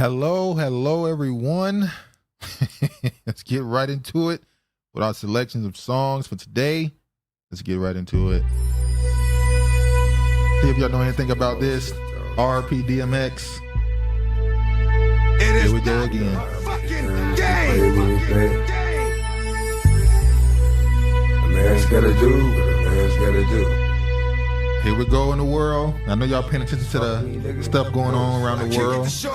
Hello, everyone. Let's get right into it with our selections of songs for today. Let's get right into it. See if y'all know anything about this. RP DMX. Here we go again. A man's gotta do what a man's gotta do. Here we go in the world. I know y'all paying attention to the stuff going on around the world. Try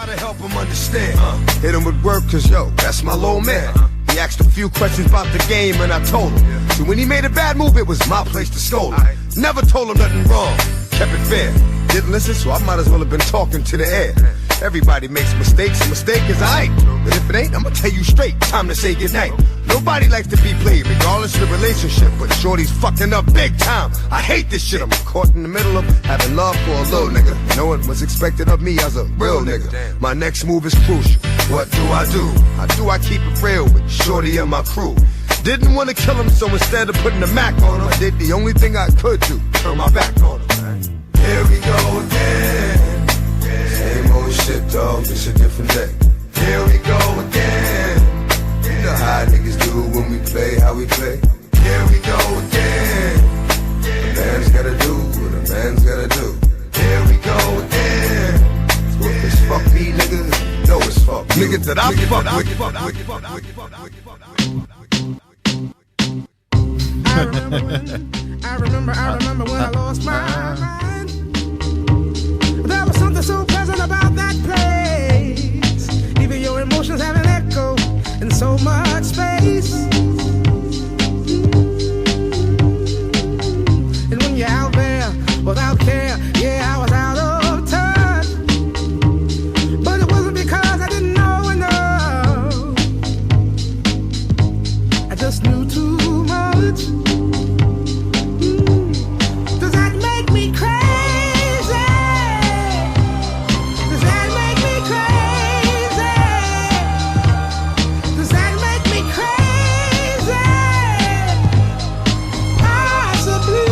to help him understand. Hit him with work, cause yo, that's my little man. He asked a few questions about the game and I told him. So when he made a bad move, it was my place to scold him. Never told him nothing wrong, kept it fair. Didn't listen, so I might as well have been talking to the air. Everybody makes mistakes, a mistake is aight. But if it ain't, I'ma tell you straight, time to say goodnight. Nobody likes to be played, regardless of the relationship, but shorty's fucking up big time. I hate this shit, I'm caught in the middle of having love for a little nigga. No one was expected of me as a real nigga. My next move is crucial, what do? I keep it real with shorty and my crew. Didn't want to kill him, so instead of putting the Mac on him, I did the only thing I could do, turn my back on him. Here we go again. Same old shit, dog, it's a different day. Here we go again. You know how niggas do when we play, how we play. Here we go again. A man's gotta do what a man's gotta do. Here we go again. So if it's fuck me, nigga, know it's fuck you. Niggas that I fuck with. I remember when I lost my mind. There was something so pleasant about that place. Even your emotions have an echo in so much space. And when you're out there without care, yeah, I was out of touch. But it wasn't because I didn't know enough. I just knew too much. Does that make me crazy? Does that make me crazy? Does that make me crazy? Possibly.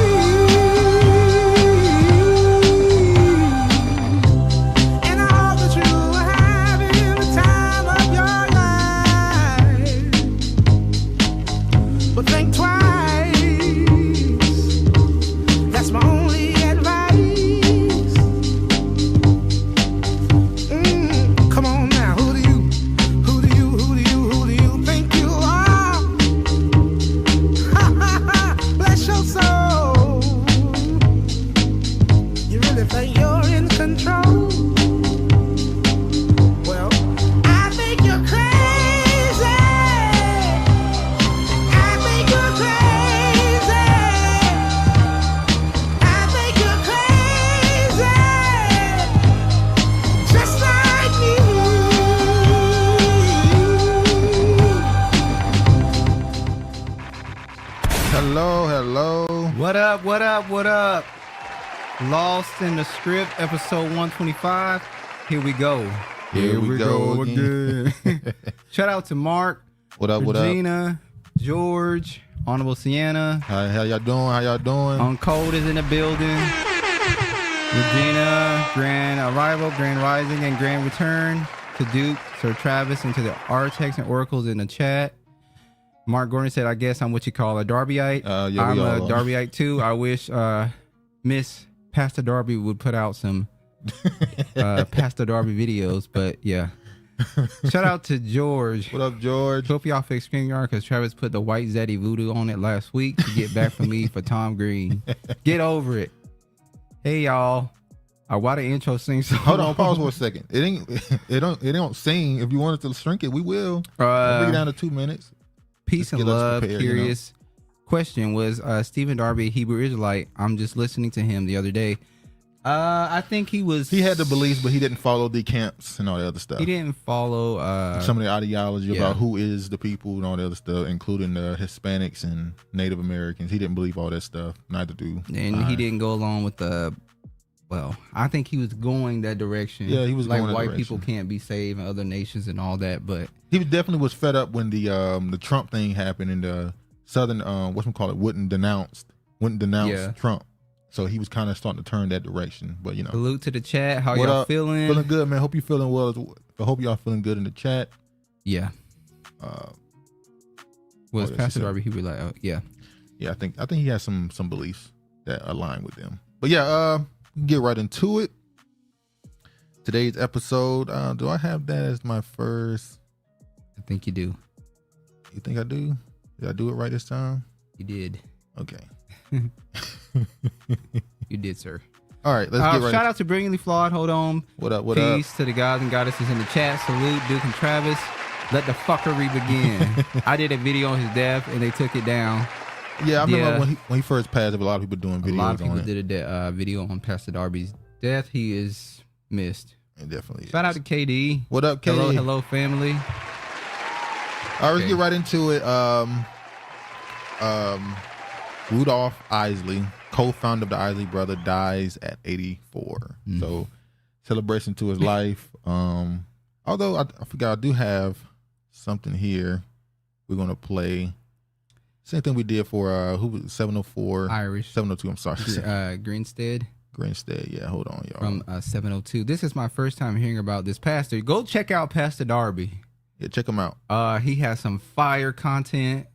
And I hope that you are having the time of your life. But think twice. That's my only advice. Come on now, who do you think you are? Bless your soul. You really think you're in control? Well, I think you're crazy. I think you're crazy. I think you're crazy. Just like me. Hello. What up? Lost in the Script, episode 125. Here we go. Here we go again. Shout out to Mark, What up? Regina, George, Honorable Sienna. Hi, how y'all doing? Uncode is in the building. Regina, Grand Arrival, Grand Rising, and Grand Return. To Duke, Sir Travis, and to the Artex and Oracles in the chat. Mark Gordon said, I guess I'm what you call a Darbyite. Yeah, I'm we a all are. Darbyite too. I wish Miss Pastor Darby would put out some Pastor Darby videos, but yeah. Shout out to George. What up, George? Hope y'all fixed StreamYard because Travis put the white Zeddy voodoo on it last week to get back from me for Tom Green. Get over it. Hey y'all. Why the intro sing so Hold on, long? pause for a second. It don't sing. If you want it to shrink it, we will. I'll bring it down to 2 minutes. Peace Just and get us love. prepared, you know? Curious question was Stephen Darby a Hebrew Israelite? I'm just listening to him the other day. I think he was. He had the beliefs, but he didn't follow the camps and all the other stuff. He didn't follow some of the ideology yeah. about who is the people and all the other stuff, including the Hispanics and Native Americans. He didn't believe all that stuff. Neither do and I. he didn't go along with the. Well, I think he was going that direction. Yeah, he was like going that white direction. people can't be saved in other nations and all that. But he definitely was fed up when the Trump thing happened and the Southern wouldn't denounce Yeah. Trump. So he was kind of starting to turn that direction. But, you know. Salute to the chat. How What y'all up? feeling? Feeling good, man. Hope you feeling well. I hope y'all feeling good in the chat. Yeah. Was yeah, Pastor she said- Darby? He was like, oh, yeah. Yeah, I think he has some beliefs that align with them. But yeah, get right into it. Today's episode. Do I have that as my first? I think you do. You think I do? Did I do it right this time? You did. Okay. You did, sir. All right, let's get right. Shout out to Brilliantly Flawed. Hold on. What up? What up? Peace to the guys and goddesses in the chat. Salute Duke and Travis. Let the fuckery begin. I did a video on his death and they took it down. Yeah, I remember when he first passed. There were a lot of people doing videos. A lot of people on it. did a video on Pastor Darby's death. He is missed. It definitely. Shout out to KD. What up, KD? Hello, family. All right, let's get right into it. Rudolph Isley, co-founder of the Isley Brother, dies at 84. So, celebration to his life. Although I forgot, I do have something here. We're gonna play. Same thing we did for who was 704 Irish 702. I'm sorry, Greenstead. Greenstead. Yeah, hold on, y'all. From 702. This is my first time hearing about this pastor. Go check out Pastor Darby. Yeah, check him out. He has some fire content.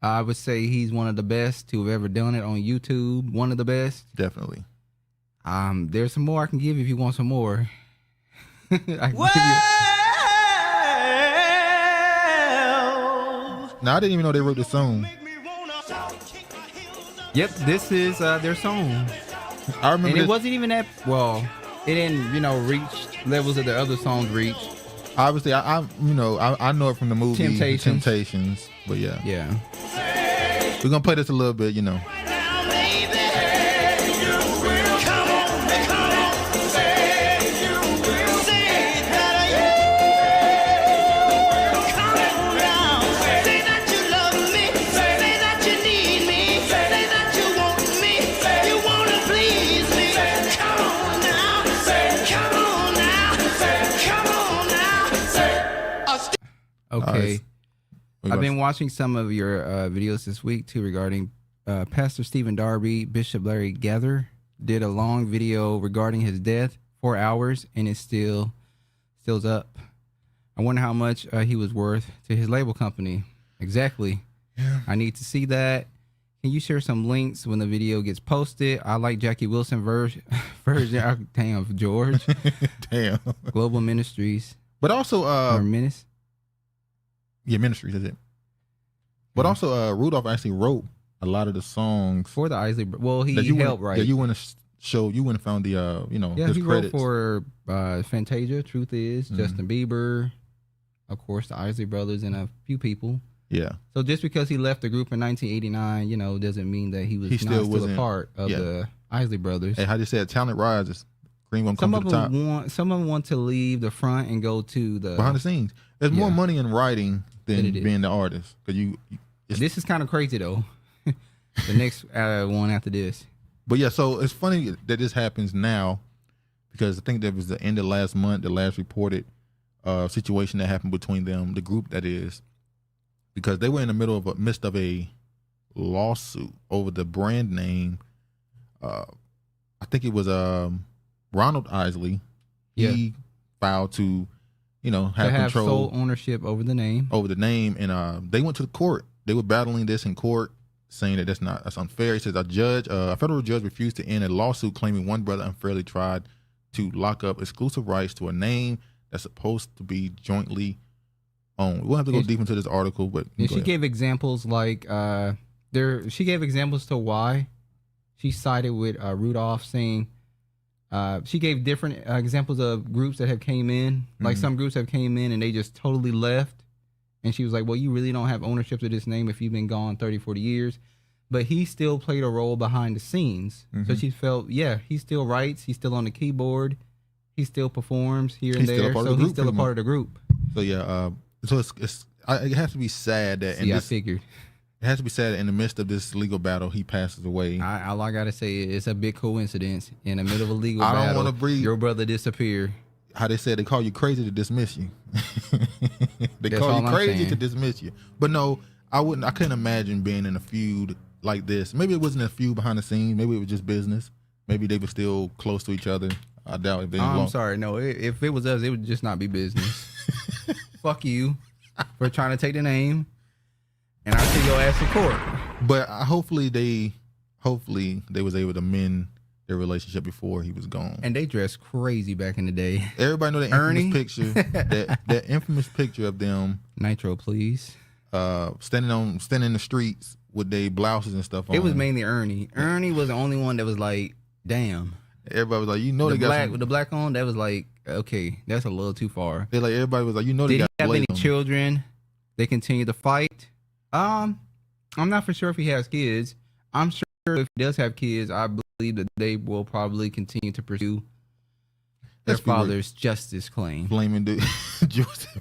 I would say he's one of the best to have ever done it on YouTube. One of the best. Definitely. There's some more I can give if you want some more. I can give you. Now I didn't even know they wrote the song. Yep, this is their song. I remember. And it wasn't even that well. It didn't, reach levels that the other songs reached. Obviously, I know it from the movie Temptations. But yeah. Yeah. We're gonna play this a little bit, Okay. I've been watching some of your videos this week too regarding Pastor Stephen Darby. Bishop Larry Gather did a long video regarding his death, 4 hours, and it's still up. I wonder how much he was worth to his label company. Exactly. Yeah. I need to see that. Can you share some links when the video gets posted? I like Jackie Wilson version. Damn, George. Damn. Global Ministries. But also, or Menace. Yeah, Ministries is it. But also, Rudolph actually wrote a lot of the songs for the Isley. Well, he helped write. Yeah, you wouldn't have found the his he credits. wrote for Fantasia, Truth Is, Justin Bieber, of course, the Isley Brothers, and a few people. Yeah. So just because he left the group in 1989, doesn't mean that he was still a part of the Isley Brothers. Hey, how do you say it? Talent rises. Green won't come to the top. Some of them want to leave the front and go to the behind the scenes. There's more money in writing than being the artist. Because this is kind of crazy though. The next one after this. But yeah, so it's funny that this happens now because I think that was the end of last month, the last reported situation that happened between them, the group that is, because they were in the midst of a lawsuit over the brand name. I think it was Ronald Isley. He filed to have control, sole ownership over the name, and they went to the court. They were battling this in court, saying that that's unfair. He says a federal judge refused to end a lawsuit claiming one brother unfairly tried to lock up exclusive rights to a name that's supposed to be jointly owned. We'll have to go deep into this article, but she gave examples like she gave examples to why she sided with Rudolph, saying she gave different examples of groups that have came in. Like some groups have came in and they just totally left. And she was like, well, you really don't have ownership to this name if you've been gone 30, 40 years. But he still played a role behind the scenes. So she felt, he still writes. He's still on the keyboard. He still performs here and there. So he's still a part of the group. So yeah, so it has to be sad that I figured. It has to be sad that in the midst of this legal battle, he passes away. All I got to say is it's a big coincidence. In the middle of a legal battle, I don't want to breathe. Your brother disappeared. How they said they call you crazy to dismiss you. They call you crazy to dismiss you. But no, I couldn't imagine being in a feud like this. Maybe it wasn't a feud behind the scenes. Maybe it was just business. maybe they were still close to each other. I doubt if they. I'm sorry, no. If it was us, it would just not be business. Fuck you for trying to take the name, and I'll see your ass in court. But hopefully they was able to mend their relationship before he was gone. And they dressed crazy back in the day. Everybody know that infamous picture, that infamous picture of them. Nitro, please. Standing in the streets with their blouses and stuff on. It was mainly Ernie. Ernie was the only one that was like, damn. Everybody was like, you know, they got with the black on. That was like, okay, that's a little too far. They like everybody was like, you know, they Did got. he have any children? They continue to fight. I'm not for sure if he has kids. I'm sure if he does have kids, I believe that they will probably continue to pursue their father's justice claim. Flaming dudes.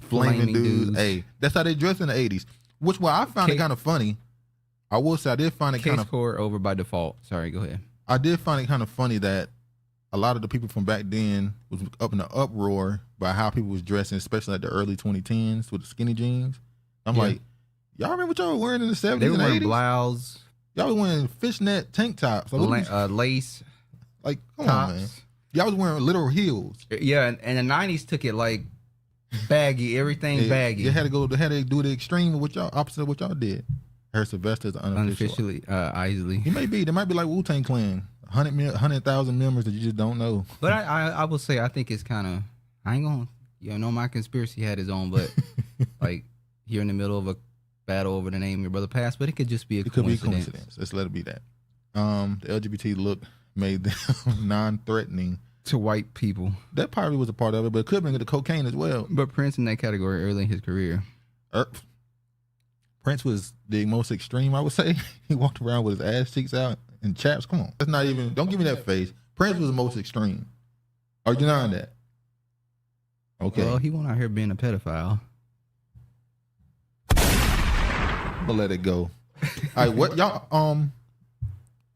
Flaming dudes. Hey, that's how they dressed in the 80s. Which I found it kind of funny. I will say I did find it kind of court over by default. Sorry, go ahead. I did find it kind of funny that a lot of the people from back then was up in the uproar by how people was dressing, especially like the early 2010s with the skinny jeans. I'm like, y'all remember what y'all were wearing in the 70s they were and 80s? wearing blouse. Y'all was wearing fishnet tank tops. Lace. Like, come tops. on, man. Y'all was wearing literal heels. Yeah, and the 90s took it like baggy, everything baggy. They had to do the extreme of what y'all, opposite of what y'all did. Her Sylvester's unofficially Isley. He may be. They might be like Wu-Tang Clan. 100,000 members that you just don't know. But I will say I think it's kind of, I ain't gonna, know my conspiracy hat is on, but like you're in the middle of a battle over the name your brother passed, but it could just be a coincidence. Could be a coincidence. Let's let it be that. The LGBT look made them non-threatening to white people. That probably was a part of it, but it could have been the cocaine as well. But Prince in that category early in his career. Prince was the most extreme, I would say. He walked around with his ass cheeks out and chaps. Come on. That's not even, don't give me that face. Prince was the most extreme. Are you denying that? Okay. Well, he went out here being a pedophile. I'm gonna let it go. All right, what y'all,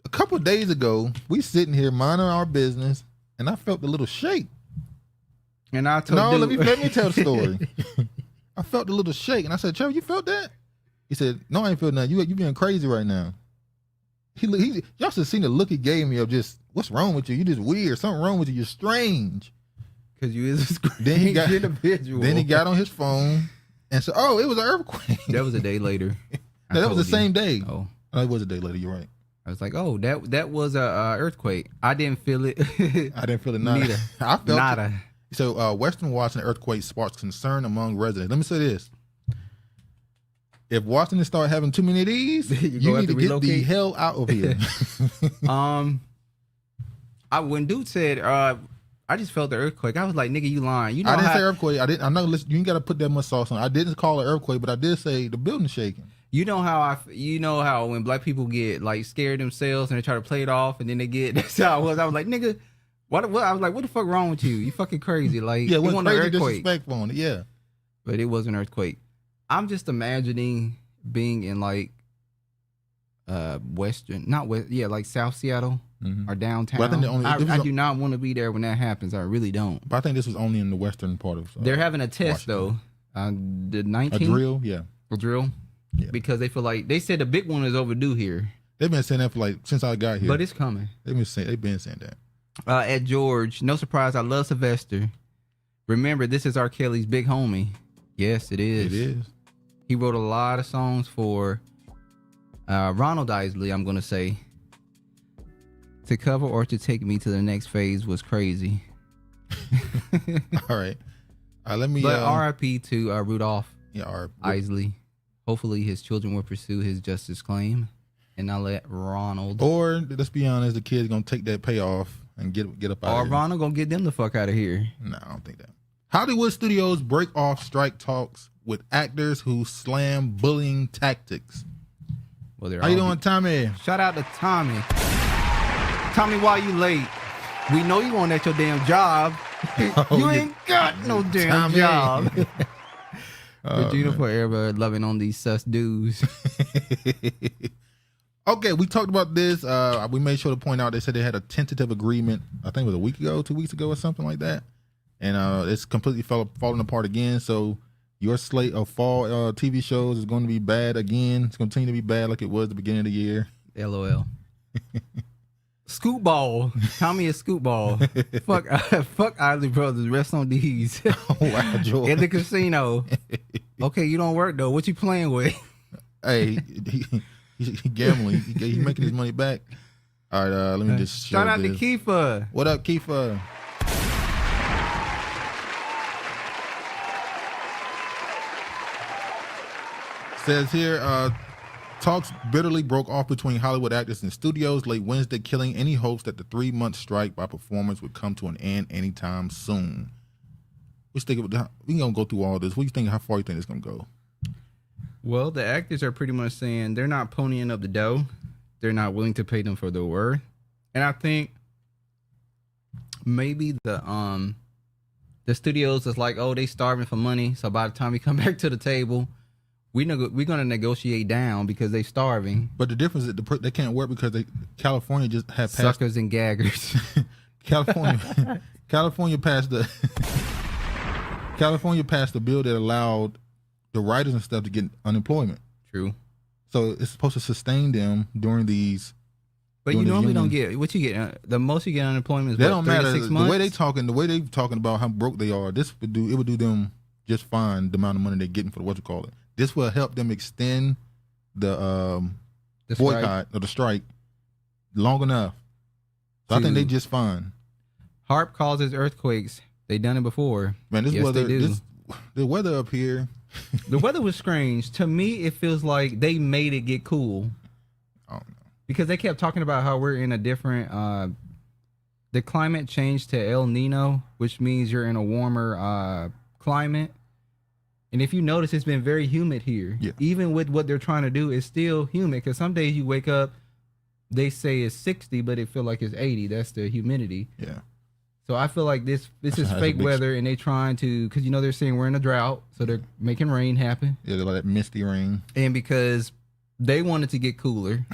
a couple of days ago, we sitting here minding our business, and I felt a little shake. And I told let me tell the story. I felt a little shake, and I said, Trevor, you felt that? He said, no, I ain't feel nothing. You being crazy right now. Y'all should have seen the look he gave me of just, what's wrong with you? You just weird. Something wrong with you. You're strange. Because you is a strange individual. Then he got on his phone and said, oh, it was an earthquake. That was a day later. No, that was the same day. Oh, it was a day later. You're right. I was like, oh, that was a earthquake. I didn't feel it. I didn't feel it neither. I felt nada. It. So Western Washington earthquake sparks concern among residents. Let me say this. If Washington start having too many of these, you need to get the hell out of here. When dude said, I just felt the earthquake, I was like, nigga, you lying. You know I didn't say earthquake. I know. Listen, you ain't got to put that much sauce on. I didn't call it earthquake, but I did say the building's shaking. You know how when black people get like scared themselves and they try to play it off and then they get, that's how it was. I was like, nigga, what? I was like, what the fuck wrong with you? You fucking crazy. Like, yeah, it wasn't crazy an earthquake. Disrespectful on it, yeah. But it was an earthquake. I'm just imagining being in like like South Seattle or downtown. But I do not want to be there when that happens. I really don't. But I think this was only in the western part of they're having a test Washington. Though. The 19th. A drill, yeah. A drill? Yeah. Because they feel like, they said the big one is overdue here. They've been saying that for like, since I got here. But it's coming. They've been saying that. At George, no surprise, I love Sylvester. Remember, this is R. Kelly's big homie. Yes, it is. It is. He wrote a lot of songs for Ronald Isley, I'm going to say. To cover or to take me to the next phase was crazy. All right. Let me. But R.I.P. to Rudolph Isley. Hopefully his children will pursue his justice claim and not let Ronald. Or, let's be honest, the kid's going to take that payoff and get up out of here. Or Ronald going to get them the fuck out of here. No, I don't think that. Hollywood studios break off strike talks with actors who slam bullying tactics. Well, how you doing, Tommy? Shout out to Tommy. Tommy, why you late? We know you on at your damn job. You ain't got no damn job. Regina forever loving on these sus dudes. Okay, we talked about this. We made sure to point out they said they had a tentative agreement. I think it was a week ago, 2 weeks ago, or something like that. And it's completely falling apart again. So your slate of fall TV shows is going to be bad again. It's going to continue to be bad like it was at the beginning of the year. LOL. Scoot ball. Tommy is scoot ball. Fuck Isley Brothers. Rest on these. Wow, George. In the casino. Okay, you don't work though. What you playing with? Hey, he gambling. He's making his money back. All right, let me just show Shout out this. to Kiefer. What up, Kiefer? Says here, talks bitterly broke off between Hollywood actors and studios late Wednesday, killing any hopes that the 3-month strike by performers would come to an end anytime soon. We gonna go through all this. What do you think? How far you think it's gonna go? Well, the actors are pretty much saying they're not ponying up the dough. They're not willing to pay them for their work, and I think maybe the studios is like, oh, they starving for money, so by the time we come back to the table, we're gonna negotiate down because they starving. But the difference is they can't work because California just have passed Suckers and gaggers. California passed the bill that allowed the writers and stuff to get unemployment. True. So it's supposed to sustain them during these. But you normally don't get what you get. The most you get unemployment is that what, don't 3 matter. to 6 months. The way they talking about how broke they are. It would do them just fine. The amount of money they're getting for the This will help them extend the boycott or the strike long enough. So I think they just fine. HARP causes earthquakes. They done it before. Man, the weather up here. The weather was strange. To me, it feels like they made it get cool. I don't know. Because they kept talking about how we're in a different the climate changed to El Nino, which means you're in a warmer climate. And if you notice, it's been very humid here. Yeah. Even with what they're trying to do, it's still humid. Because some days you wake up, they say it's 60, but it feel like it's 80. That's the humidity. Yeah. So I feel like this is fake weather, and they trying to, because they're saying we're in a drought, so they're making rain happen. Yeah, they're like that misty rain. And because they wanted to get cooler,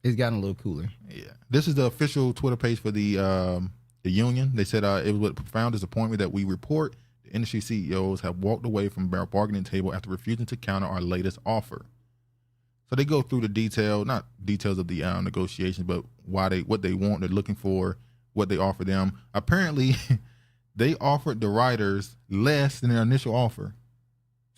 it's gotten a little cooler. Yeah. This is the official Twitter page for the union. They said it was with profound disappointment that we report the industry CEOs have walked away from our bargaining table after refusing to counter our latest offer. So they go through the not details of the negotiations, but what they want, they're looking for, what they offer them. Apparently, they offered the writers less than their initial offer.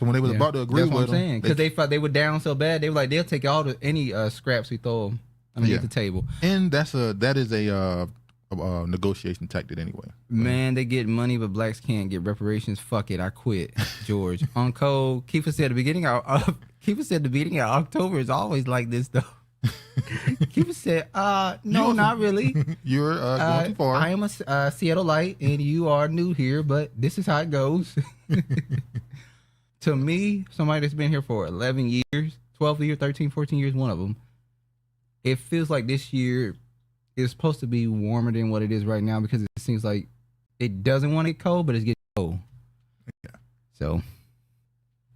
So when they was about to agree with them, because they thought they were down so bad, they were like, they'll take any scraps we throw them underneath the table. And that is a negotiation tactic anyway. Man, they get money, but blacks can't get reparations. Fuck it, I quit. George on code. Keefer said the beginning of October is always like this though. Keeper said, no, not really. You're going too far. I am a Seattleite, and you are new here, but this is how it goes. To me, somebody that's been here for 11 years, 12 years, 13, 14 years, one of them, it feels like this year is supposed to be warmer than what it is right now because it seems like it doesn't want to get cold, but it's getting cold. Yeah. So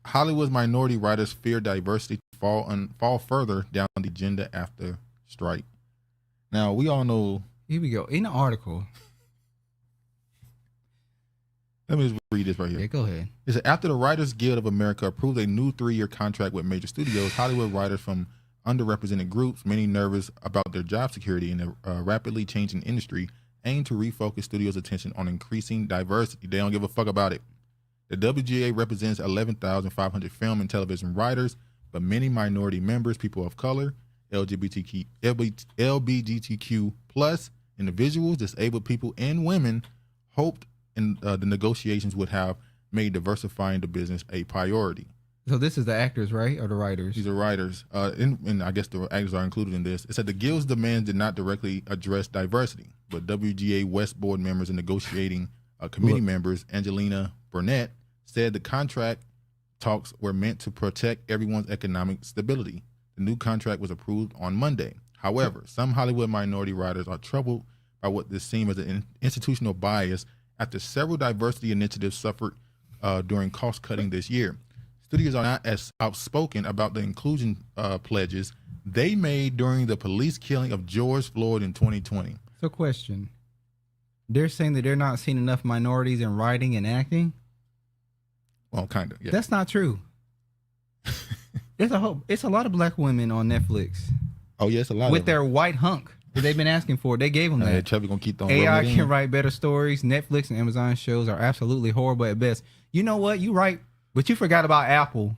Hollywood's minority writers fear diversity to fall further down the agenda after strike. Now, we all know... Here we go. In the article... Let me just read this right here. Yeah, go ahead. It said, after the Writers Guild of America approved a new 3-year contract with major studios, Hollywood writers from underrepresented groups, many nervous about their job security in a rapidly changing industry, aim to refocus studios' attention on increasing diversity. They don't give a fuck about it. The WGA represents 11,500 film and television writers, but many minority members, people of color, LGBTQ plus individuals, disabled people, and women hoped the negotiations would have made diversifying the business a priority. So this is the actors, right, or the writers? These are writers, and I guess the actors are included in this. It said the Guild's demands did not directly address diversity, but WGA West Board members and negotiating committee members, Angelina Burnett, said the contract talks were meant to protect everyone's economic stability. The new contract was approved on Monday. However, some Hollywood minority writers are troubled by what this seems as an institutional bias after several diversity initiatives suffered during cost-cutting this year. Studios are not as outspoken about the inclusion pledges they made during the police killing of George Floyd in 2020. So question. They're saying that they're not seeing enough minorities in writing and acting? Well, kind of, yeah. That's not true. It's a lot of black women on Netflix. Oh, yes, a lot with of their white hunk. They've been asking for it. They gave them that. Chubby gonna keep throwing AI can write better stories. Netflix and Amazon shows are absolutely horrible at best. You know what? You right, but you forgot about Apple.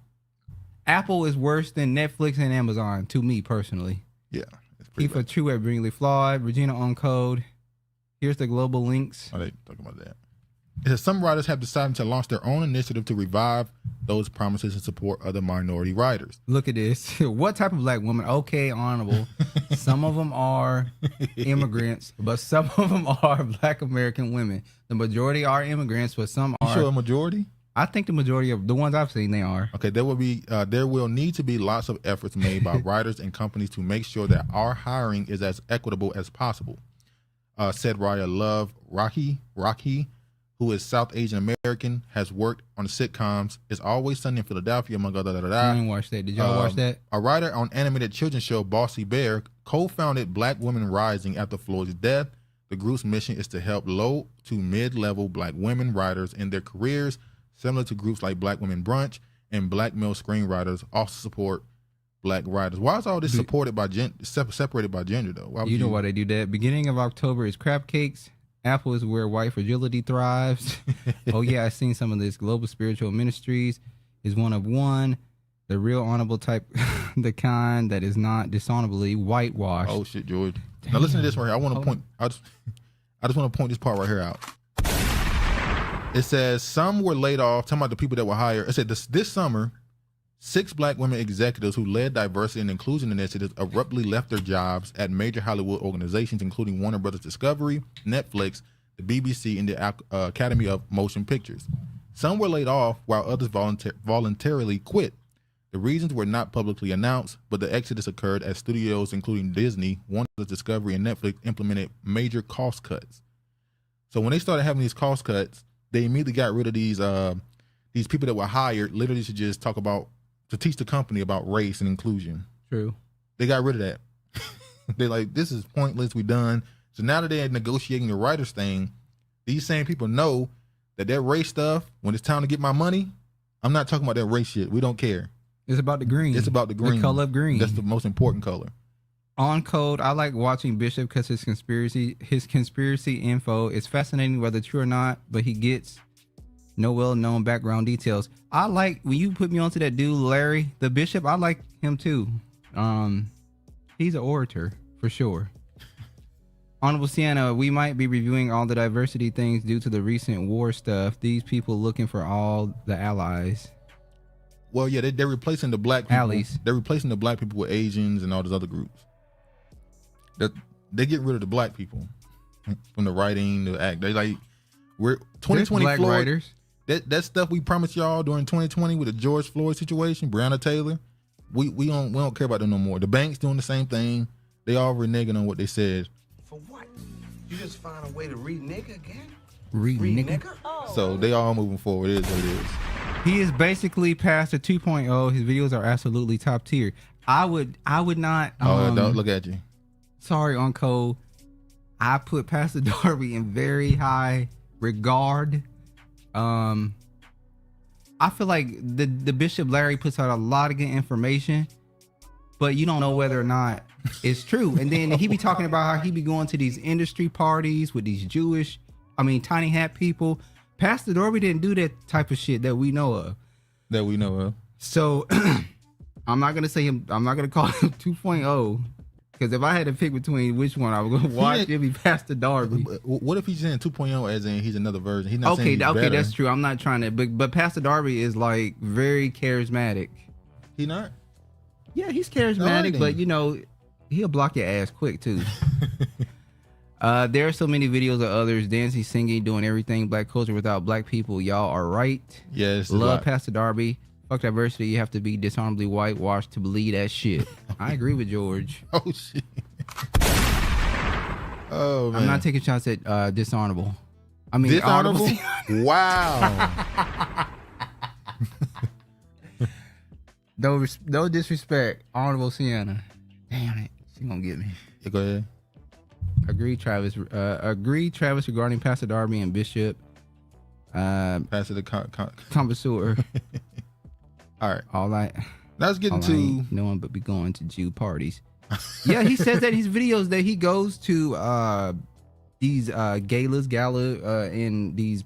Apple is worse than Netflix and Amazon to me personally. Yeah. Keep a true at brilliantly flawed. Regina on code. Here's the global links. Oh, they talking about that. It says some writers have decided to launch their own initiative to revive those promises and support other minority writers. Look at this. What type of black woman? Okay, honorable. Some of them are immigrants, but some of them are black American women. The majority are immigrants, but some are. You sure a majority? I think the majority of the ones I've seen, they are. Okay, there will need to be lots of efforts made by writers and companies to make sure that our hiring is as equitable as possible, said Raya Love Rocky, who is South Asian American, has worked on sitcoms It's Always Sunny in Philadelphia, among other. I didn't watch that. Did y'all watch that? A writer on animated children's show Bossy Bear co-founded Black Women Rising after Floyd's death. The group's mission is to help low to mid-level black women writers in their careers, similar to groups like Black Women Brunch and Black Male Screenwriters also support black writers. Why is all this supported by separated by gender though? Why you know why they do that? Beginning of October is crab cakes. Apple is where white fragility thrives. Oh yeah, I've seen some of this. Global Spiritual Ministries is one of one. The real honorable type, the kind that is not dishonorably whitewashed. Oh shit, George. Now listen to this right here. I want to point. I just want to point this part right here out. It says some were laid off. Talking about the people that were hired. It said this summer, 6 black women executives who led diversity and inclusion initiatives abruptly left their jobs at major Hollywood organizations, including Warner Brothers Discovery, Netflix, the BBC, and the Academy of Motion Pictures. Some were laid off while others voluntarily quit. The reasons were not publicly announced, but the exodus occurred as studios, including Disney, Warner Brothers Discovery, and Netflix implemented major cost cuts. So when they started having these cost cuts, they immediately got rid of these people that were hired literally to just to teach the company about race and inclusion. True. They got rid of that. They're like, this is pointless. We done. So now that they're negotiating the writers thing, these same people know that race stuff, when it's time to get my money, I'm not talking about that race shit. We don't care. It's about the green. It's about the green. The color of green. That's the most important color. On code, I like watching Bishop because his conspiracy info is fascinating, whether true or not, but he gets no well-known background details. I like when you put me onto that dude, Larry, the Bishop. I like him too. He's an orator for sure. Honorable Sienna, we might be reviewing all the diversity things due to the recent war stuff. These people looking for all the allies. Well, yeah, they're replacing the black people. Allies. They're replacing the black people with Asians and all those other groups. They get rid of the black people from the writing, the act. They like we're 2020 black Floyd, writers. That stuff we promised y'all during 2020 with the George Floyd situation, Breonna Taylor. We don't care about them no more. The bank's doing the same thing. They all reneging on what they said. For what? You just find a way to renege again? Renege. So they all moving forward. It is what it is. He is basically Pastor 2.0. His videos are absolutely top tier. I would not. Don't look at you. Sorry, on code. I put Pastor Darby in very high regard. I feel like the Bishop Larry puts out a lot of good information, but you don't know whether or not it's true. And then he be talking about how he be going to these industry parties with these tiny hat people. Pastor Darby didn't do that type of shit that we know of. So I'm not gonna say him. I'm not gonna call him 2.0. Because if I had to pick between which one I was going to watch, it'd be Pastor Darby. What if he's saying 2.0 as in he's another version? He's not okay, saying he's better. That's true. I'm not trying to, but Pastor Darby is like very charismatic. He not? Yeah, he's charismatic, but he'll block your ass quick too. There are so many videos of others dancing, singing, doing everything black culture without black people. Y'all are right. Yes. Love Pastor Darby. Fuck diversity. You have to be dishonorably whitewashed to believe that shit. I agree with George. Oh shit. Oh man. I'm not taking shots at dishonorable. I mean dishonorable. Wow. No disrespect, Honorable Sienna. Damn it, she gonna get me. Yeah, go ahead. Agree, Travis. Regarding Pastor Darby and Bishop. Pastor the connoisseur. All right. All right. Let's get into no one but be going to Jew parties. Yeah, he says that in his videos that he goes to these gala and these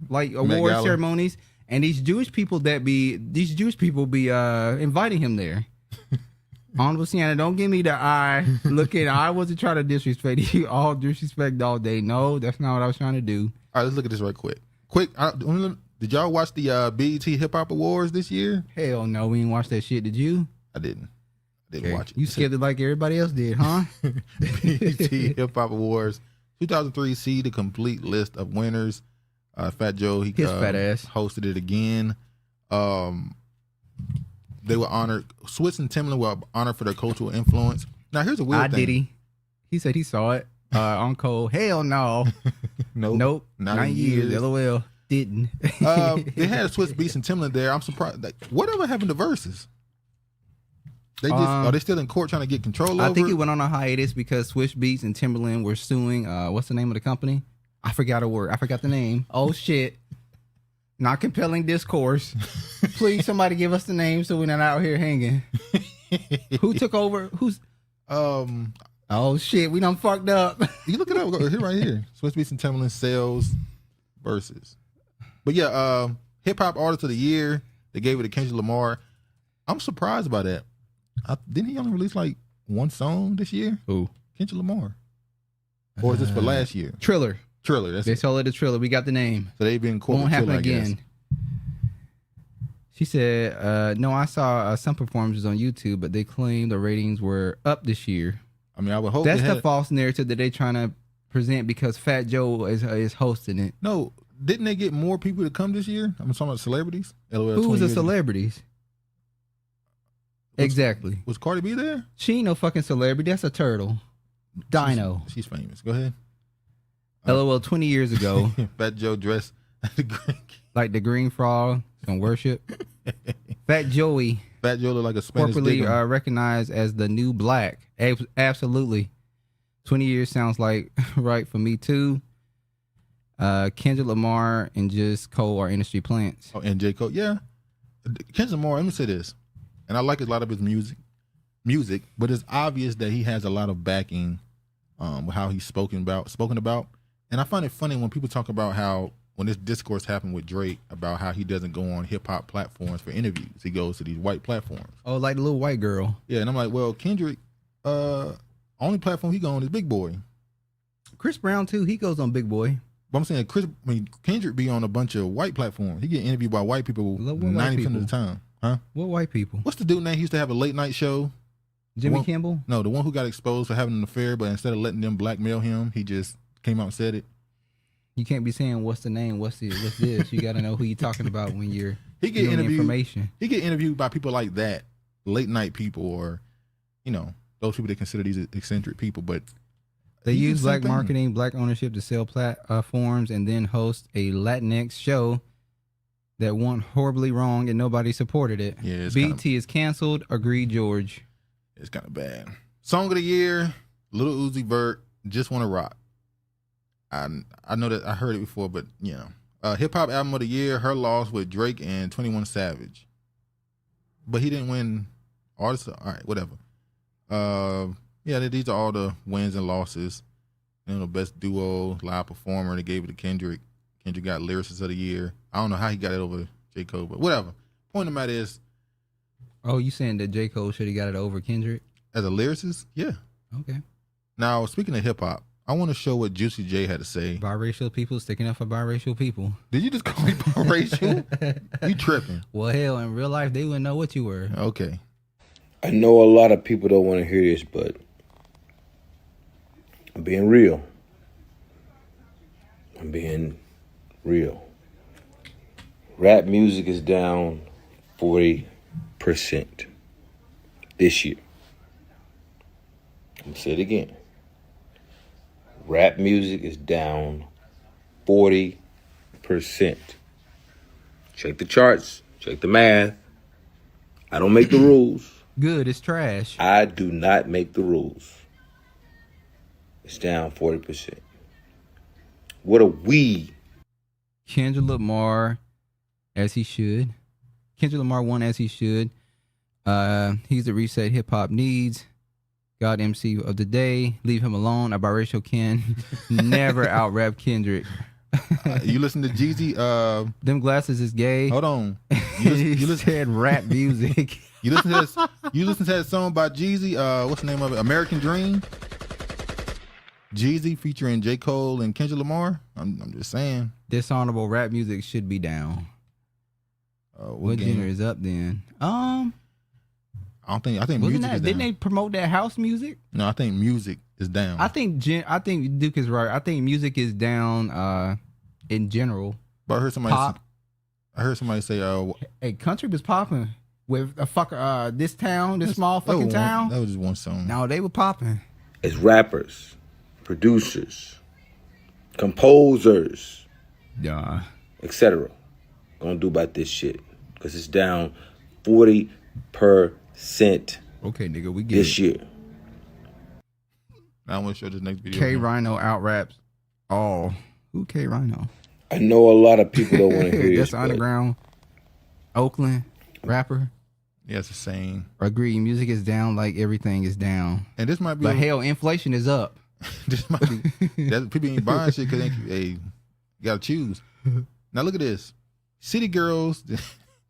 like award ceremonies, and these Jewish people be inviting him there. Honorable Sienna, don't give me the eye looking. I wasn't trying to disrespect you. All disrespect all day. No, that's not what I was trying to do. All right, let's look at this right quick. Did y'all watch the BET Hip Hop Awards this year? Hell no, we didn't watch that shit. Did you? I didn't. Didn't watch it. You skipped it like everybody else did, huh? BET Hip Hop Awards 2003. See the complete list of winners. Fat Joe, his fat ass hosted it again. They were honored. Swiss and Timbaland were honored for their cultural influence. Now here's a weird thing. Did he said he saw it on Cole. Hell no. Nope. Not in years. LOL. Didn't. They had Swiss Beats and Timbaland there. I'm surprised. Like, whatever happened to Versus? They just are they still in court trying to get control over it? I think it went on a hiatus because Swiss Beats and Timbaland were suing. What's the name of the company? I forgot a word. I forgot the name. Oh shit. Not compelling discourse. Please, somebody give us the name so we're not out here hanging. Who took over? Who's? Oh shit, we done fucked up. You look it up. Here, right here. Swiss Beats and Timbaland sales Versus. But yeah, hip hop artist of the year. They gave it to Kendrick Lamar. I'm surprised by that. Didn't he only release like one song this year? Who? Kendrick Lamar. Or is this for last year? Triller. They told it a Triller. We got the name. So they've been quoted. Won't happen again. She said, "No, I saw some performances on YouTube, but they claim the ratings were up this year." I mean, I would hope that's the false narrative that they're trying to present because Fat Joe is hosting it. No, didn't they get more people to come this year? I'm talking about celebrities. Who was the celebrities? Exactly. Was Cardi B there? She ain't no fucking celebrity. That's a turtle. Dino. She's famous. Go ahead. LOL, 20 years ago. Fat Joe dressed like the green frog on Worship. Fat Joey. Fat Joe looked like a Spanish corporately recognized as the new black. Absolutely. 20 years sounds like right for me too. Kendrick Lamar and just Cole are industry plants. Oh, and J. Cole. Yeah. Kendrick Lamar, let me say this. And I like a lot of his music, but it's obvious that he has a lot of backing with how he's spoken about. And I find it funny when people talk about how when this discourse happened with Drake about how he doesn't go on hip hop platforms for interviews. He goes to these white platforms. Oh, like the little white girl. Yeah, and I'm like, well, Kendrick, only platform he go on is Big Boy. Chris Brown too. He goes on Big Boy. But I'm saying Kendrick be on a bunch of white platforms. He get interviewed by white people 90% of the time. Huh? What white people? What's the dude name? He used to have a late night show. Jimmy Kimmel? No, the one who got exposed for having an affair, but instead of letting them blackmail him, he just came out and said it. You can't be saying what's the name, what's this. You got to know who you're talking about when you're getting information. He get interviewed by people like that, late night people, or those people they consider these eccentric people. But they use black marketing, black ownership to sell platforms, and then host a Latinx show that went horribly wrong and nobody supported it. Yeah, BT is canceled. Agreed, George. It's kind of bad. Song of the year, Lil Uzi Vert, Just Wanna Rock. I know that I heard it before, but hip hop album of the year, Her Loss with Drake and 21 Savage. But he didn't win artist. All right, whatever. These are all the wins and losses. Best duo, live performer. They gave it to Kendrick. Kendrick got lyricist of the year. I don't know how he got it over J. Cole, but whatever. Point of the matter is. Oh, you saying that J. Cole should have got it over Kendrick? As a lyricist? Yeah. Okay. Now, speaking of hip hop, I want to show what Juicy J had to say. Biracial people sticking up for biracial people. Did you just call me biracial? You tripping. Well, hell, in real life, they wouldn't know what you were. Okay. I know a lot of people don't want to hear this, but I'm being real. Rap music is down 40% this year. I'm going to say it again. Rap music is down 40%. Check the charts. Check the math. I don't make the rules. Good, it's trash. I do not make the rules. It's down 40%. What are we? Kendrick Lamar, as he should. Kendrick Lamar won as he should. He's the reset hip hop needs. God MC of the day. Leave him alone. A biracial can never out rap Kendrick. You listen to Jeezy? Them glasses is gay. Hold on. You said rap music. You listen to this? You listen to that song by Jeezy? What's the name of it? American Dream. Jeezy featuring J. Cole and Kendrick Lamar. I'm just saying. Dishonorable rap music should be down. What genre is up then? I think music is down. Didn't they promote that house music? No, I think music is down. I think Duke is right. I think music is down in general. But I heard somebody Pop. say, Hey, country was popping with a fucker. This small fucking town. That was just one song. No, they were popping. As rappers, producers, composers, Yeah. etc. Gonna do about this shit. Because it's down 40%. Okay, nigga, we get this it. year. I want to show this next video. K Rhino out raps all. Who K Rhino? I know a lot of people don't want to hear That's this. underground. Oakland rapper. Yeah, it's the same. Agree. Music is down like everything is down. And this might be. But hell, inflation is up. This might be. People ain't buying shit because you gotta choose. Now look at this. City Girls.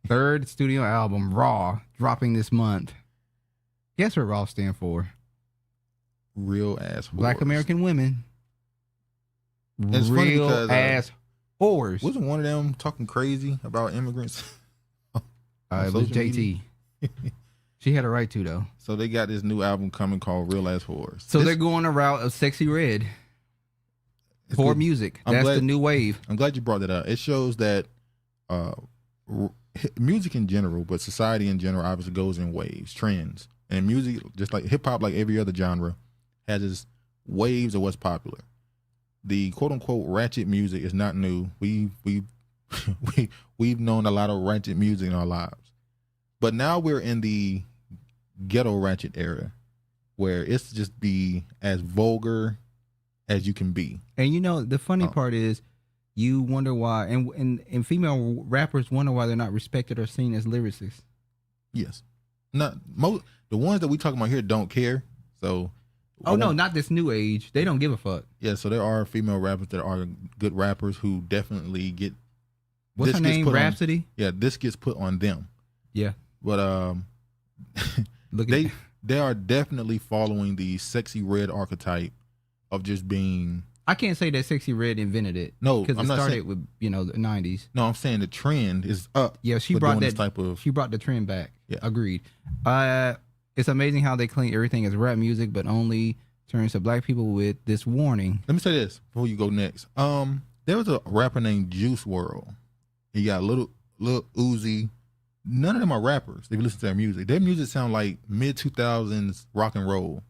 Third studio album, Raw, dropping this month. Guess what Raw stand for? Real ass whores. Black American women. It's funny Real because, ass whores. Wasn't one of them talking crazy about immigrants? It was social JT. She had a right to, though. So they got this new album coming called Real Ass Whores. So they're going the route of Sexy Red for music. That's the new wave. I'm glad you brought that up. It shows that music in general, but society in general, obviously goes in waves, trends. And music, just like hip hop, like every other genre, has its waves of what's popular. The quote unquote ratchet music is not new. We've known a lot of ratchet music in our lives, but now we're in the ghetto ratchet era, where it's just be as vulgar as you can be. And you know, the funny part is, you wonder why, and female rappers wonder why they're not respected or seen as lyricists. Yes, not most. The ones that we talking about here don't care. So, no, not this new age. They don't give a fuck. Yeah, so there are female rappers that are good rappers who definitely get. What's her name? Rhapsody. This gets put on them. Yeah, but they are definitely following the Sexy Red archetype of just being. I can't say that Sexy Red invented it. No, because it started with the 90s. No, I'm saying the trend is up. Yeah, she brought that She brought the trend back. Yeah, agreed. It's amazing how they claim everything is rap music, but only turns to black people with this warning. Let me say this before you go next. There was a rapper named Juice WRLD. He got Lil Uzi. None of them are rappers. If you listen to their music sound like mid 2000s rock and roll.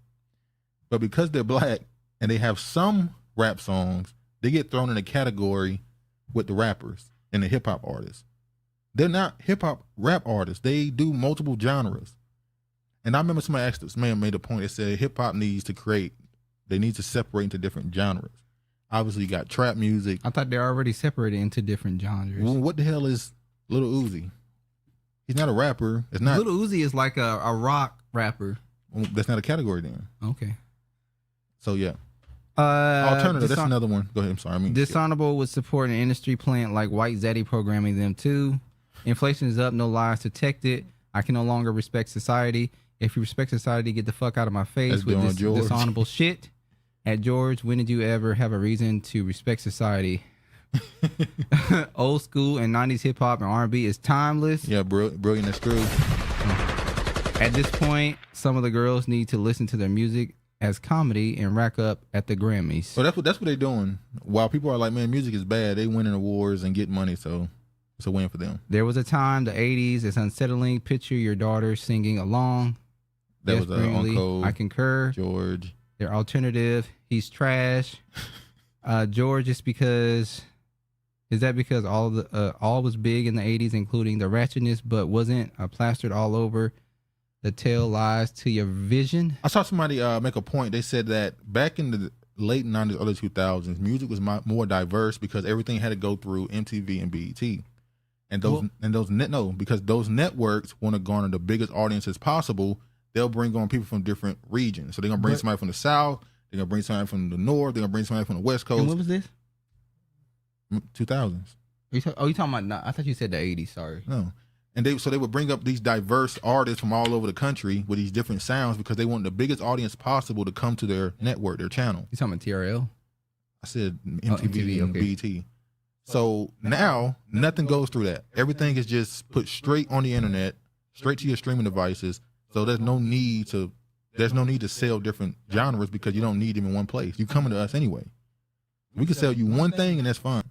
But because they're black and they have some rap songs, they get thrown in a category with the rappers and the hip hop artists. They're not hip hop rap artists. They do multiple genres. And I remember somebody asked this man made a point that said hip hop needs to separate into different genres. Obviously, you got trap music. I thought they're already separated into different genres. Well, what the hell is Lil Uzi? He's not a rapper. It's not. Lil Uzi is like a rock rapper. Well, that's not a category then. Okay. So yeah. Alternative. That's another one. Go ahead. I'm sorry. Dishonorable would support an industry plant like White Zaddy programming them too. Inflation is up. No lies detected. I can no longer respect society. If you respect society, get the fuck out of my face with this dishonorable shit. At George, when did you ever have a reason to respect society? Old school and 90s hip hop and R&B is timeless. Yeah, brilliant as screw. At this point, some of the girls need to listen to their music as comedy and rack up at the Grammys. So that's what they're doing. While people are like, man, music is bad, they winning awards and getting money, so it's a win for them. There was a time, the 80s, it's unsettling. Picture your daughter singing along. That was Uncle. I concur. George. Their alternative, he's trash. George is because all was big in the 80s, including the ratchetness, but wasn't plastered all over. The tale lies to your vision. I saw somebody make a point. They said that back in the late 90s, early 2000s, music was more diverse because everything had to go through MTV and BET. And because those networks want to garner the biggest audiences possible, they'll bring on people from different regions. So they're gonna bring somebody from the South, they're gonna bring somebody from the North, they're gonna bring somebody from the West Coast. And when was this? 2000s. You talking about? No, I thought you said the 80s. Sorry. No. And they would bring up these diverse artists from all over the country with these different sounds because they want the biggest audience possible to come to their network, their channel. You talking about TRL? I said MTV and okay. BET. So now nothing goes through that. Everything is just put straight on the internet, straight to your streaming devices. So there's no need to sell different genres because you don't need them in one place. You coming to us anyway. We can sell you one thing and that's fine.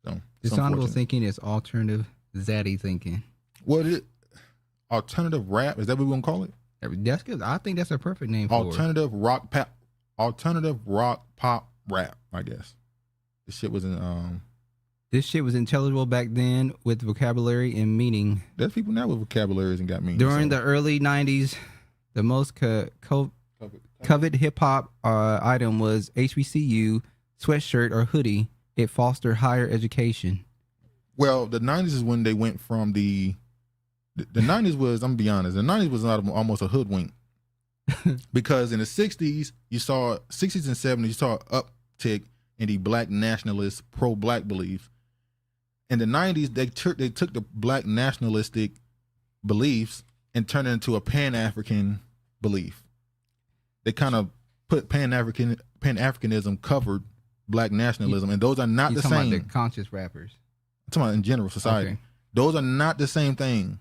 So dishonorable thinking is alternative zaddy thinking. What is it? Alternative rap? Is that what we're gonna call it? That's good. I think that's a perfect name for it. Alternative rock pop rap, I guess. This shit was intelligible back then with vocabulary and meaning. There's people now with vocabularies and got meaning. During the early 90s, the most coveted hip-hop item was HBCU, sweatshirt, or hoodie. It fostered higher education. Well, the 90s is when they went from the 90s was, I'm gonna be honest, the 90s was almost a hoodwink. Because in the 60s and 70s, you saw an uptick in the black nationalist, pro-black beliefs. In the 90s, they took the black nationalistic beliefs and turned it into a Pan-African belief. They kind of put Pan-Africanism covered black nationalism, and those are not the same. Talking about the conscious rappers. I'm talking about in general society. Okay. Those are not the same thing,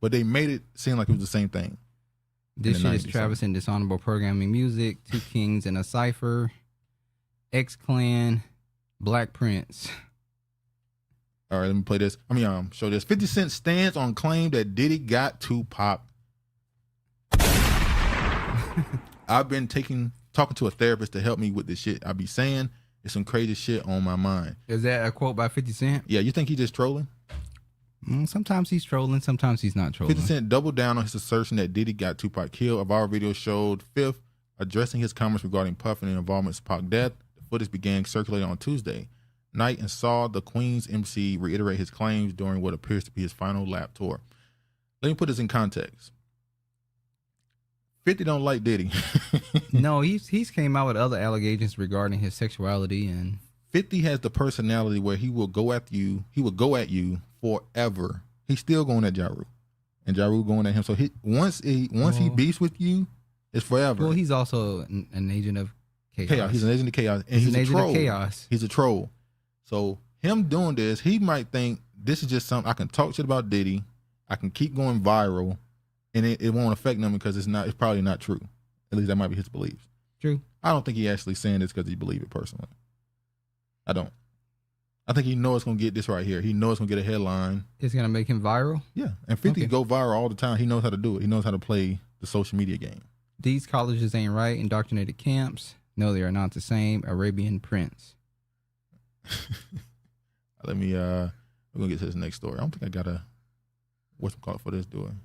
but they made it seem like it was the same thing. This shit is Travis and dishonorable programming music, Two Kings and a Cipher, X-Clan, Black Prince. All right, let me play this. Show this. 50 Cent stands on claim that Diddy got Tupac. I've been talking to a therapist to help me with this shit. I be saying it's some crazy shit on my mind. Is that a quote by 50 Cent? Yeah, you think he just trolling? Sometimes he's trolling, sometimes he's not trolling. 50 Cent doubled down on his assertion that Diddy got Tupac killed. A viral video showed Fifth addressing his comments regarding Puff and involvement in Pac's death. The footage began circulating on Tuesday night and saw the Queen's MC reiterate his claims during what appears to be his final lap tour. Let me put this in context. 50 don't like Diddy. No, he's came out with other allegations regarding his sexuality, and 50 has the personality where he will go at you. He will go at you forever. He's still going at Ja Rule, and Ja Rule going at him. So once he beefs with you, it's forever. Well, he's also an agent of chaos. He's an agent of chaos, and he's an a agent troll. of chaos. He's a troll. So him doing this, he might think this is just something I can talk shit about Diddy. I can keep going viral, and it won't affect them because it's probably not true. At least that might be his beliefs. True. I don't think he actually saying this because he believe it personally. I don't. I think he knows it's gonna get this right here. He knows it's gonna get a headline. It's gonna make him viral. Yeah, and 50 go viral all the time. He knows how to do it. He knows how to play the social media game. These colleges ain't right. Indoctrinated camps. No, they are not the same. Arabian Prince. Let me. We're gonna get to this next story. I don't think I got a what's it called for this doing.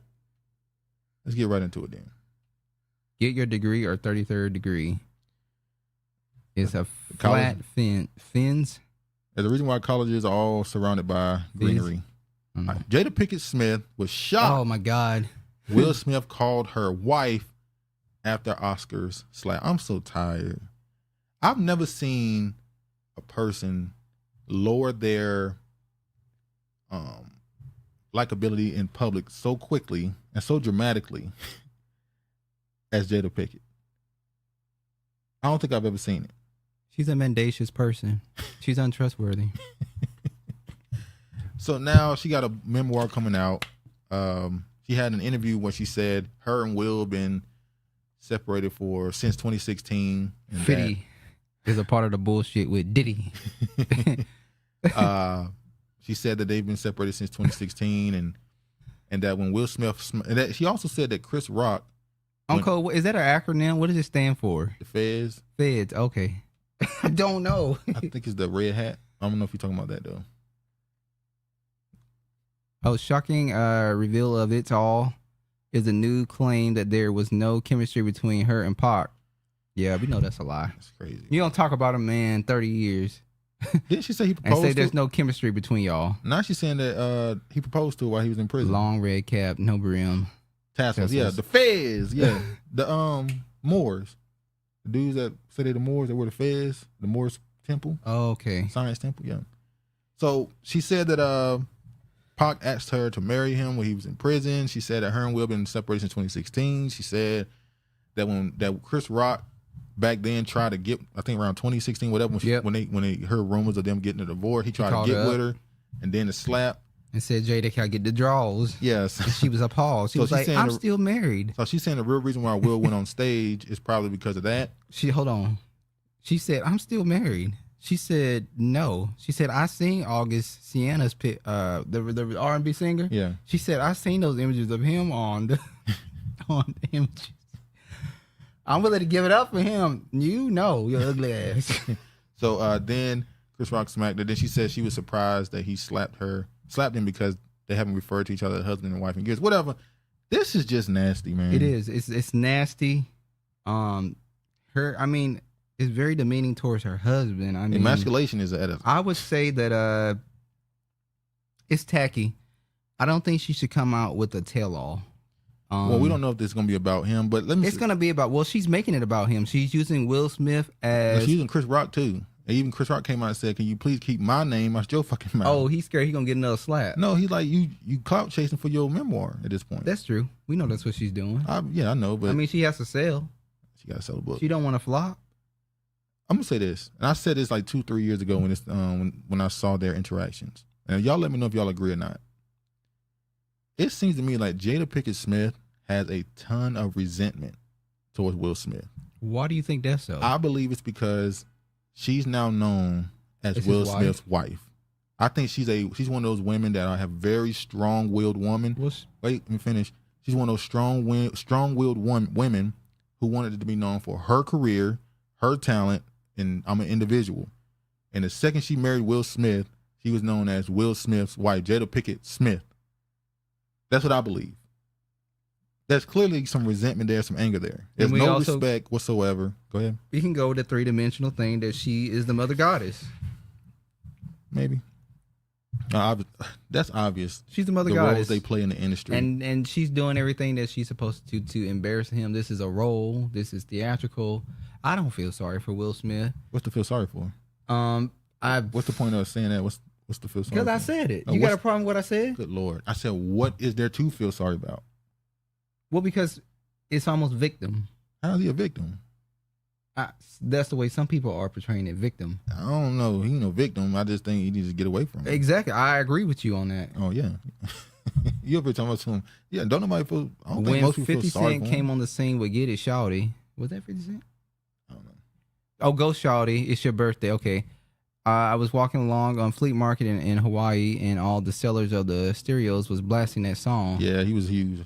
Let's get right into it then. Get your degree or 33rd degree. It's a flat fins. There's a reason why colleges are all surrounded by greenery. Jada Pinkett Smith was shocked. Oh my God. Will Smith called her wife after Oscars slap. I'm so tired. I've never seen a person lower their likability in public so quickly and so dramatically as Jada Pinkett. I don't think I've ever seen it. She's a mendacious person. She's untrustworthy. So now she got a memoir coming out. She had an interview where she said her and Will have been separated since 2016. And 50 is a part of the bullshit with Diddy. She said that they've been separated since 2016, and that when Will Smith, and that she also said that Chris Rock. Uncle, is that an acronym? What does it stand for? The Feds. Feds, okay. I don't know. I think it's the red hat. I don't know if you're talking about that though. Oh, shocking reveal of it all is a new claim that there was no chemistry between her and Pac. Yeah, we know that's a lie. That's crazy. You don't talk about a man 30 years Didn't she say he and proposed say to there's her? no chemistry between y'all. Now she's saying that he proposed to her while he was in prison. Long red cap, no brim. Tassels. Yeah, the feds. Yeah, the Moors. The dudes that say they're the Moors, that were the feds. The Moors temple. Oh, okay. Science temple. Yeah. So she said that Pac asked her to marry him when he was in prison. She said that her and Will been separated since 2016. She said that Chris Rock back then tried to get, I think around 2016, whatever, when they heard rumors of them getting a divorce, he tried to get with her, and then the slap. And said, Jada, can I get the draws? Yes. And she was appalled. She was like, I'm still married. So she's saying the real reason why Will went on stage is probably because of that. Hold on. She said, I'm still married. She said, no. She said, I seen August Sienna's the R&B singer. Yeah. She said, I seen those images of him on the images. I'm willing to give it up for him. You know, your ugly ass. So then Chris Rock smacked her. Then she said she was surprised that he slapped him because they haven't referred to each other as husband and wife in years. Whatever. This is just nasty, man. It is. It's nasty. It's very demeaning towards her husband. I mean, emasculation is an editor. I would say that it's tacky. I don't think she should come out with a tell-all. Well, we don't know if this is going to be about him, but let me. It's going to be about. Well, she's making it about him. She's using Will Smith as. She's using Chris Rock too. And even Chris Rock came out and said, "Can you please keep my name out your fucking mouth?" Oh, he's scared he's gonna get another slap. No, he's like you clout chasing for your memoir at this point. That's true. We know that's what she's doing. I know, but I mean, she has to sell. She got to sell a book. She don't want to flop. I'm gonna say this, and I said this like 2-3 years ago when it's when I saw their interactions. And y'all let me know if y'all agree or not. It seems to me like Jada Pinkett Smith has a ton of resentment towards Will Smith. Why do you think that's so? I believe it's because she's now known as Will Smith's wife. I think she's one of those women that have very strong-willed woman. Wait, let me finish. She's one of those strong-willed women who wanted to be known for her career, her talent, and I'm an individual. And the second she married Will Smith, she was known as Will Smith's wife, Jada Pinkett Smith. That's what I believe. There's clearly some resentment there, some anger there. There's no respect whatsoever. Go ahead. We can go with the three-dimensional thing that she is the mother goddess. Maybe. That's obvious. She's the mother goddess. The roles they play in the industry. And she's doing everything that she's supposed to embarrass him. This is a role. This is theatrical. I don't feel sorry for Will Smith. What's to feel sorry for? What's the point of saying that? What's to feel sorry for? Because I said it. You got a problem with what I said? Good Lord. I said, what is there to feel sorry about? Well, because it's almost victim. How is he a victim? That's the way some people are portraying it, victim. I don't know. He ain't no victim. I just think he needs to get away from it. Exactly. I agree with you on that. Oh, yeah. You ever talking about some... Yeah, don't nobody feel... I don't think when most people 50 feel sorry Cent for came him. on the scene with Get It Shawty. Was that 50 Cent? I don't know. Oh, Go Shawty. It's your birthday. Okay. I was walking along on Fleet Market in Hawaii, and all the sellers of the stereos was blasting that song. Yeah, he was huge.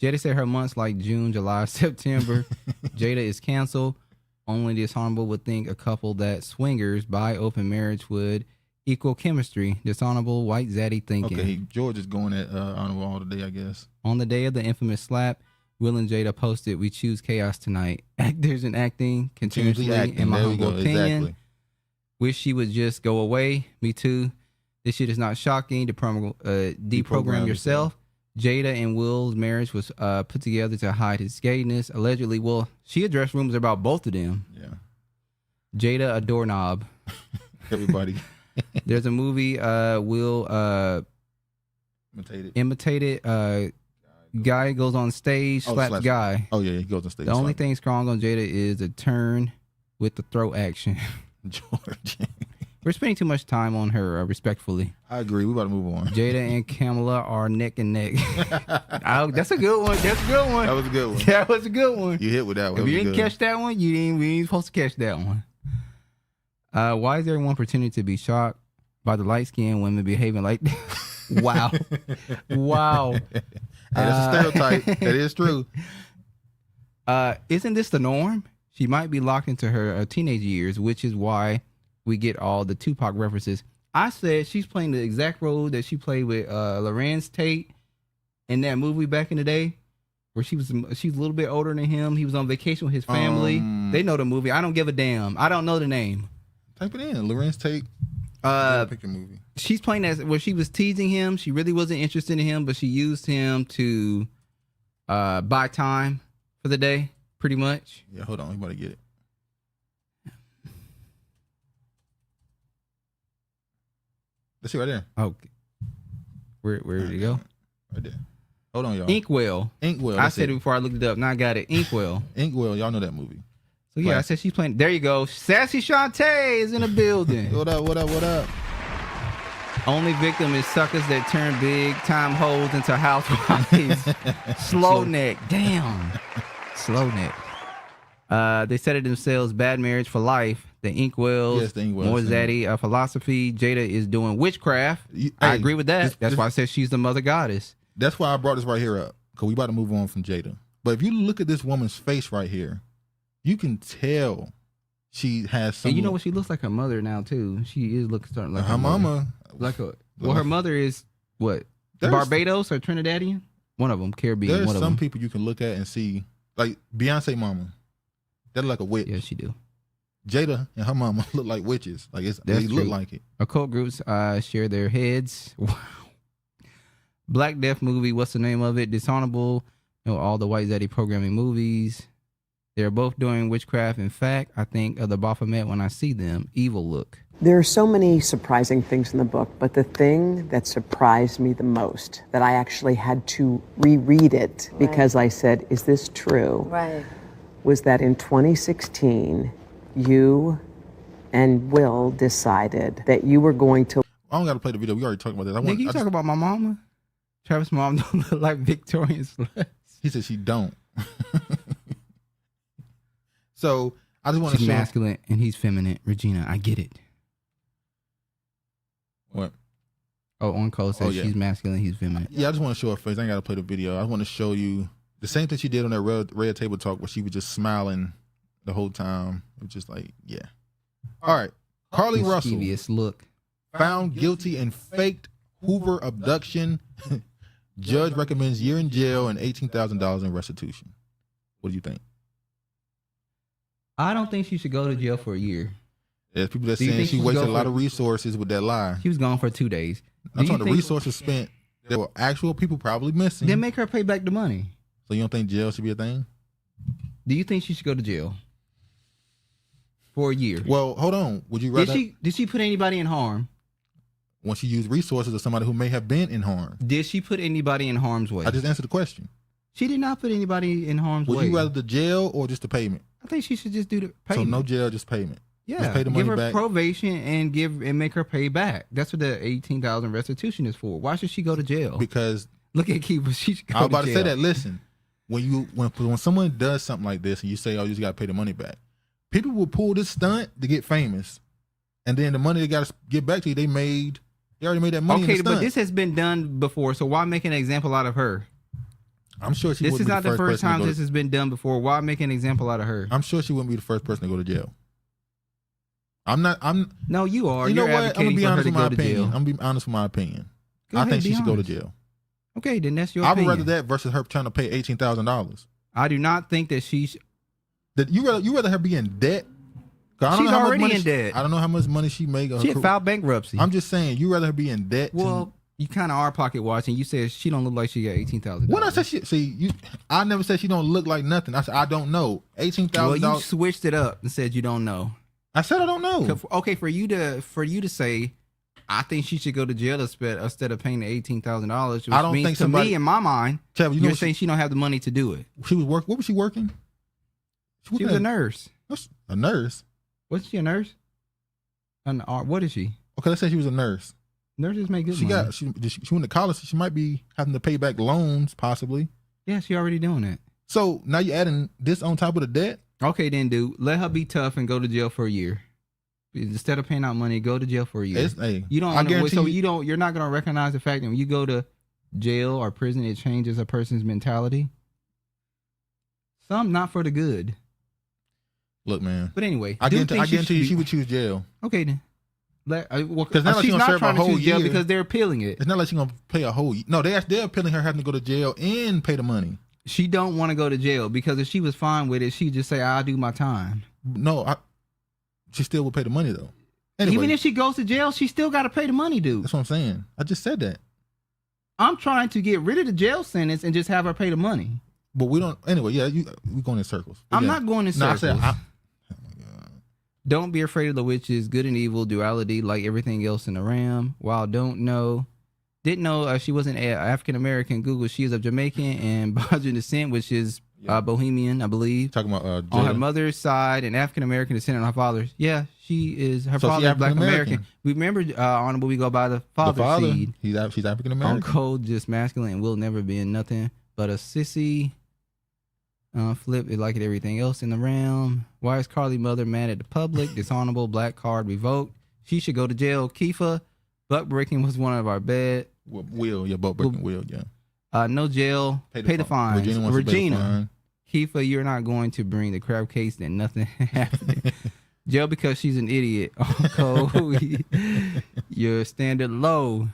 Jada said her months like June, July, September. Jada is canceled. Only dishonorable would think a couple that swingers by open marriage would equal chemistry. Dishonorable, white zaddy thinking. Okay, George is going at honorable all today, I guess. On the day of the infamous slap, Will and Jada posted, "We choose chaos tonight. Actors and acting continuously, in my humble opinion. Exactly. Wish she would just go away. Me too. This shit is not shocking. Deprogram yourself. Jada and Will's marriage was put together to hide his gayness. Allegedly, well, she addressed rumors about both of them. Yeah. Jada, a doorknob. Everybody. There's a movie, Will imitated. Guy goes on stage, slaps guy. Oh, yeah, he goes on stage. The only thing strong on Jada is a turn with the throw action. George. We're spending too much time on her, respectfully. I agree. We about to move on. Jada and Kamala are neck and neck. That's a good one. That's a good one. That was a good one. That was a good one. You hit with that one. If you didn't catch that one, we ain't supposed to catch that one. Why is everyone pretending to be shocked by the light-skinned women behaving like that? Wow. Wow. Hey, that's a stereotype. That is true. Isn't this the norm? She might be locked into her teenage years, which is why we get all the Tupac references. I said she's playing the exact role that she played with Lorenz Tate in that movie back in the day, where she's a little bit older than him. He was on vacation with his family. They know the movie. I don't give a damn. I don't know the name. Type it in. Lorenz Tate. Pick a movie. She's playing as where she was teasing him. She really wasn't interested in him, but she used him to buy time for the day, pretty much. Yeah, hold on. You better get it. Let's see right there. Oh, where did it go? Right there. Hold on, y'all. Inkwell. Inkwell. I said it before I looked it up. Now I got it. Inkwell. Inkwell. Y'all know that movie. So yeah, Right. I said she's playing. There you go. Sassy Shantae is in the building. What up? What up? What up? Only victim is suckers that turn big time hoes into housewives. Slow neck. Damn. Slow neck. They said it themselves. Bad marriage for life. The Inkwells. Yes, the Inkwells. More Zaddy. Philosophy. Jada is doing witchcraft. I Hey, agree with that. That's this- why I said she's the mother goddess. That's why I brought this right here up, because we about to move on from Jada. But if you look at this woman's face right here, you can tell she has some. And you know what? She looks like her mother now too. She is looking starting like her mother. mama. Like a well, her mother is what? There's- Barbados or Trinidadian? One of them, Caribbean. There's One of some them. people you can look at and see, like Beyonce mama. That look like a witch. Yeah, she do. Jada and her mama look like witches. Like they That's look true. like it. Occult groups share their heads. Wow. Black Death movie. What's the name of it? Dishonorable. You know, all the White Zaddy programming movies. They're both doing witchcraft. In fact, I think of the Baphomet when I see them. Evil look. There are so many surprising things in the book, but the thing that surprised me the most, that I actually had to reread it because I said, is this true? Right. Was that in 2016, you and Will decided that you were going to I don't got to play the video. We already talked about this. Nigga, you talk about my mama? Travis' mom don't look like Victorian sluts. He said she don't. So I just want to She's show. masculine and he's feminine. Regina, I get it. What? Oh, on code says Oh, yeah. she's masculine, he's feminine. Yeah, I just want to show her face. I ain't got to play the video. I want to show you the same thing she did on that red table talk where she was just smiling the whole time. It was just like, yeah. All right. Carlee Russell Mischievous look. found guilty in faked Hoover abduction. Judge recommends year in jail and $18,000 in restitution. What do you think? I don't think she should go to jail for a year. There's people that Do you saying think she she should wasted go a lot for- of resources with that lie. She was gone for 2 days. I'm Do you talking the think- resources spent. There were actual people probably missing. Then make her pay back the money. So you don't think jail should be a thing? Do you think she should go to jail for a year? Well, hold on. Would you rather Did she put anybody in harm? when she used resources of somebody who may have been in harm? Did she put anybody in harm's way? I just answered the question. She did not put anybody in harm's Would way. you rather the jail or just the payment? I think she should just do the So payment. no jail, just payment. Yeah, Just pay the give money her back. probation and make her pay back. That's what the $18,000 restitution is for. Why should she go to jail? Because Look at Keeper. She should go I was about to jail. say that. Listen, when someone does something like this and you say, "Oh, you just got to pay the money back," people will pull this stunt to get famous, and then the money they got to get back to you, they already made that money. in Okay, the but stunt. this has been done before, so why make an example out of her? I'm sure she This wouldn't is be not the first person to time go this has been done before. Why make an example out of her? I'm sure she wouldn't be the first person to go to jail. No, you are. You know You're what? I'm gonna advocating be for her honest to with my go to opinion. jail. I'm gonna be honest with my opinion. Go I ahead, think be she should go to honest. jail. Okay, then that's your I would opinion. rather that versus her trying to pay $18,000. I do not think that That you rather her be in debt? 'Cause I don't She's know how much already money in debt. I don't know how much money she make. she had filed bankruptcy. I'm just saying, you rather her be in debt. well, you kind of are pocket watching. You said she don't look like she got $18,000. When I said I never said she don't look like nothing. I said I don't know. well, $18,000. you switched it up and said you don't know. I said I don't know. Okay, for you to say, I think she should go to jail instead of paying the $18,000. I don't means think to somebody- me in my mind, Trevor, you know you're what saying she don't have the money to do it. she was work. What was she working? She was a nurse. A nurse. Wasn't she a nurse? What is she? Okay, let's say she was a nurse. Nurses make good She money. she went to college. So she might be having to pay back loans, possibly. Yeah, she already doing that. So now you're adding this on top of the debt. Okay, then, dude, let her be tough and go to jail for a year. Instead of paying out money, go to jail for a year. Hey, You don't. I guarantee so you- you're not gonna recognize the fact that when you go to jail or prison, it changes a person's mentality. Some not for the good. Look, man. But anyway, I do guarantee think you should she would choose jail. Okay then. Because now she's she gonna not serve a trying to whole choose jail year. because they're appealing it. It's not like she's gonna pay a whole. No, they're appealing her having to go to jail and pay the money. She don't want to go to jail because if she was fine with it, she'd just say, "I'll do my time." No, she still would pay the money though. Anyway, Even if she goes to jail, she still got to pay the money, dude. that's what I'm saying. I just said that. I'm trying to get rid of the jail sentence and just have her pay the money. But we don't. Anyway, yeah, we're going in circles. But I'm yeah. not going in No, I circles. said, Don't be afraid of the witches. Good and evil, duality, like everything else in the Ram. While didn't know she wasn't African American. Google, she is of Jamaican and Bajan descent, which is Bohemian, I believe. talking about On her Jada. mother's side, and African American descent on her father's. Yeah, she is. Her So she father is Black African-American. American. Remember, Honorable, we go by the The father seed. she's African On American. code, just masculine and will never be nothing but a sissy. Flip is like everything else in the realm. Why is Carlee mother mad at the public? Dishonorable, black card revoked. She should go to jail. Kifa, buck breaking was one of our bad. Will, yeah, boat breaking will, yeah. No jail. Pay the fines. Regina wants to pay the fine. Kifa, you're not going to bring the crab case, then nothing happened. Jail because she's an idiot. On code, your standard low.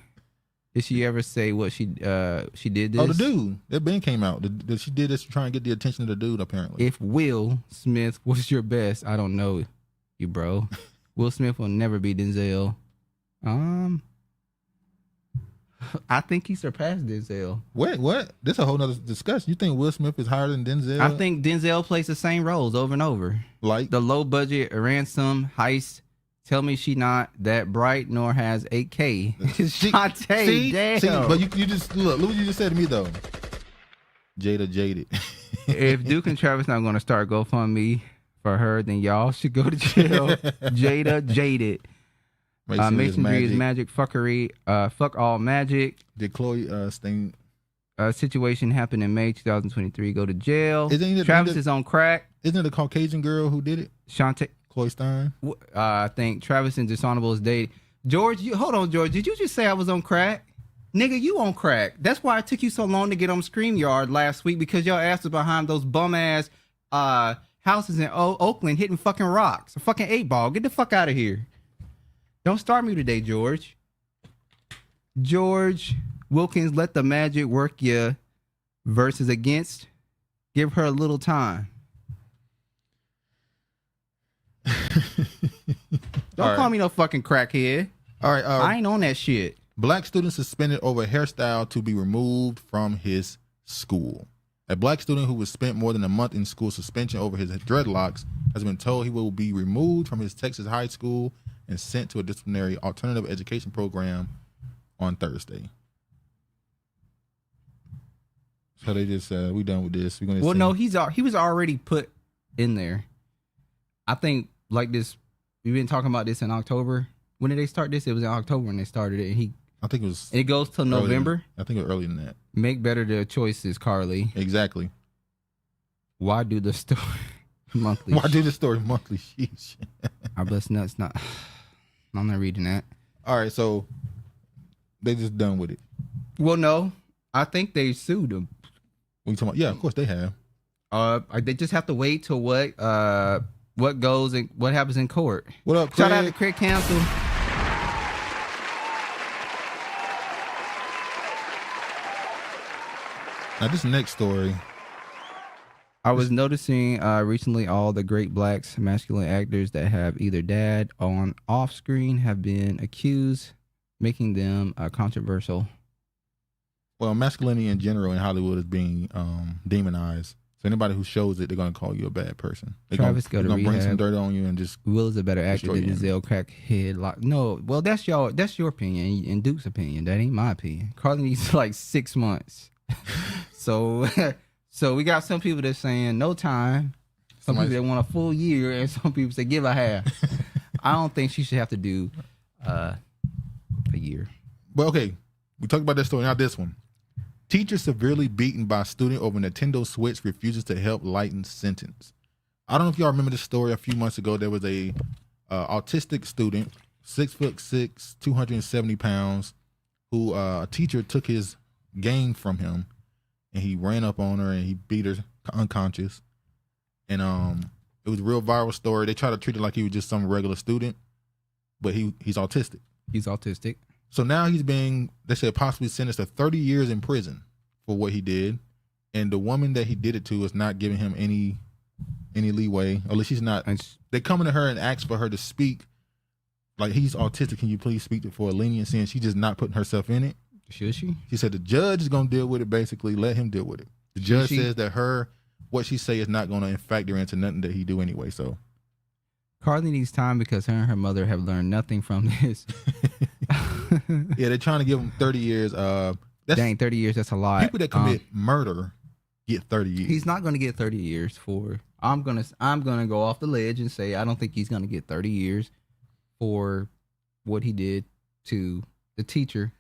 Did she ever say what she did this? Oh, the dude. That Ben came out. She did this to try and get the attention of the dude, apparently. If Will Smith was your best, I don't know you, bro. Will Smith will never be Denzel. I think he surpassed Denzel. Wait, what? This is a whole nother discussion. You think Will Smith is higher than Denzel? I think Denzel plays the same roles over and over. Like The low budget, ransom, heist. Tell me she not that bright nor has 8K. Shantae, damn. But you just look what you just said to me though. Jada jaded. If Duke and Travis not going to start GoFundMe for her, then y'all should go to jail. Jada jaded. Masonry is magic. Fuckery. Fuck all magic. Did Chloe Sting? Situation happened in May 2023. Go to jail. Isn't it- Travis is on crack. Isn't it a Caucasian girl who did it? Shantae. Chloe Stein. I think Travis and Dishonorable is dating. George, hold on, George. Did you just say I was on crack? Nigga, you on crack. That's why it took you so long to get on StreamYard last week, because your ass was behind those bum ass houses in Oakland hitting fucking rocks. A fucking 8-ball. Get the fuck out of here. Don't start me today, George. George Wilkins, let the magic work ya versus against. Give her a little time. Don't call me no fucking crackhead. All right. I ain't on that shit. Black student suspended over hairstyle to be removed from his school. A black student who was spent more than a month in school suspension over his dreadlocks has been told he will be removed from his Texas high school and sent to a disciplinary alternative education program on Thursday. So they just said, we done with this. We're gonna Well, no, he was already put in there. I think like this. We've been talking about this in October. When did they start this? It was in October when they started it. And I think it was. it goes till November. I think it was earlier than that. Make better the choices, Carlee. Exactly. Why do the story monthly? Why do the story monthly? Sheesh. I bless nuts. Not. I'm not reading that. All right, so they just done with it. Well, no, I think they sued him. What you talking about? Yeah, of course they have. They just have to wait till what goes and what happens in court. What up, Craig? Shout out to Craig Council. Now this next story. I was noticing recently all the great blacks masculine actors that have either dad on off screen have been accused, making them controversial. Well, masculinity in general in Hollywood is being demonized. So anybody who shows it, they're gonna call you a bad person. They're Travis gonna go to bring some rehab. dirt on you and just. Will is a better actor Destroy than you. Denzel crackhead. No, well that's your opinion and Duke's opinion. That ain't my opinion. Carlee needs like 6 months. So we got some people that's saying no time. Some people that want a full year, and some people say give a half. I don't think she should have to do a year. But okay, we talked about that story. Now this one. Teacher severely beaten by student over Nintendo Switch refuses to help lighten sentence. I don't know if y'all remember this story. A few months ago, there was a autistic student, 6'6", 270 pounds, who a teacher took his game from him, and he ran up on her and he beat her unconscious. And it was a real viral story. They tried to treat it like he was just some regular student, but he's autistic. He's autistic. So now he's being, they said, possibly sentenced to 30 years in prison for what he did. And the woman that he did it to is not giving him any leeway. Or at least she's not. They're coming to her and ask for her to speak like, he's autistic. Can you please speak to for a leniency? And she's just not putting herself in it. Should she? She said the judge is going to deal with it, basically. Let him deal with it. The judge says that what she say is not going to factor into nothing that he do anyway, so. Carlee needs time because her and her mother have learned nothing from this. Yeah, they're trying to give him 30 years. Dang, 30 years, that's a lot. People that commit murder get 30 years. He's not going to get 30 years for... I'm gonna go off the ledge and say I don't think he's going to get 30 years for what he did to the teacher.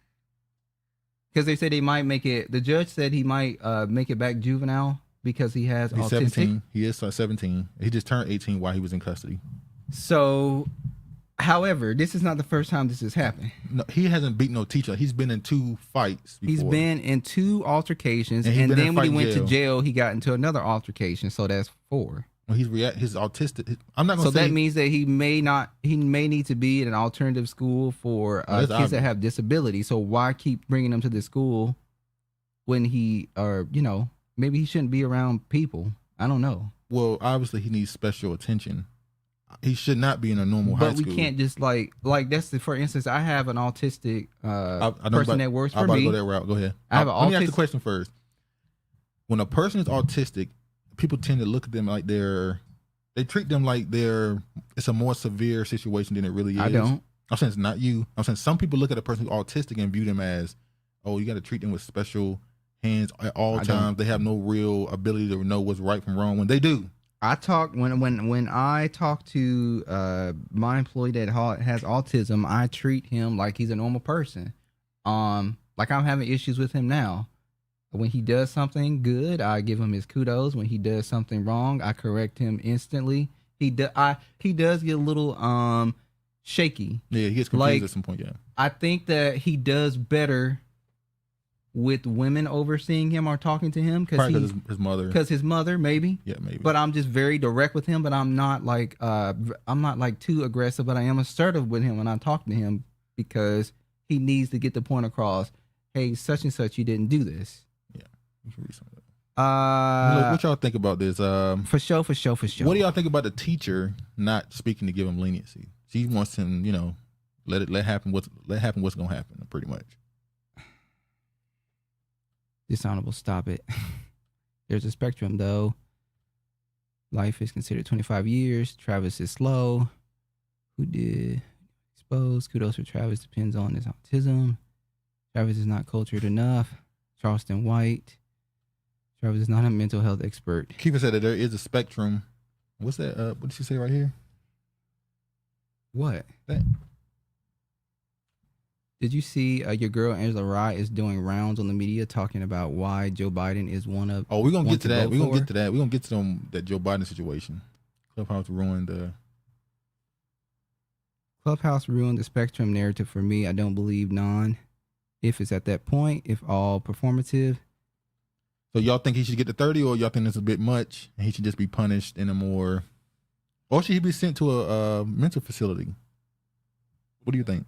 Because they said they might make it... The judge said he might make it back juvenile because he has He's autistic. 17. He is 17. He just turned 18 while he was in custody. So, however, this is not the first time this has happened. No, he hasn't beat no teacher. He's been in 2 fights before. He's been in 2 altercations, And and been then in when he fight went jail. to jail, he got into another altercation. So that's 4. Well, he's autistic. I'm not going So to say... that means that he may need to be in an alternative school for kids obvious. that have disabilities. So why keep bringing him to this school when maybe he shouldn't be around people? I don't know. Well, obviously he needs special attention. He should not be in a normal high But school. we can't just like that's for instance, I have an autistic I know person that works for I'm about me. to go that route. Go ahead. I have Let me ask the autistic- question first. When a person is autistic, people tend to look at them like they treat them like it's a more severe situation than it really is. I don't. I'm saying it's not you. I'm saying some people look at a person who's autistic and view them as, oh, you got to treat them with special hands at all I times. don't. They have no real ability to know what's right from wrong when they do. I talk when I talk to my employee that has autism, I treat him like he's a normal person. Like I'm having issues with him now. When he does something good, I give him his kudos. When he does something wrong, I correct him instantly. He does get a little shaky. Yeah, he gets confused Like, at some point. Yeah, I think that he does better with women overseeing him or talking to him probably because because his mother. Because his mother, maybe. Yeah, maybe. But I'm just very direct with him. But I'm not like too aggressive. But I am assertive with him when I talk to him because he needs to get the point across. Hey, such and such, you didn't do this. Yeah, you can read some of that. What y'all think about this? For sure. What do y'all think about the teacher not speaking to give him leniency? She wants him, let happen what's gonna happen, pretty much. Dishonorable, stop it. There's a spectrum, though. Life is considered 25 years. Travis is slow. Who did exposed? Kudos for Travis. Depends on his autism. Travis is not cultured enough. Charleston White. Travis is not a mental health expert. Keeper said that there is a spectrum. What's that? What did she say right here? What? That. Did you see your girl Angela Rye is doing rounds on the media talking about why Joe Biden is one of... Oh, we're going to get to that. We're going to get to that. that. We're going to get to that Joe Biden situation. Clubhouse ruined the spectrum narrative for me. I don't believe if it's at that point, if all performative. So y'all think he should get to 30 or y'all think it's a bit much and he should just be punished in a more... Or should he be sent to a mental facility? What do you think?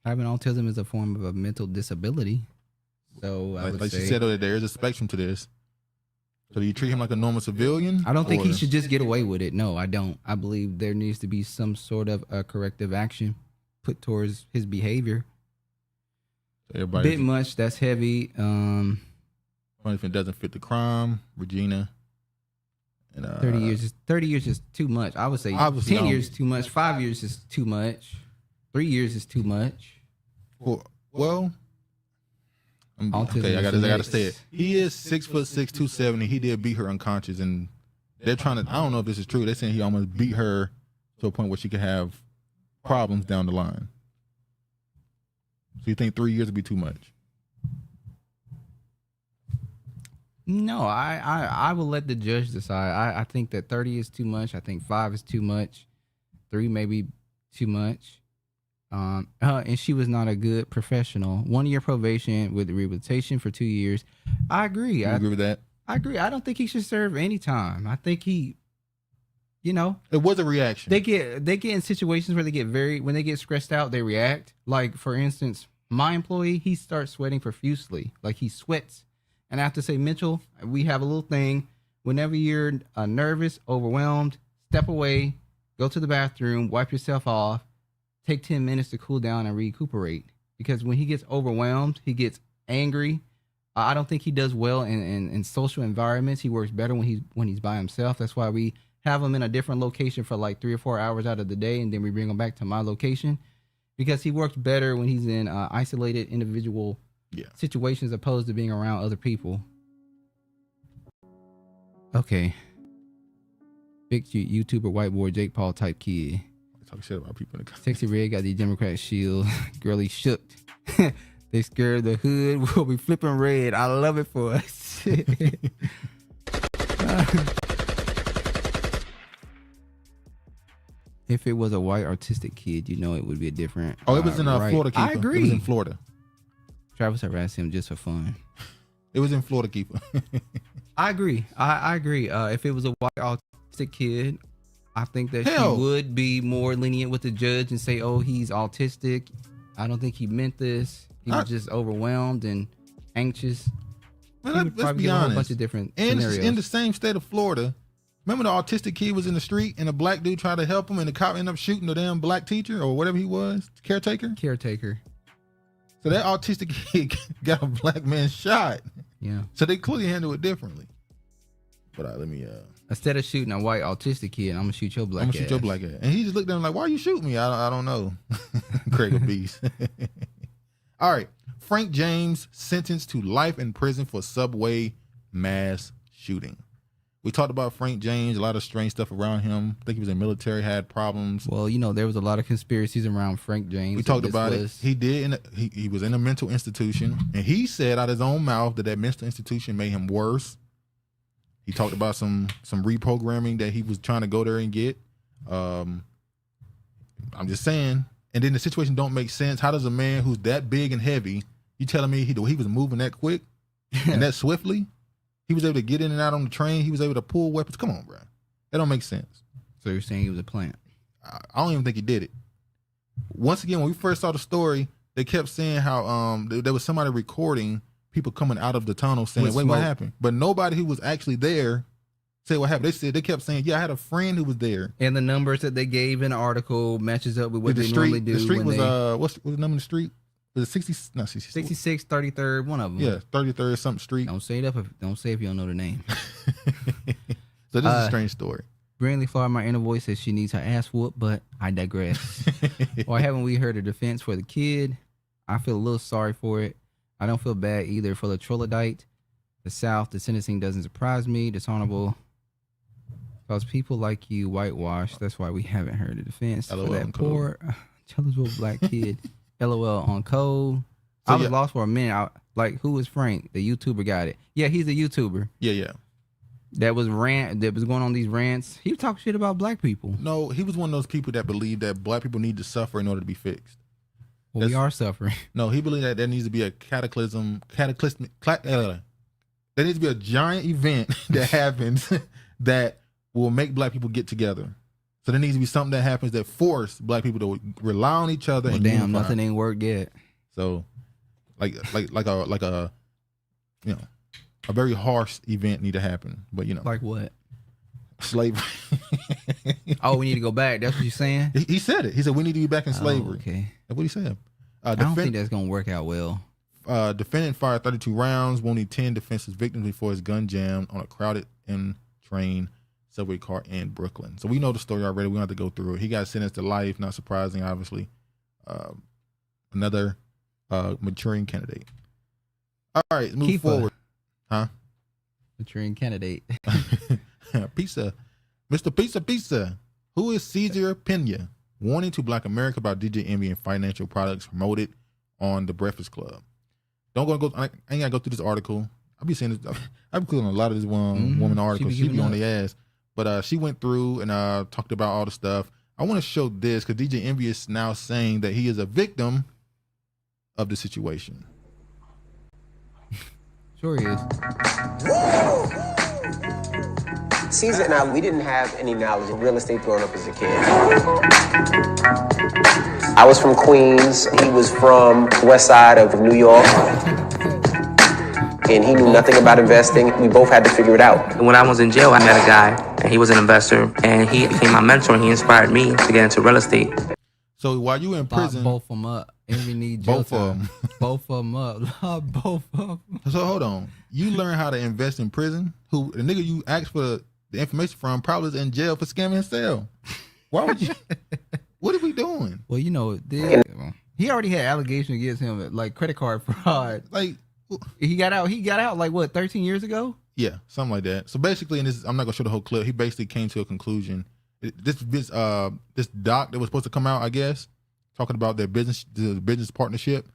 Having autism is a form of a mental disability. So I would like say, she said, there is a spectrum to this. So do you treat him like a normal civilian? I don't think he should just get away with it. No, I don't. I believe there needs to be some sort of a corrective action put towards his behavior. So everybody, bit much. That's heavy. If it doesn't fit the crime, Regina. And 30 years is too much. I would say 10 years is too much. 5 years is too much. 3 years is too much. Well, okay, I gotta say it. He is 6'6", 270. He did beat her unconscious, and they're trying to. I don't know if this is true. They're saying he almost beat her to a point where she could have problems down the line. So you think 3 years would be too much? No, I will let the judge decide. I think that 30 is too much. I think 5 is too much. 3 maybe too much. And she was not a good professional. 1 year probation with rehabilitation for 2 years. I agree. You agree with that? I agree. I don't think he should serve any time. I think he, it was a reaction. They get in situations where when they get stressed out, they react. Like for instance, my employee, he starts sweating profusely. Like he sweats And I have to say, Mitchell, we have a little thing. Whenever you're nervous, overwhelmed, step away, go to the bathroom, wipe yourself off, take 10 minutes to cool down and recuperate. Because when he gets overwhelmed, he gets angry. I don't think he does well in social environments. He works better when he's by himself. That's why we have him in a different location for like 3 or 4 hours out of the day, and then we bring him back to my location. Because he works better when he's in isolated individual situations opposed to being around other people. Okay. Big YouTuber, white boy, Jake Paul type kid. Talk shit about people in the comments. Sexy Red got the Democrat shield. Girly shook. They scared the hood. We'll be flipping red. I love it for us. If it was a white artistic kid, it would be a different. Oh, it was in Florida Keeper. I agree. It was in Florida. Travis harassed him just for fun. It was in Florida Keeper. I agree. I agree. If it was a white autistic kid, I think that Hell. she would be more lenient with the judge and say, "Oh, he's autistic. I don't think he meant this. He was just overwhelmed and anxious." Man, let's be honest. A bunch of different in scenarios. the same state of Florida, remember the autistic kid was in the street and a black dude tried to help him and the cop ended up shooting the damn black teacher or whatever he was, caretaker? Caretaker. So that autistic kid got a black man shot. Yeah. So they clearly handle it differently. But let me instead of shooting a white autistic kid, I'm gonna shoot your black ass. I'm gonna shoot your black ass. And he just looked at him like, "Why you shoot me?" I don't know. Craig a beast. All right. Frank James sentenced to life in prison for subway mass shooting. We talked about Frank James, a lot of strange stuff around him. I think he was in the military, had problems. Well, there was a lot of conspiracies around Frank James. We talked about it. He did. He was in a mental institution, and he said out of his own mouth that mental institution made him worse. He talked about some reprogramming that he was trying to go there and get. I'm just saying. And then the situation don't make sense. How does a man who's that big and heavy, you telling me he was moving that quick and that swiftly? He was able to get in and out on the train. He was able to pull weapons. Come on, bro. That don't make sense. So you're saying he was a plant? I don't even think he did it. Once again, when we first saw the story, they kept saying how there was somebody recording people coming out of the tunnel saying, "Wait, what happened?" But nobody who was actually there said what happened. They kept saying, "Yeah, I had a friend who was there." And the numbers that they gave in the article matches up with what they normally do. The street was what's the number of the street? Was it 66, 33rd, one of them. Yeah, 33rd something street. Don't say if you don't know the name. So this is a strange story. Brandley Flower, my inner voice, says she needs her ass whooped, but I digress. Why haven't we heard a defense for the kid? I feel a little sorry for it. I don't feel bad either for the troglodyte. The South, the sentencing doesn't surprise me. Dishonorable. Because people like you whitewash. That's why we haven't heard a defense LOL for that poor Charlottesville black kid. LOL on code. So I was lost for a minute. Who was Frank? The YouTuber got it. Yeah, he's a YouTuber. Yeah. That was going on these rants. He was talking shit about black people. No, he was one of those people that believed that black people need to suffer in order to be fixed. Well, we are suffering. No, he believed that there needs to be a cataclysmic. There needs to be a giant event that happens that will make black people get together. So there needs to be something that happens that force black people to rely on each other. Well, damn, nothing ain't worked yet. So, like a a very harsh event need to happen. But like what? Slavery. Oh, we need to go back. That's what you're saying? He said it. He said we need to be back in slavery. Okay. That's what he said. I don't think that's gonna work out well. Defendant fired 32 rounds, wounding 10 defenseless victims before his gun jammed on a crowded train subway car in Brooklyn. So we know the story already. We don't have to go through it. He got sentenced to life. Not surprising, obviously. Another maturing candidate. All right, move forward. Huh? Maturing candidate. Pizza. Mr. Pizza. Who is Cesar Pena? Warning to Black America about DJ Envy and financial products promoted on The Breakfast Club. I ain't gotta go through this article. I'll be saying this. I've been clicking on a lot of this woman articles. She be on the ass. But she went through and talked about all the stuff. I want to show this because DJ Envy is now saying that he is a victim of the situation. Sure he is. Caesar and I, we didn't have any knowledge of real estate growing up as a kid. I was from Queens. He was from the west side of New York. and he knew nothing about investing. We both had to figure it out. When I was in jail, I met a guy, and he was an investor, and he became my mentor, and he inspired me to get into real estate. So while you were in prison, both of them up. Envy need both of them. Both of them up. Lock both of them. So hold on. You learn how to invest in prison. Who the nigga you asked for the information from probably is in jail for scamming his cell. Why would you? What are we doing? Well, you know, he already had allegations against him, like credit card fraud. Like he got out like what, 13 years ago? Yeah, something like that. So basically, and I'm not gonna show the whole clip. He basically came to a conclusion. This doc that was supposed to come out, I guess, talking about their business partnership,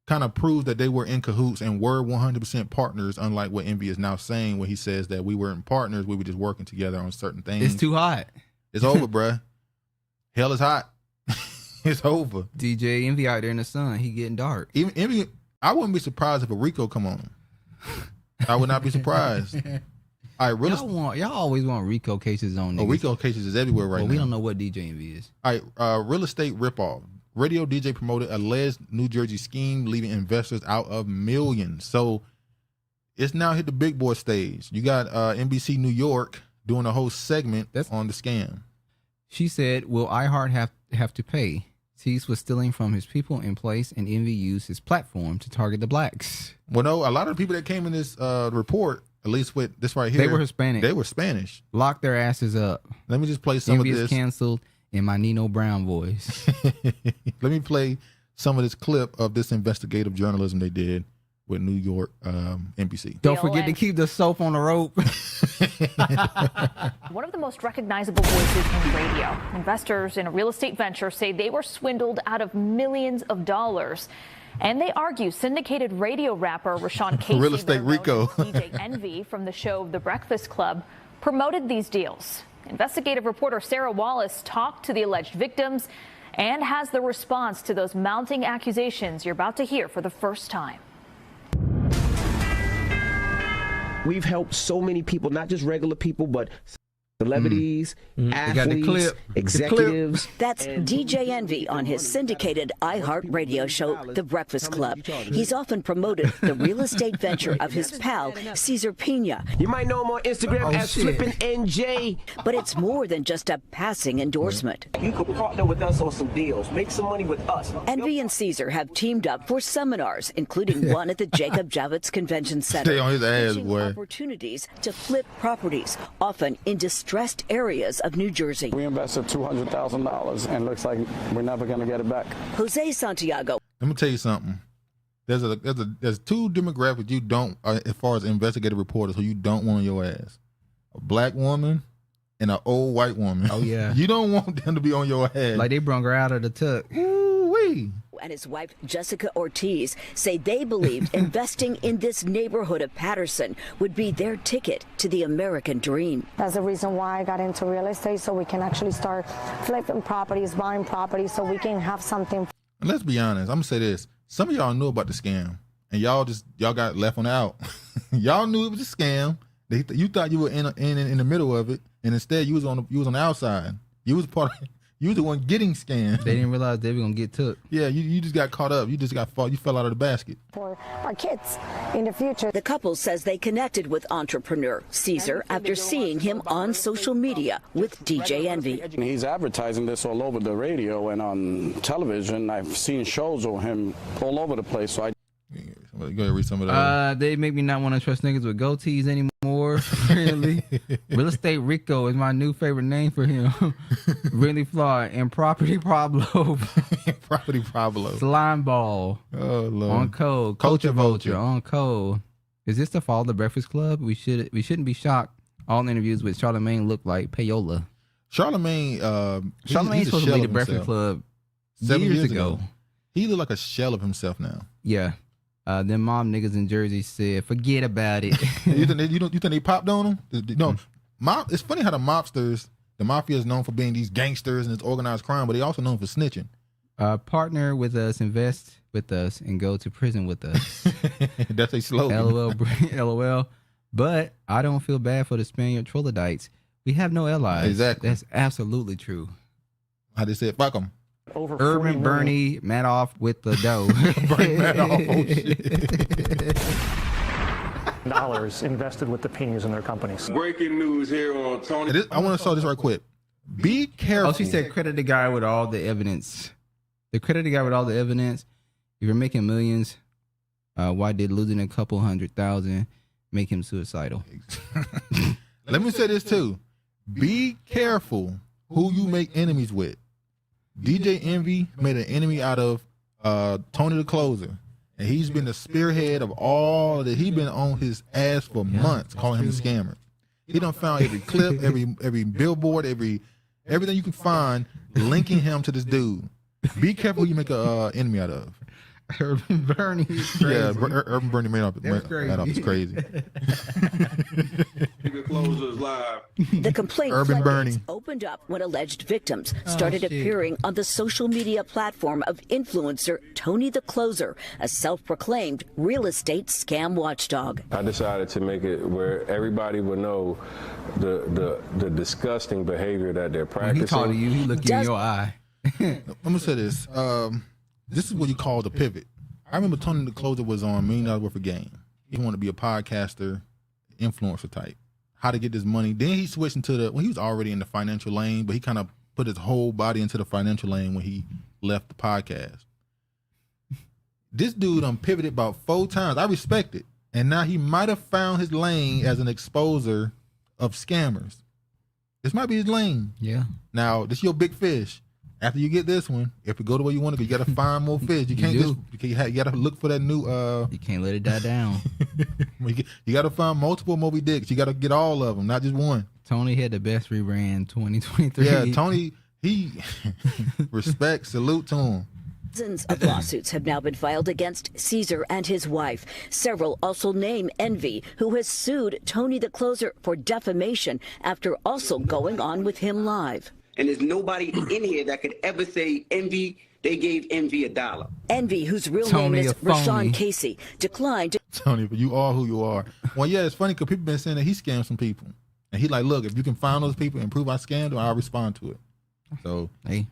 kind of proved that they were in cahoots and were 100% partners, unlike what Envy is now saying, where he says that we weren't partners, we were just working together on certain things. It's too hot. It's over, bruh. Hell is hot. It's over. DJ Envy out there in the sun, he getting dark. Even Envy, I wouldn't be surprised if a Rico come on. I would not be surprised. All right, y'all always want RICO cases on niggas. Oh, RICO cases is everywhere right now. We don't know what DJ Envy is. All right, real estate ripoff. Radio DJ promoted alleged New Jersey scheme, leaving investors out of millions. So it's now hit the big boy stage. You got NBC New York doing a whole segment on the scam. She said, "Will iHeart have to pay?" Tease was stealing from his people in place, and Envy used his platform to target the blacks. Well, no, a lot of the people that came in this report, at least with this right here, they were Hispanic. They were Spanish. Lock their asses up. Let me just play some Envy of this. Is canceled in my Nino Brown voice. Let me play some of this clip of this investigative journalism they did with New York NBC. Don't forget to keep the soap on the rope. One of the most recognizable voices in radio. Investors in a real estate venture say they were swindled out of millions of dollars. And they argue syndicated radio rapper Rashawn Casey, Real Estate Rico, DJ Envy from the show The Breakfast Club, promoted these deals. Investigative reporter Sarah Wallace talked to the alleged victims and has the response to those mounting accusations you're about to hear for the first time. We've helped so many people, not just regular people, but celebrities, athletes, executives. That's DJ Envy on his syndicated iHeart radio show, The Breakfast Club. He's often promoted the real estate venture of his pal, Cesar Pina. You might know him on Instagram as Flippin' NJ. But it's more than just a passing endorsement. You could partner with us on some deals, make some money with us. Envy and Cesar have teamed up for seminars, including one at the Jacob Javits Convention Center. Stay on his ass, boy. Opportunities to flip properties, often in distressed areas of New Jersey. We invested $200,000 and looks like we're never going to get it back. Jose Santiago. Let me tell you something. There's two demographics you don't, as far as investigative reporters, who you don't want on your ass: a black woman and an old white woman. Oh yeah, you don't want them to be on your ass. Like they brung her out of the tuck. Ooh-wee. And his wife, Jessica Ortiz, say they believed investing in this neighborhood of Patterson would be their ticket to the American dream. That's the reason why I got into real estate, so we can actually start flipping properties, buying properties, so we can have something. And let's be honest, I'm gonna say this. Some of y'all knew about the scam, and y'all got left on out. Y'all knew it was a scam. You thought you were in the middle of it, and instead you was on the outside. You was part of You was the one getting scammed. They didn't realize they were gonna get took. Yeah, you just got caught up. You fell out of the basket. For our kids in the future. The couple says they connected with entrepreneur Cesar after seeing him on social media with DJ Envy. He's advertising this all over the radio and on television. I've seen shows of him all over the place. So go ahead, read some of that. They make me not want to trust niggas with goatees anymore. Really, Real Estate Rico is my new favorite name for him. Really flawed. And Property Pablo. Property Pablo. Slime Ball. Oh Lord. On code. Culture Vulture. On code. Is this the fall of the Breakfast Club? We shouldn't be shocked. All interviews with Charlamagne look like payola. Charlamagne's supposed to be the Breakfast Club 7 years ago. He looked like a shell of himself now. Yeah. Them mom niggas in Jersey said, forget about it. you think they popped on him? No. It's funny how the mafia is known for being these gangsters and it's organized crime, but they also known for snitching. Partner with us, invest with us, and go to prison with us. That's a slogan. LOL. But I don't feel bad for the Spaniard troglodytes. We have no allies. Exactly. That's absolutely true. How they said, fuck them. Urban Bernie Madoff with the dough. Bernie Madoff, oh shit. invested with the Pinas in their companies. Breaking news here on Tony. I want to show this right quick. Be careful. Oh, she said credit the guy with all the evidence. The credit the guy with all the evidence. If you're making millions, why did losing a couple 100,000 make him suicidal? Let me say this too. Be careful who you make enemies with. DJ Envy made an enemy out of Tony the Closer. And he's been the spearhead of all that. He's been on his ass for months, calling him a scammer. He done found every clip, every billboard, everything you can find linking him to this dude. Be careful who you make an enemy out of. Urban Bernie is crazy. Yeah, Urban Bernie made up. It's crazy. The complaint Urban Bernie opened up when alleged victims started appearing on the social media platform of influencer Tony the Closer, a self-proclaimed real estate scam watchdog. I decided to make it where everybody would know the disgusting behavior that they're practicing. When he talking to you, he look in your eye. I'm gonna say this. This is what you call the pivot. I remember Tony the Closer was on $1 Million Worth of Game. He wanted to be a podcaster, influencer type. How to get this money. Then he switched into he was already in the financial lane, but he kind of put his whole body into the financial lane when he left the podcast. This dude pivoted about 4 times. I respect it. And now he might have found his lane as an exposer of scammers. This might be his lane. Yeah. Now, this is your big fish. After you get this one, if it go the way you want to go, you got to find more fish. You can't you got to look for that new. You can't let it die down. You got to find multiple Moby Dicks. You got to get all of them, not just one. Tony had the best rebrand 2023. Yeah, Tony, he respect, salute to him. Dozens of lawsuits have now been filed against Caesar and his wife. Several also name Envy, who has sued Tony the Closer for defamation after also going on with him live. And there's nobody in here that could ever say Envy, they gave Envy $1. Envy, whose real name is Rashawn Casey, declined. Tony, but you are who you are. Well, yeah, it's funny because people been saying that he scammed some people. And he like, look, if you can find those people and prove I scammed them, I'll respond to it. So, hey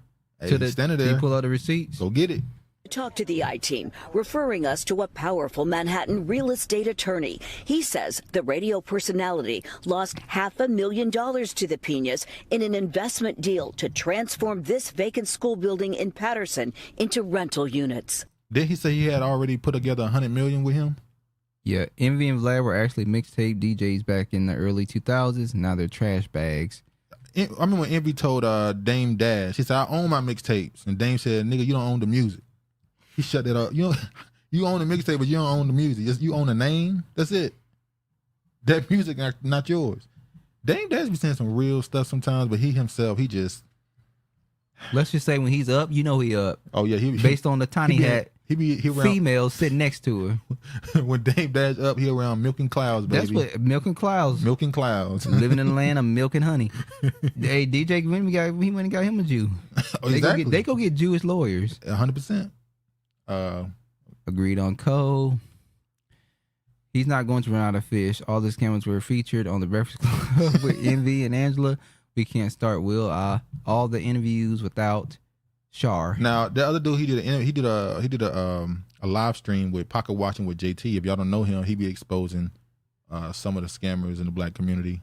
to the standing there. You pull out the receipts. Go get it. Talk to the I-Team, referring us to a powerful Manhattan real estate attorney. He says the radio personality lost $500,000 to the Pinas in an investment deal to transform this vacant school building in Patterson into rental units. Did he say he had already put together $100 million with him? Yeah, Envy and Vlad were actually mixtape DJs back in the early 2000s. Now they're trash bags. I remember when Envy told Dame Dash, he said, I own my mixtapes. And Dame said, nigga, you don't own the music. He shut that up. You own the mixtape, but you don't own the music. You own the name. That's it. That music not yours. Dame Dash be saying some real stuff sometimes, but he himself, he just. Let's just say when he's up, you know he up. Oh yeah, based on the tiny hat. He around, females sitting next to her. When Dame Dash up, he around milking clouds, baby. That's what milking clouds. Milking clouds. Living in the land of milk and honey. Hey, DJ, he went and got him a Jew. Oh, exactly. They go get Jewish lawyers. 100%. Agreed on code. He's not going to run out of fish. All the scammers were featured on the Breakfast Club with Envy and Angela. We can't start all the interviews without Shar. Now the other dude, he did a live stream with Pocket Watching with JT. If y'all don't know him, he be exposing some of the scammers in the black community.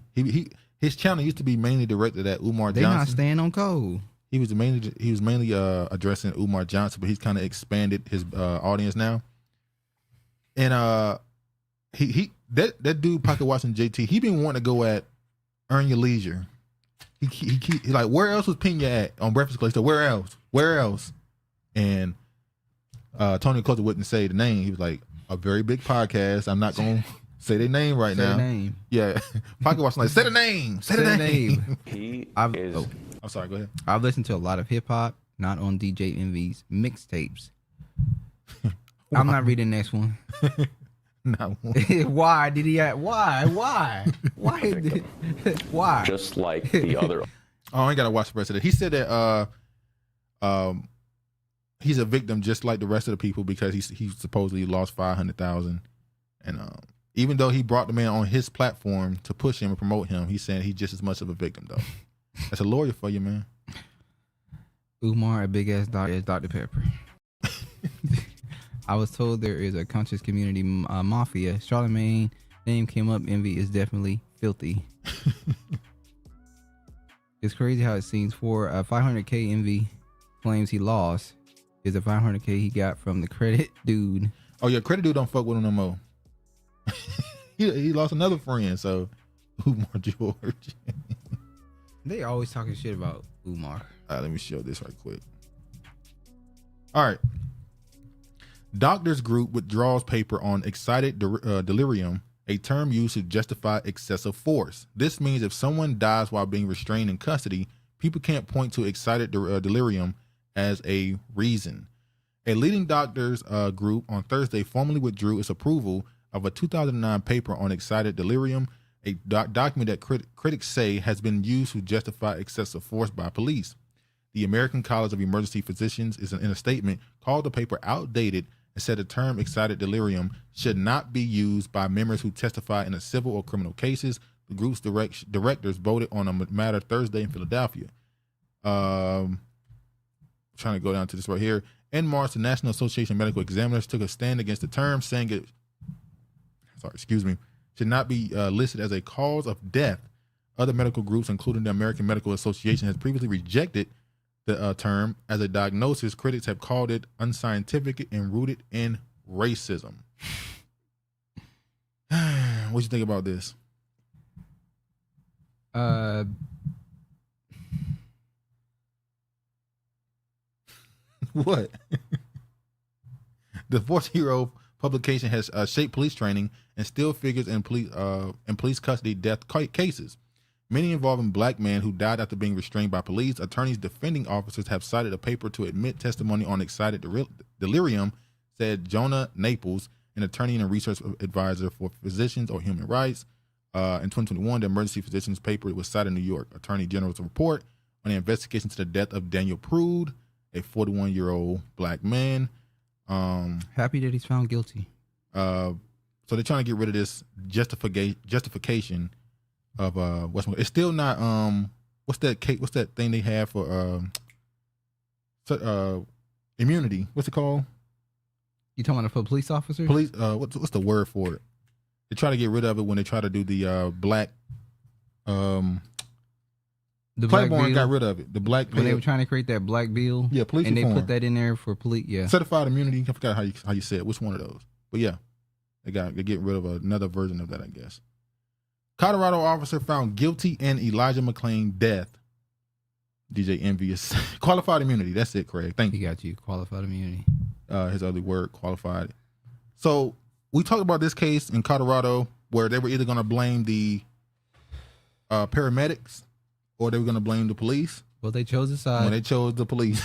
His channel used to be mainly directed at Umar Johnson. They're not staying on code. He was mainly addressing Umar Johnson, but he's kind of expanded his audience now. And that dude Pocket Watching JT, he been wanting to go at Earn Your Leisure. He like, where else was Pena at on Breakfast Club? So where else? And Tony Closer wouldn't say the name. He was like, a very big podcast. I'm not gonna say their name right now. Name. Yeah, Pocket Watching like, say the name. Say the name. I'm sorry, go ahead. I've listened to a lot of hip hop, not on DJ Envy's mixtapes. I'm not reading the next one. No. Why did he? Why? Why? Just like the other. Oh, I ain't gotta watch the rest of it. He said that he's a victim just like the rest of the people because he supposedly lost $500,000, and even though he brought the man on his platform to push him and promote him, he's saying he's just as much of a victim though. That's a lawyer for you, man. Umar, a big ass doctor, is Dr. Pepper. I was told there is a conscious community mafia. Charlemagne name came up. Envy is definitely filthy. It's crazy how it seems. For a 500K, Envy claims he lost is a 500K he got from the credit dude. Oh yeah, credit dude don't fuck with him no more. he lost another friend, so Umar George. They always talking shit about Umar. All right, let me show this right quick. All right. Doctors group withdraws paper on excited delirium, a term used to justify excessive force. This means if someone dies while being restrained in custody, people can't point to excited delirium as a reason. A leading doctors group on Thursday formally withdrew its approval of a 2009 paper on excited delirium, a document that critics say has been used to justify excessive force by police. The American College of Emergency Physicians in a statement called the paper outdated and said the term excited delirium should not be used by members who testify in a civil or criminal cases. The group's directors voted on a matter Thursday in Philadelphia. Trying to go down to this right here. In March, the National Association of Medical Examiners took a stand against the term, saying it should not be listed as a cause of death. Other medical groups, including the American Medical Association, has previously rejected the term as a diagnosis. Critics have called it unscientific and rooted in racism. What do you think about this? What? The 14-year-old publication has shaped police training and still figures in police custody death cases, many involving black men who died after being restrained by police. Attorneys defending officers have cited a paper to admit testimony on excited delirium, said Jonah Naples, an attorney and a research advisor for Physicians or Human Rights. In 2021, the emergency physicians paper was cited in New York Attorney General's report on the investigation to the death of Daniel Prude, a 41-year-old black man. Happy that he's found guilty. So they're trying to get rid of this justification of it's still not what's that thing they have for immunity? What's it called? You talking about for police officers? Police. What's the word for it? They try to get rid of it when they try to do the black. The Claiborne got rid of it. The black when they were trying to create that black bill. Yeah, police and reform. they put that in there for police. Yeah, certified immunity. I forgot how you said it. Which one of those? But yeah, they get rid of another version of that, I guess. Colorado officer found guilty in Elijah McClain death. DJ Envious. Qualified immunity. That's it, Craig. Thank you. He got you. Qualified immunity. His other word, qualified. So we talked about this case in Colorado where they were either going to blame the paramedics or they were going to blame the police. Well, they chose a side. Well, they chose the police.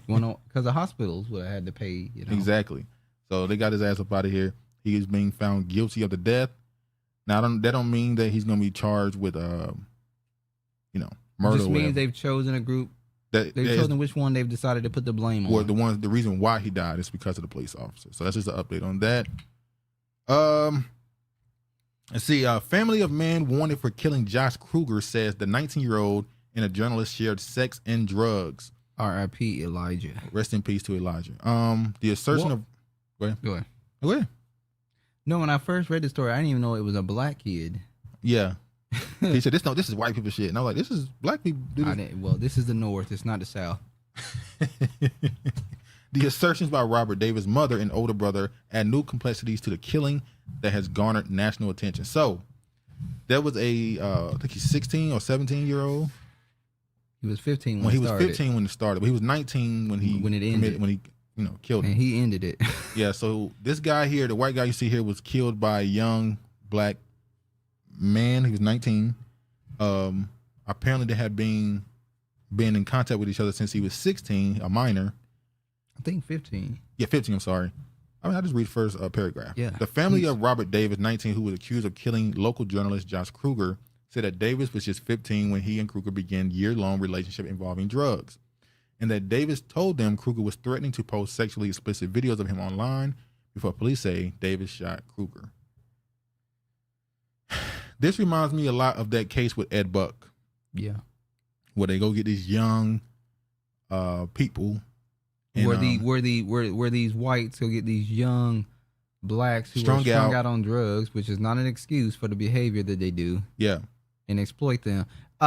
Because the hospitals would have had to pay. Exactly. So they got his ass up out of here. He is being found guilty of the death. Now, that don't mean that he's going to be charged with, murder. It just means they've chosen a group. They've chosen which one they've decided to put the blame on. Or the reason why he died is because of the police officer. So that's just an update on that. Let's see. Family of man wanted for killing Josh Kruger says the 19-year-old and a journalist shared sex and drugs. R.I.P. Elijah. Rest in peace to Elijah. The assertion of... Go ahead. No, when I first read the story, I didn't even know it was a black kid. Yeah. He said, this is white people shit. And I was like, this is black people do this. Well, this is the North. It's not the South. The assertions by Robert Davis' mother and older brother add new complexities to the killing that has garnered national attention. So, there was I think he's 16 or 17-year-old. He was 15 when he was 15 when it started. But he was 19 when it ended. When he killed him. And he ended it. Yeah, so this guy here, the white guy you see here, was killed by a young black man. He was 19. Apparently they had been in contact with each other since he was 16, a minor. I think 15. Yeah, 15, I'm sorry. I just read the first paragraph. Yeah. The family of Robert Davis, 19, who was accused of killing local journalist Josh Kruger, said that Davis was just 15 when he and Kruger began year-long relationship involving drugs, and that Davis told them Kruger was threatening to post sexually explicit videos of him online before police say Davis shot Kruger. This reminds me a lot of that case with Ed Buck. Yeah. Where they go get these young people. And, where these whites go get these young blacks who are strung out on drugs, which is not an excuse for the behavior that they do. Yeah. And exploit them.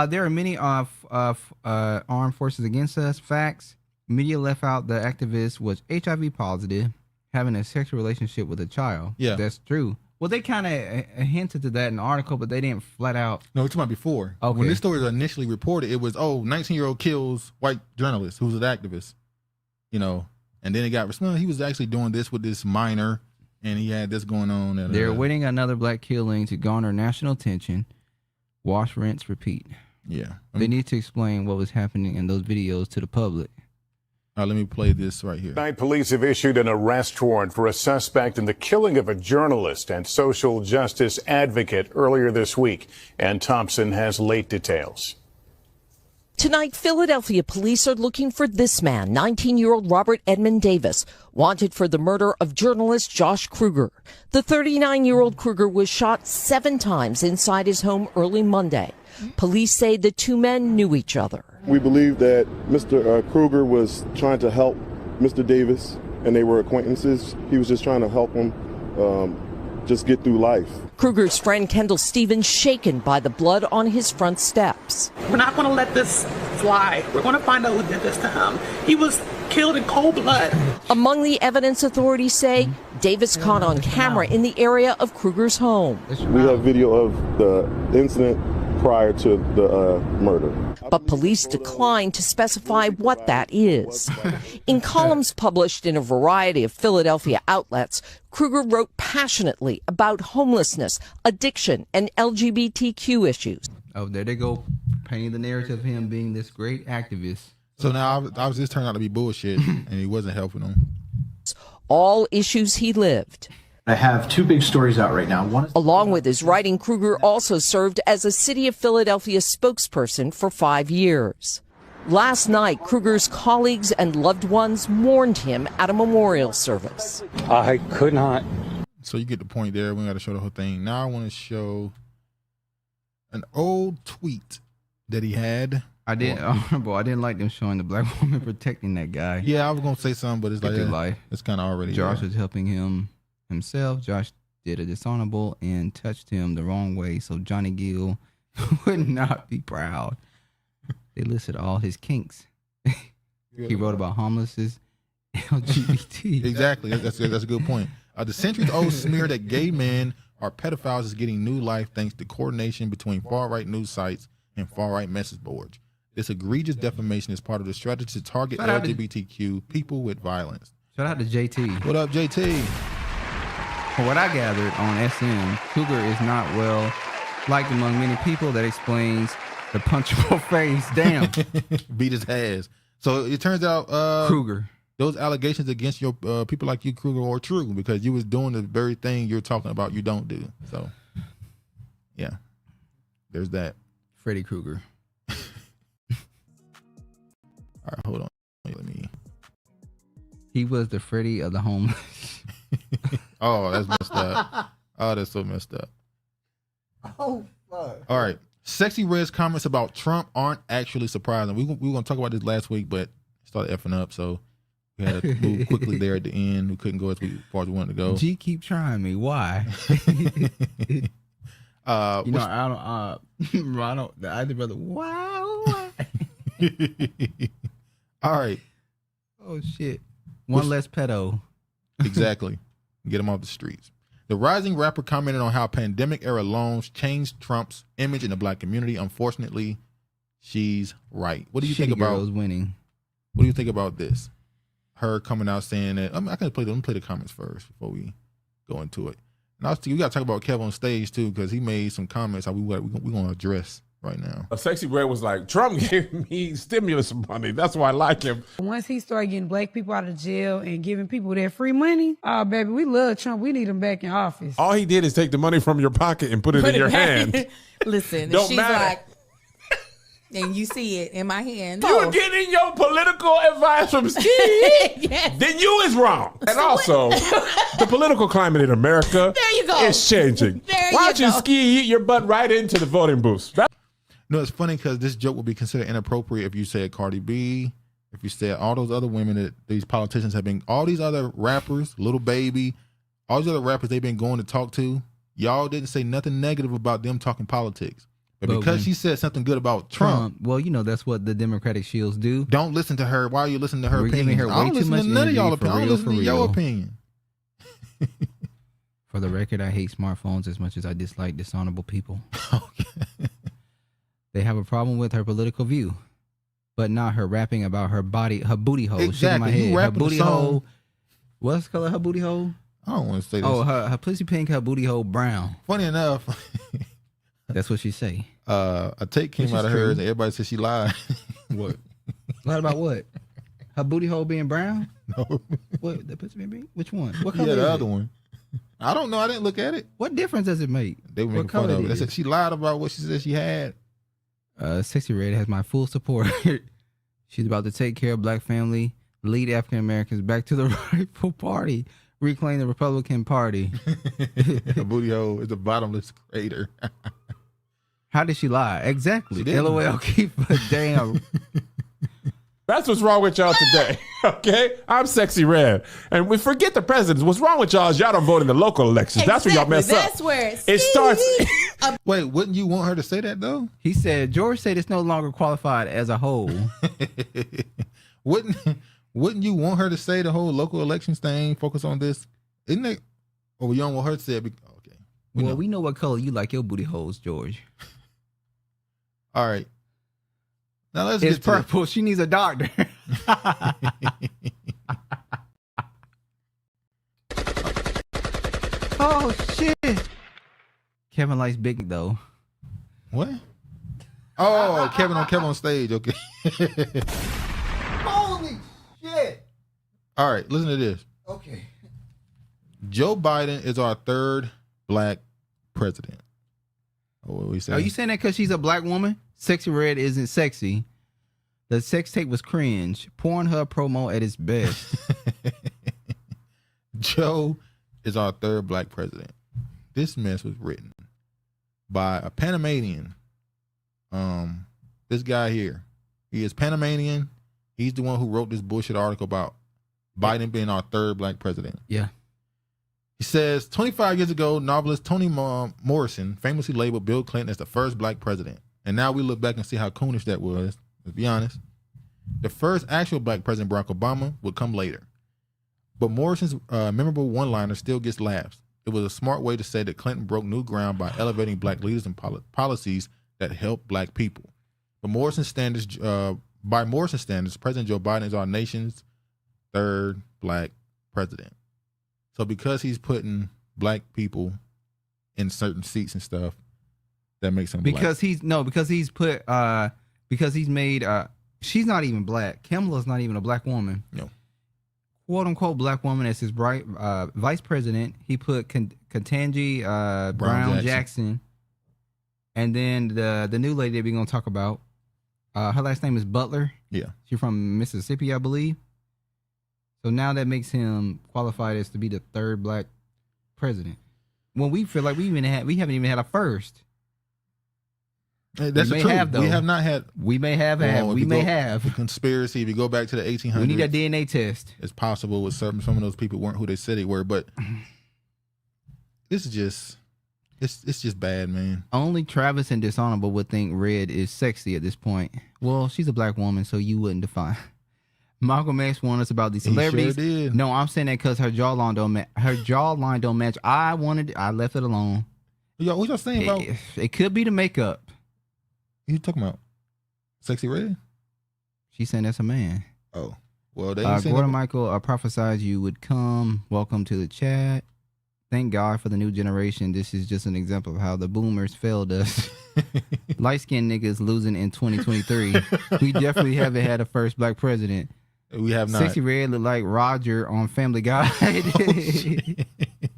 There are many armed forces against us. Facts. Media left out the activist was HIV positive, having a sexual relationship with a child. Yeah. That's true. Well, they kind of hinted to that in the article, but they didn't flat out. No, it's about before. Okay. When this story was initially reported, it was, 19-year-old kills white journalist who's an activist. You know, and then it got, well, he was actually doing this with this minor, and he had this going on. They're awaiting another black killing to garner national attention. Wash, rinse, repeat. Yeah. They need to explain what was happening in those videos to the public. Let me play this right here. Tonight, police have issued an arrest warrant for a suspect in the killing of a journalist and social justice advocate earlier this week. Ann Thompson has late details. Tonight, Philadelphia police are looking for this man, 19-year-old Robert Edmund Davis, wanted for the murder of journalist Josh Kruger. The 39-year-old Kruger was shot 7 times inside his home early Monday. Police say the two men knew each other. We believe that Mr. Kruger was trying to help Mr. Davis, and they were acquaintances. He was just trying to help him just get through life. Kruger's friend Kendall Stevens shaken by the blood on his front steps. We're not going to let this fly. We're going to find out who did this to him. He was killed in cold blood. Among the evidence authorities say, Davis caught on camera in the area of Kruger's home. We have video of the incident prior to the murder. But police declined to specify what that is. In columns published in a variety of Philadelphia outlets, Kruger wrote passionately about homelessness, addiction, and LGBTQ issues. Oh, there they go, painting the narrative of him being this great activist. So now this turned out to be bullshit, and he wasn't helping them. All issues he lived. I have 2 big stories out right now. One is along with his writing, Kruger also served as a City of Philadelphia spokesperson for 5 years. Last night, Kruger's colleagues and loved ones mourned him at a memorial service. I could not. So you get the point there. We got to show the whole thing. Now I want to show an old tweet that he had. I didn't like them showing the black woman protecting that guy. Yeah, I was gonna say something, but it's like life. It's kind of already. Josh was helping himself. Josh did a dishonorable and touched him the wrong way, so Johnny Gill would not be proud. They listed all his kinks. He wrote about homelessness, LGBT. Exactly. That's a good point. The centuries-old smear that gay men are pedophiles is getting new life thanks to coordination between far-right news sites and far-right message boards. This egregious defamation is part of the strategy to target LGBTQ people with violence. Shout out to JT. What up, JT? From what I gathered on SM, Kruger is not well liked among many people. That explains the punchable face. Damn. Beat his ass. So it turns out Kruger, those allegations against your people like you, Kruger, are true because you was doing the very thing you're talking about you don't do. So, yeah, there's that. Freddy Krueger. All right, hold on. Let me. He was the Freddy of the homeless. Oh, that's messed up. Oh, that's so messed up. Oh, fuck. All right. Sexy Red's comments about Trump aren't actually surprising. We were going to talk about this last week, but it started effing up, so we had to move quickly there at the end. We couldn't go as far as we wanted to go. G, keep trying me. Why? I don't. The other brother. Wow. All right. Oh shit. One less pedo. Exactly. Get him off the streets. The rising rapper commented on how pandemic-era loans changed Trump's image in the black community. Unfortunately, she's right. What do you think about winning? What do you think about this? Her coming out saying that. Let me play the comments first before we go into it. And we got to talk about Kev on stage too because he made some comments that we're going to address right now. A Sexy Red was like, Trump gave me stimulus money. That's why I like him. Once he started getting black people out of jail and giving people their free money, oh, baby, we love Trump. We need him back in office. All he did is take the money from your pocket and put it in your hand. Listen, Don't she's matter. like, and you see it in my hand. You're getting your political advice from Ski. Yes. Then you is wrong. And also, the political climate in America is changing. Watching Ski eat your butt right into the voting booths. No, it's funny because this joke would be considered inappropriate if you said Cardi B, if you said all those other women that these politicians have been, all these other rappers, Little Baby, all these other rappers they've been going to talk to, y'all didn't say nothing negative about them talking politics. But because she said something good about Trump, well, you know that's what the Democratic shields do. Don't listen to her. Why are you listening to her We're opinion? giving her way I don't too listen much to none of y'all energy, opinion. I don't listen to your opinion. For the record, I hate smartphones as much as I dislike dishonorable people. They have a problem with her political view, but not her rapping about her body, her booty hole. Exactly. Shit in my You head. Her rapping booty the song. hole. What's the color of her booty hole? I don't want to say this. Oh, her pussy pink, her booty hole brown. Funny enough, that's what she say. A take came out of hers, and everybody said she lied. What? Lied about what? Her booty hole being brown? No. What? The pussy pink? Which one? What color? Yeah, the is other it? one. I don't know. I didn't look at it. What difference does it make? They were making What color fun of it. it They is? said she lied about what she said she had. Sexy Red has my full support. She's about to take care of black family, lead African Americans back to the rightful party, reclaim the Republican Party. Her booty hole is a bottomless crater. How did she lie? Exactly. She didn't. LOL, keep a damn. That's what's wrong with y'all today, okay? I'm Sexy Red. And we forget the presidents. What's wrong with y'all is y'all don't vote in the local elections. That's where y'all mess up. That's where It starts... Wait, wouldn't you want her to say that, though? He said, George said it's no longer qualified as a whole. Wouldn't you want her to say the whole local elections thing, focus on this? Isn't it? Or you don't want her to say it? Okay. We know what color you like your booty holes, George. All right. Now let's It's get to purple. She needs a doctor. Oh, shit. Kevin likes big, though. What? Oh, Kevin on stage. Okay. Holy shit. All right, listen to this. Okay. Joe Biden is our third black president. What are we saying? Are you saying that because she's a black woman? Sexy Red isn't sexy. The sex tape was cringe. Pornhub promo at its best. Joe is our third black president. This mess was written by a Panamanian. This guy here. He is Panamanian. He's the one who wrote this bullshit article about Biden being our third black president. Yeah. He says, 25 years ago, novelist Toni Morrison famously labeled Bill Clinton as the first black president. And now we look back and see how coonish that was. Let's be honest. The first actual black president, Barack Obama, would come later. But Morrison's memorable one-liner still gets laughs. It was a smart way to say that Clinton broke new ground by elevating black leaders and policies that help black people. But by Morrison standards, President Joe Biden is our nation's third black president. So because he's putting black people in certain seats and stuff, that makes him because black. Because he's made she's not even black. Kamala's not even a black woman. No. Quote unquote black woman as his vice president. He put Ketanji Brown Jackson. And then the new lady that we're gonna talk about, her last name is Butler. Yeah. She's from Mississippi, I believe. So now that makes him qualified as to be the third black president. When we feel like we haven't even had a first. That's the truth. We have not had. We may have. The conspiracy. If you go back to the 1800s, we need a DNA test. It's possible with some of those people weren't who they said they were, but this is just. It's just bad, man. Only Travis and Dishonorable would think Red is sexy at this point. Well, she's a black woman, so you wouldn't define. Malcolm X warned us about these celebrities. He sure did. No, I'm saying that because her jawline don't match. I left it alone. Yo, what y'all saying about? It could be the makeup. You talking about Sexy Red? She's saying that's a man. Oh, well, they Gordon Michael prophesied you would come. Welcome to the chat. Thank God for the new generation. This is just an example of how the boomers failed us. Light-skinned niggas losing in 2023. We definitely haven't had a first black president. We have not. Sexy Red look like Roger on Family Guy.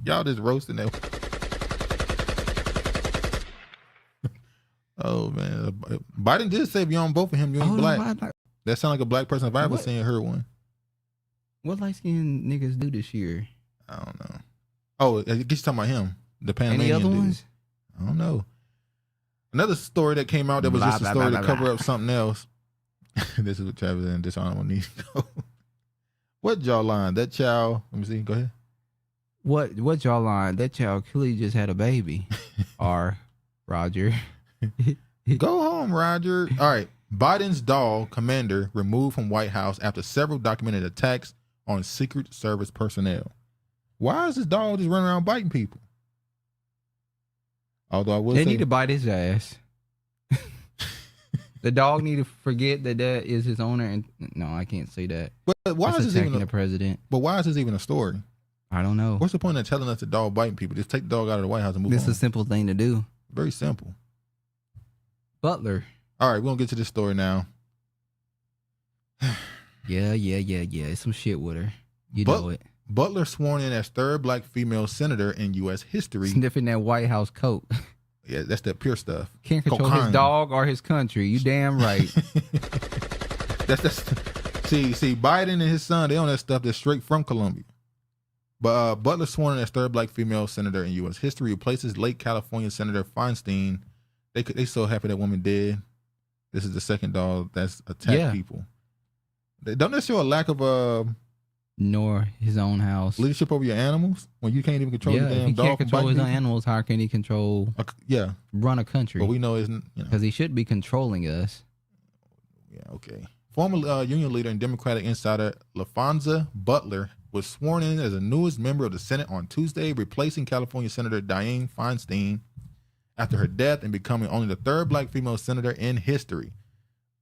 Y'all just roasting that. Oh, man. Biden did say if you don't vote for him, you ain't black. That sounds like a black person if I ever seen or heard one. What light-skinned niggas do this year? I don't know. Oh, I guess you're talking about him. The Panamanian Any other dude. ones? I don't know. Another story that came out that was just a story to cover up something else. This is what Travis and Dishonorable need to go. What jawline? That child. Let me see. Go ahead. What jawline? That child clearly just had a baby. Roger. Go home, Roger. All right. Biden's dog, Commander, removed from White House after several documented attacks on Secret Service personnel. Why is this dog just running around biting people? Although I will say, need to bite his ass. The dog need to forget that is his owner. And no, I can't say that. But why is this even the president? But why is this even a story? I don't know. What's the point of telling us the dog biting people? Just take the dog out of the White House and move on. This is a simple thing to do. Very simple. Butler. All right, we're going to get to this story now. Yeah. It's some shit with her. You know it. Butler sworn in as third black female senator in U.S. history. Sniffing that White House coat. Yeah, that's that pure stuff. Can't control his dog or his country. You damn right. See, Biden and his son, they own that stuff that's straight from Colombia. But Butler sworn in as third black female senator in U.S. history, replaces late California Senator Feinstein. They so happy that woman dead. This is the second dog that's attacked people. Don't that show a lack of nor his own house leadership over your animals when you can't even control your damn dog? He can't control his own animals. How can he control? Run a country. But we know isn't because he should be controlling us. Yeah. Okay. Former union leader and Democratic insider LaFonza Butler was sworn in as the newest member of the Senate on Tuesday, replacing California Senator Dianne Feinstein after her death and becoming only the third black female senator in history.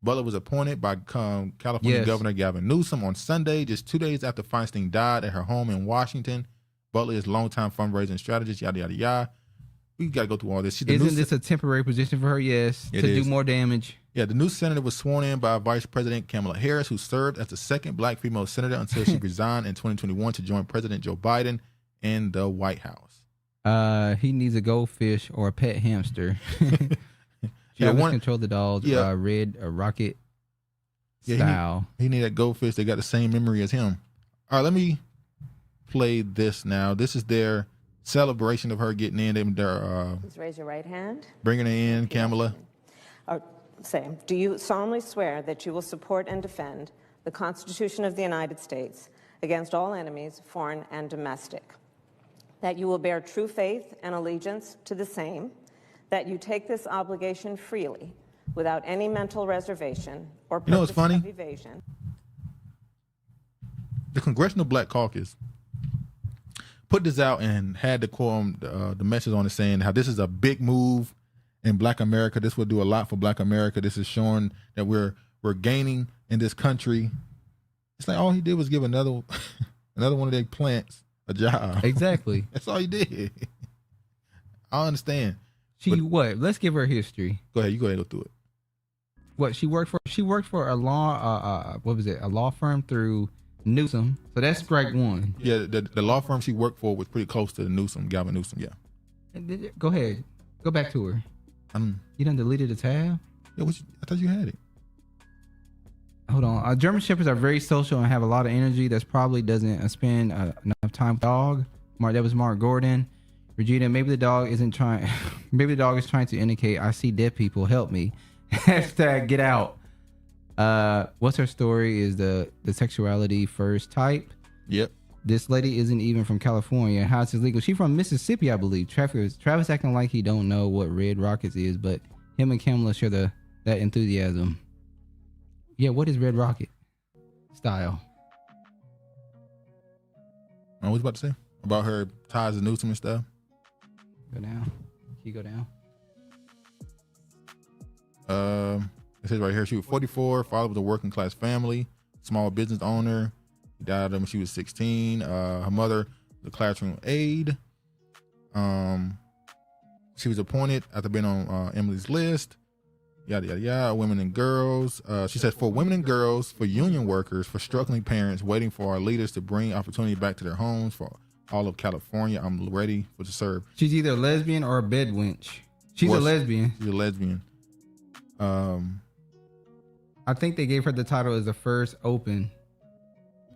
Butler was appointed by California Governor Gavin Newsom on Sunday, just 2 days after Feinstein died at her home in Washington. Butler is longtime fundraising strategist, yada, yada, yada. We got to go through all this. Isn't this a temporary position for her? Yes, to do more damage. Yeah, the new senator was sworn in by Vice President Kamala Harris, who served as the second black female senator until she resigned in 2021 to join President Joe Biden in the White House. He needs a goldfish or a pet hamster. Control the dog. Red Rocket style. He need that goldfish. They got the same memory as him. All right, let me play this now. This is their celebration of her getting in. Please raise your right hand. Bringing her in, Kamala. Do you solemnly swear that you will support and defend the Constitution of the United States against all enemies, foreign and domestic, that you will bear true faith and allegiance to the same, that you take this obligation freely without any mental reservation or purpose of evasion? The Congressional Black Caucus put this out and had the quorum, the message on it saying how this is a big move in Black America. This will do a lot for Black America. This is showing that we're gaining in this country. It's like all he did was give another one of their plants a job. Exactly. That's all he did. I understand. Let's give her history. Go ahead. You go ahead and go through it. What she worked for a law a law firm through Newsom. So that's strike one. Yeah, the law firm she worked for was pretty close to Newsom, Gavin Newsom. Yeah. Go ahead. Go back to her. You done deleted the tab? Yeah, I thought you had it. Hold on. German Shepherds are very social and have a lot of energy. That's probably doesn't spend enough time with the dog. That was Mark Gordon. Regina, maybe the dog isn't trying. Maybe the dog is trying to indicate, I see dead people. Help me. Hashtag get out. What's her story? Is the sexuality first type? Yep. This lady isn't even from California. How is this legal? She's from Mississippi, I believe. Travis acting like he don't know what Red Rockets is, but him and Kamala share that enthusiasm. Yeah, what is Red Rocket style? What was you about to say about her ties to Newsom and stuff? Go down. Can you go down? It says right here she was 44. Father was a working class family, small business owner. He died when she was 16. Her mother was a classroom aide. She was appointed after being on Emily's list. Yada yada yada. Women and girls. She says for women and girls, for union workers, for struggling parents waiting for our leaders to bring opportunity back to their homes, for all of California, I'm ready to serve. She's either a lesbian or a bed wench. She's a lesbian. She's a lesbian. I think they gave her the title as the first open.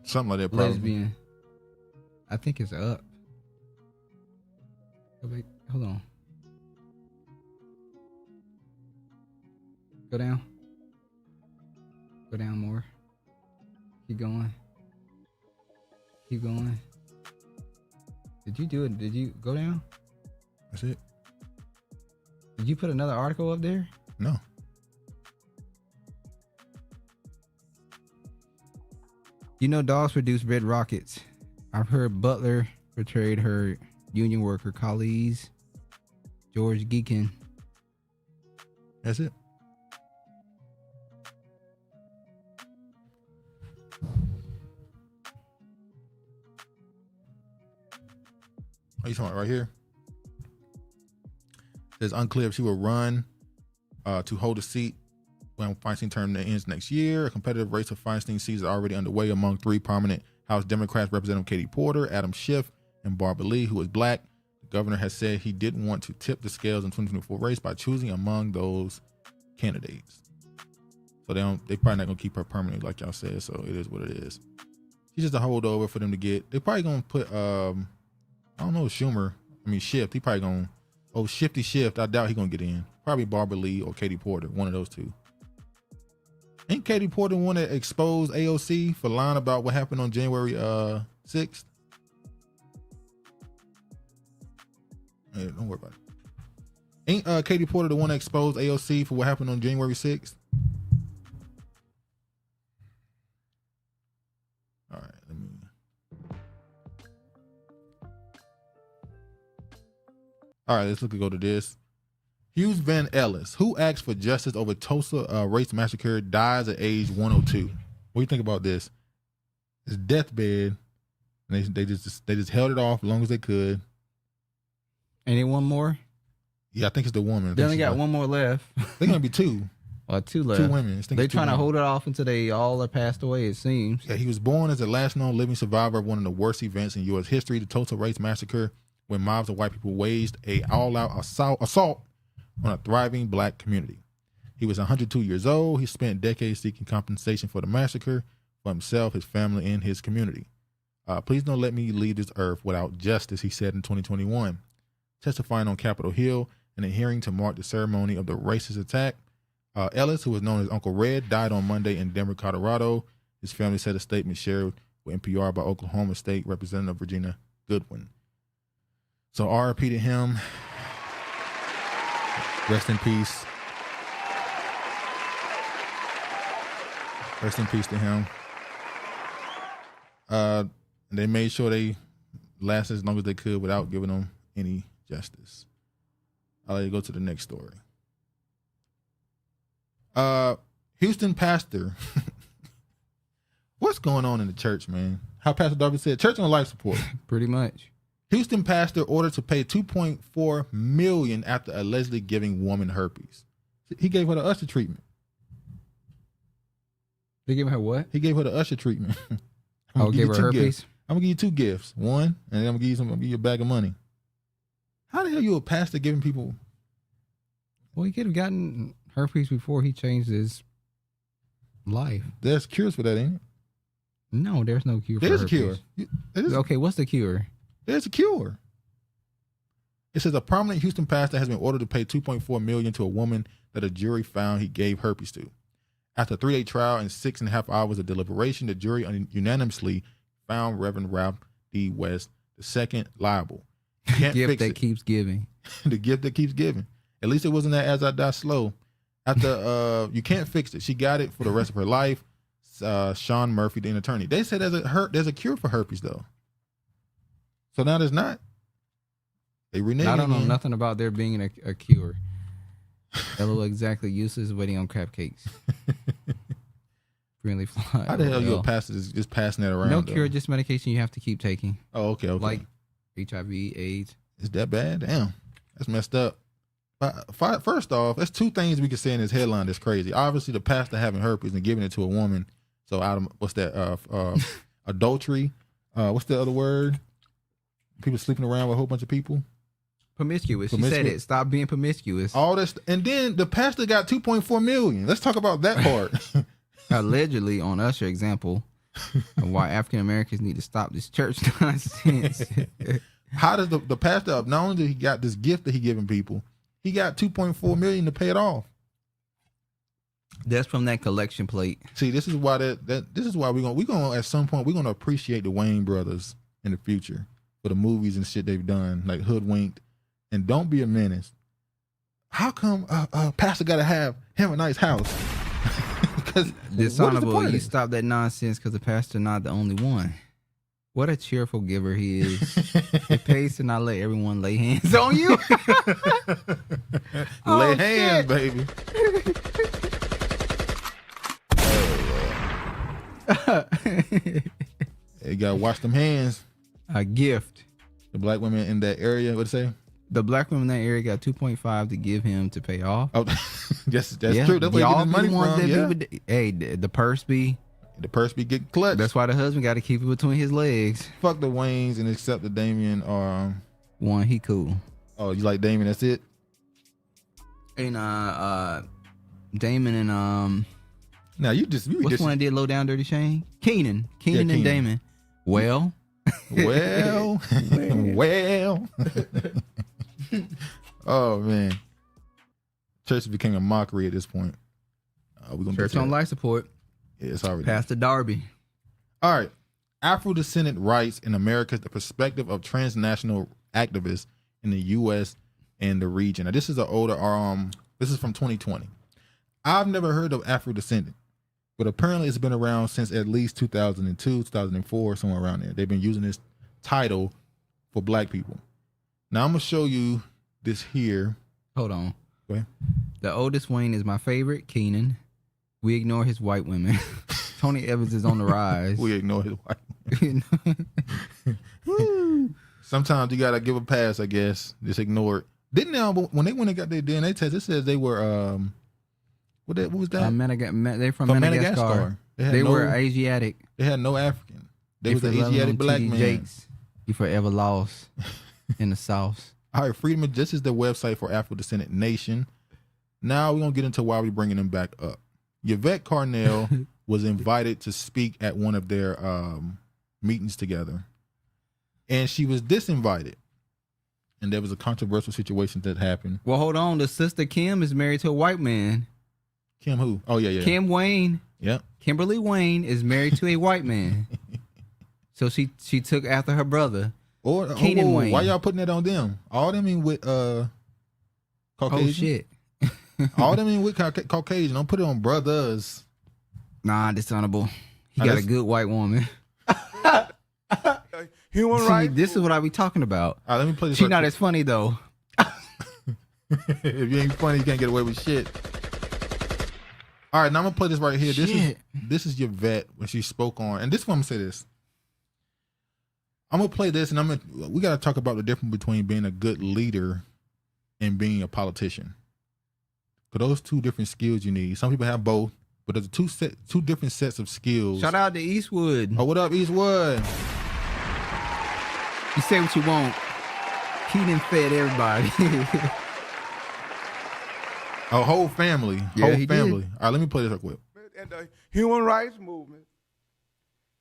Something like that, probably. Lesbian. I think it's up. Go back. Hold on. Go down. Go down more. Keep going. Keep going. Did you do it? Did you go down? That's it. Did you put another article up there? No. You know, dogs produce red rockets. I've heard Butler betrayed her union worker colleagues. George Geekin. That's it. Are you talking about right here? It's unclear if she will run to hold a seat when Feinstein term ends next year. A competitive race of Feinstein seats is already underway among three prominent House Democrats, Representative Katie Porter, Adam Schiff, and Barbara Lee, who is black. The governor has said he didn't want to tip the scales in 2024 race by choosing among those candidates. So they probably not gonna keep her permanently, like y'all said. So it is what it is. She's just a holdover for them to get. They probably gonna put I don't know, Schiff. He probably gonna Shifty Shift. I doubt he gonna get in. Probably Barbara Lee or Katie Porter, one of those two. Ain't Katie Porter one that exposed AOC for lying about what happened on January 6th? Hey, don't worry about it. Ain't Katie Porter the one that exposed AOC for what happened on January 6th? All right, let me. All right, let's go to this. Hughes Van Ellis, who asked for justice over Tulsa Race Massacre, dies at age 102. What do you think about this? His deathbed, and they just held it off as long as they could. Ain't it one more? Yeah, I think it's the woman. They only got one more left. They're gonna be two. Two left. Two women. They trying to hold it off until they all have passed away, it seems. Yeah, he was born as the last known living survivor of one of the worst events in U.S. history, the Tulsa Race Massacre, when mobs of white people waged a all-out assault on a thriving black community. He was 102 years old. He spent decades seeking compensation for the massacre for himself, his family, and his community. Please don't let me leave this earth without justice, he said in 2021. Testifying on Capitol Hill in a hearing to mark the ceremony of the racist attack, Ellis, who was known as Uncle Red, died on Monday in Denver, Colorado. His family said a statement shared with NPR by Oklahoma State Representative Regina Goodwin. So RIP to him. Rest in peace. Rest in peace to him. They made sure they lasted as long as they could without giving them any justice. I'll let you go to the next story. Houston pastor. What's going on in the church, man? How Pastor Darby said, church on life support. Pretty much. Houston pastor ordered to pay $2.4 million after allegedly giving woman herpes. He gave her the usher treatment. They gave her what? He gave her the usher treatment. Gave her herpes? Gifts. I'm gonna give you two gifts. One, and then I'm gonna give you a bag of money. How the hell you a pastor giving people? Well, he could have gotten herpes before he changed his life. There's cures for that, ain't it? No, there's no cure for herpes. There's a cure. Okay, what's the cure? There's a cure. It says a prominent Houston pastor has been ordered to pay $2.4 million to a woman that a jury found he gave herpes to. After a 3-day trial and 6.5 hours of deliberation, the jury unanimously found Reverend Ralph D. West II liable. The gift that keeps giving. The gift that keeps giving. At least it wasn't that As I Die Slow. After you can't fix it. She got it for the rest of her life. Sean Murphy, the attorney. They said there's a cure for herpes though. So now there's not. They reneged. I don't know nothing about there being a cure. LO exactly useless waiting on crab cakes. Friendly fly. How the hell you a pastor just passing that around? No cure, just medication you have to keep taking. Oh, okay. Like HIV, AIDS. Is that bad? Damn, that's messed up. First off, there's two things we can say in this headline that's crazy. Obviously, the pastor having herpes and giving it to a woman. So out of what's that? Adultery. What's the other word? People sleeping around with a whole bunch of people. Promiscuous. She said it. Stop being promiscuous. All this, and then the pastor got $2.4 million. Let's talk about that part. Allegedly, on Usher example, of why African Americans need to stop this church nonsense. How does the pastor? Not only did he got this gift that he giving people, he got $2.4 million to pay it off. That's from that collection plate. See, this is why this is why we're gonna at some point we're gonna appreciate the Wayne brothers in the future for the movies and shit they've done, like Hoodwinked and Don't Be a Menace. How come pastor got to have him a nice house? Because dishonorable, you stop that nonsense because the pastor not the only one. What a cheerful giver he is. He pays to not let everyone lay hands on you. Lay hands, baby. You gotta wash them hands. A gift. The black women in that area, what'd it say? The black women in that area got 2.5 to give him to pay off. Oh, that's true. That's where you get his money from. Yeah. Hey, the purse be getting clutched. That's why the husband got to keep it between his legs. Fuck the Waynes and accept the Damien. One, he cool. Oh, you like Damien? That's it. And Damon and Now you what's one that did Low Down Dirty Shame? Keenan and Damon. Well. Oh man, church became a mockery at this point. We're gonna church on life support. Yeah, it's already Pastor Darby. All right, Afrodescendent rights in America: the perspective of transnational activists in the U.S. and the region. Now, this is an older this is from 2020. I've never heard of Afrodescendent, but apparently it's been around since at least 2002, 2004, somewhere around there. They've been using this title for black people. Now I'm gonna show you this here. Hold on. Go ahead. The oldest Wayne is my favorite, Keenan. We ignore his white women. Tony Evans is on the rise. We ignore his white women. Sometimes you gotta give a pass, I guess. Just ignore it. Didn't they, when they went and got their DNA test, it says they were what was that? They're from Madagascar. They were Asiatic. They had no African. They was an Asiatic black man. Jakes, you forever lost in the South. All right, Freedom. This is the website for Afrodescendant Nation. Now we're gonna get into why we're bringing them back up. Yvette Carnell was invited to speak at one of their meetings together, and she was disinvited. And there was a controversial situation that happened. Well, hold on. The sister Kim is married to a white man. Kim who? Oh, yeah. Kim Wayne. Yep. Kimberly Wayne is married to a white man. So she took after her brother. Keenan Wayne. Why y'all putting that on them? All them in with Caucasian. Oh, shit. All them in with Caucasian. Don't put it on brothers. Nah, dishonorable. He got a good white woman. Human rights. This is what I be talking about. All right, let me play this. She's not as funny though. If you ain't funny, you can't get away with shit. All right, now I'm gonna play this right here. This is Yvette when she spoke on, and this one I'm gonna say this. I'm gonna play this, and we gotta talk about the difference between being a good leader and being a politician. Because those two different skills you need. Some people have both, but there's two different sets of skills. Shout out to Eastwood. Oh, what up, Eastwood? You say what you want. Keenan fed everybody. A whole family. Yeah, whole family. All right, let me play this real quick. And the human rights movement,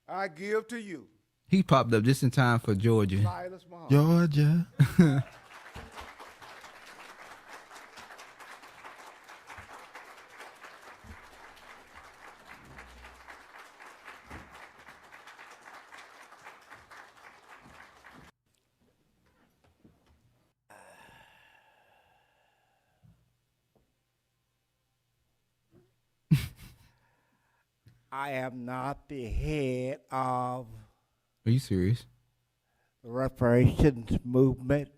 I give to you. He popped up just in time for Georgia. Georgia. I am not the head of Are you serious? the reparations movement.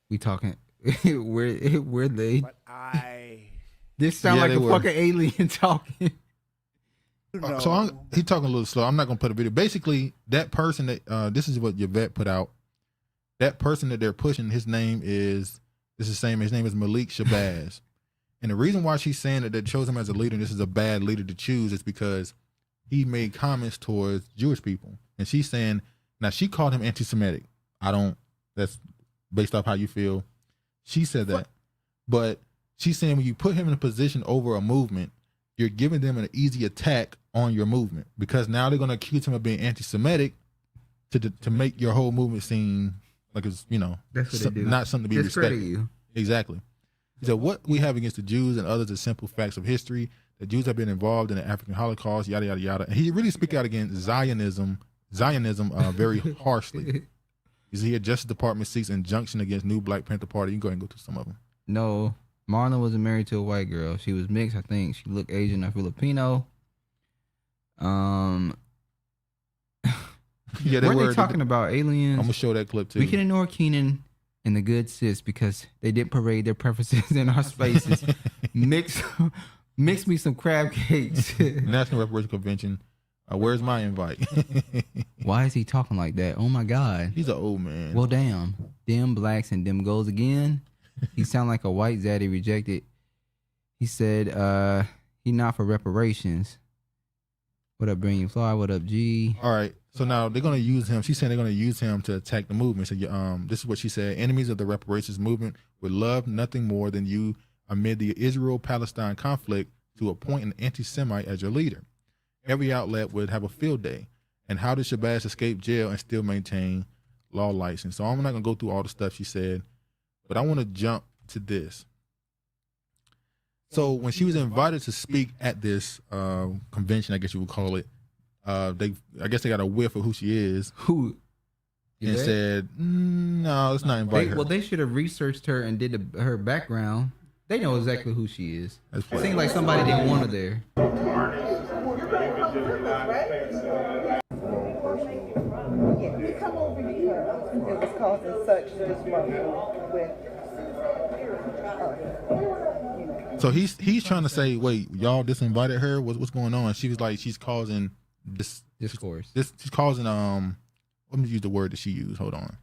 We talking we're they But I This sound like a fucking alien talking. So he talking a little slow. I'm not gonna put a video. Basically, that person that this is what Yvette put out. That person that they're pushing, his name is His name is Malik Shabazz. And the reason why she's saying that they chose him as a leader, and this is a bad leader to choose, is because he made comments towards Jewish people. And she's saying, now she called him anti-Semitic. That's based off how you feel. She said that. But she's saying when you put him in a position over a movement, you're giving them an easy attack on your movement. Because now they're going to accuse him of being anti-Semitic to make your whole movement seem like it's, That's what they do. Not something to be respected. You. Exactly. He said, what we have against the Jews and others are simple facts of history. The Jews have been involved in the African Holocaust, yada, yada, yada. And he really speak out against Zionism, Zionism very harshly. He had Justice Department seeks injunction against new Black Panther Party. You can go ahead and go through some of them. No, Marlon wasn't married to a white girl. She was mixed, I think. She looked Asian or Filipino. Yeah, were they talking about aliens? I'm gonna show that clip too. We can ignore Keenan and the good sis because they didn't parade their preferences in our spaces. mix me some crab cakes. National Reparations Convention. Where's my invite? Why is he talking like that? Oh my God. He's an old man. Well, damn. Them blacks and them goes again. He sound like a white zaddy rejected. He said he not for reparations. What up, Brain Fly? What up, G? All right. So now they're going to use him. She's saying they're going to use him to attack the movement. So this is what she said. Enemies of the reparations movement would love nothing more than you amid the Israel-Palestine conflict to appoint an anti-Semite as your leader. Every outlet would have a field day. And how did Shabazz escape jail and still maintain law license? So I'm not going to go through all the stuff she said, but I want to jump to this. So when she was invited to speak at this convention, I guess you would call it, I guess they got a whiff of who she is. Who? And said, no, let's not invite her. Well, they should have researched her and did her background. They know exactly who she is. It seems like somebody didn't want her there. Yeah, we come over because it was causing such disruption with. So he's trying to say, wait, y'all disinvited her? What's going on? She was like, she's causing discourse. She's causing let me use the word that she used. Hold on.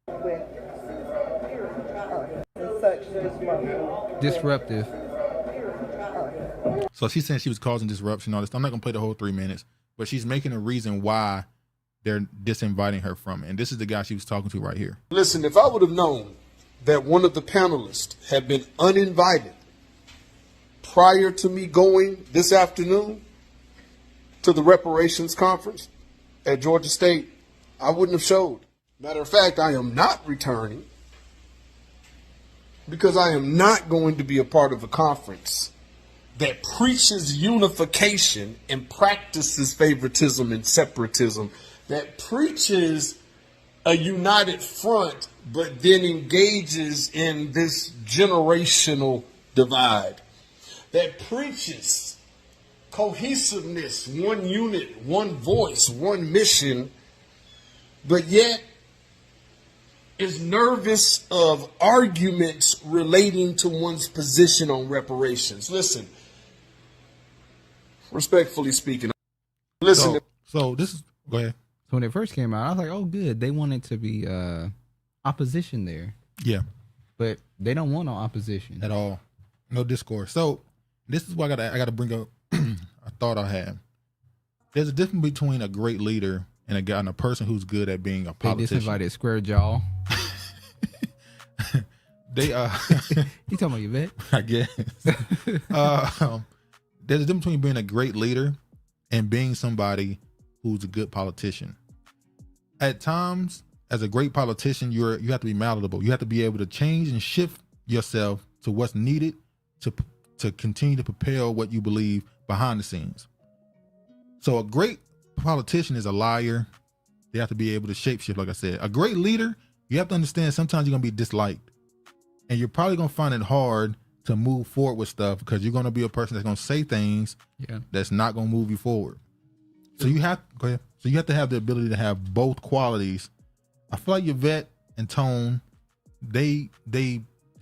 With such disruptive. So she's saying she was causing disruption. All this. I'm not gonna play the whole 3 minutes, but she's making a reason why they're disinviting her from it. And this is the guy she was talking to right here. Listen, if I would have known that one of the panelists had been uninvited prior to me going this afternoon to the reparations conference at Georgia State, I wouldn't have showed. Matter of fact, I am not returning because I am not going to be a part of a conference that preaches unification and practices favoritism and separatism, that preaches a united front, but then engages in this generational divide, that preaches cohesiveness, one unit, one voice, one mission, but yet is nervous of arguments relating to one's position on reparations. Listen, respectfully speaking, listen. So this is, go ahead. So when it first came out, I was like, oh, good. They wanted to be opposition there. Yeah. But they don't want no opposition. At all. No discourse. So this is what I got to bring up a thought I had. There's a difference between a great leader and a person who's good at being a politician. They disinvited Square Jaw. They You talking about Yvette? I guess. There's a difference between being a great leader and being somebody who's a good politician. At times, as a great politician, you have to be malleable. You have to be able to change and shift yourself to what's needed to continue to propel what you believe behind the scenes. So a great politician is a liar. They have to be able to shapeshift, like I said. A great leader, you have to understand sometimes you're going to be disliked. And you're probably going to find it hard to move forward with stuff because you're going to be a person that's going to say things that's not going to move you forward. So you have to have the ability to have both qualities. I feel like Yvette and Tone, they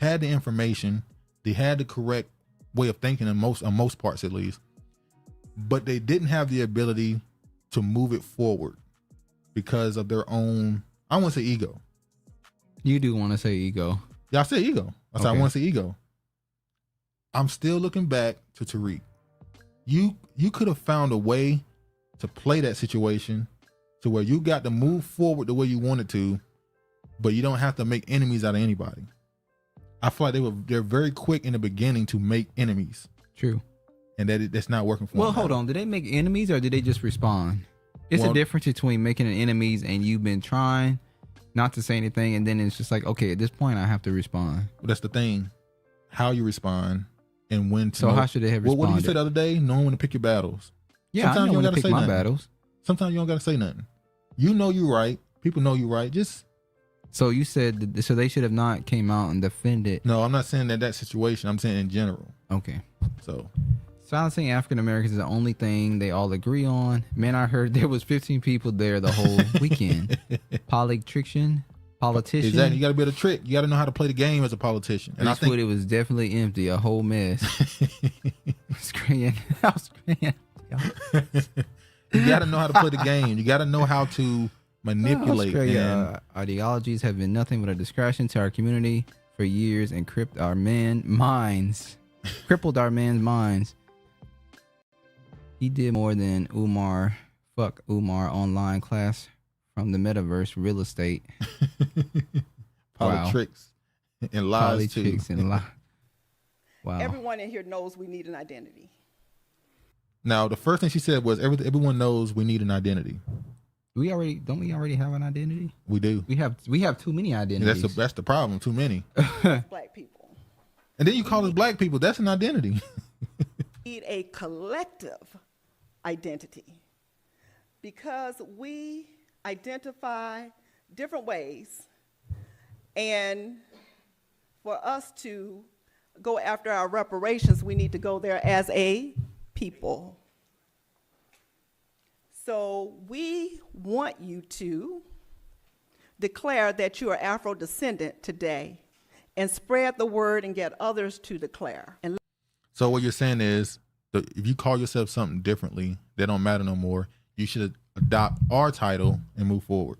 had the information, they had the correct way of thinking on most parts at least, but they didn't have the ability to move it forward because of their own, I want to say ego. You do want to say ego. Yeah, I say ego. I said I want to say ego. I'm still looking back to Tariq. You could have found a way to play that situation to where you got to move forward the way you wanted to, but you don't have to make enemies out of anybody. I feel like they're very quick in the beginning to make enemies. True. And that's not working for them. Well, hold on. Did they make enemies or did they just respond? It's a difference between making enemies and you've been trying not to say anything, and then it's just like, okay, at this point I have to respond. Well, that's the thing. How you respond and when to. So how should they have responded? What did you say the other day? Knowing when to pick your battles. Yeah, sometimes I know when to pick my battles. Sometimes you don't got to say nothing. You know you're right. People know you're right. Just So you said so they should have not came out and defended. no. I'm not saying that situation. I'm saying in general. Okay. So silencing African Americans is the only thing they all agree on. Man, I heard there was 15 people there the whole weekend. Politician. Exactly. You got to be able to trick. You got to know how to play the game as a politician. And I think it was definitely empty, a whole mess. Screaming. You got to know how to play the game. You got to know how to manipulate. Australia, ideologies have been nothing but a distraction to our community for years and crippled our men's minds. He did more than Umar online class from the metaverse real estate. Politics and lies too. Wow. Everyone in here knows we need an identity. Now, the first thing she said was everyone knows we need an identity. Don't we already have an identity? We do. We have too many identities. That's the problem. Too many. Black people. And then you call us black people. That's an identity. We need a collective identity because we identify different ways, and for us to go after our reparations, we need to go there as a people. So we want you to declare that you are Afro-descendant today and spread the word and get others to declare. So what you're saying is that if you call yourself something differently, that don't matter no more. You should adopt our title and move forward.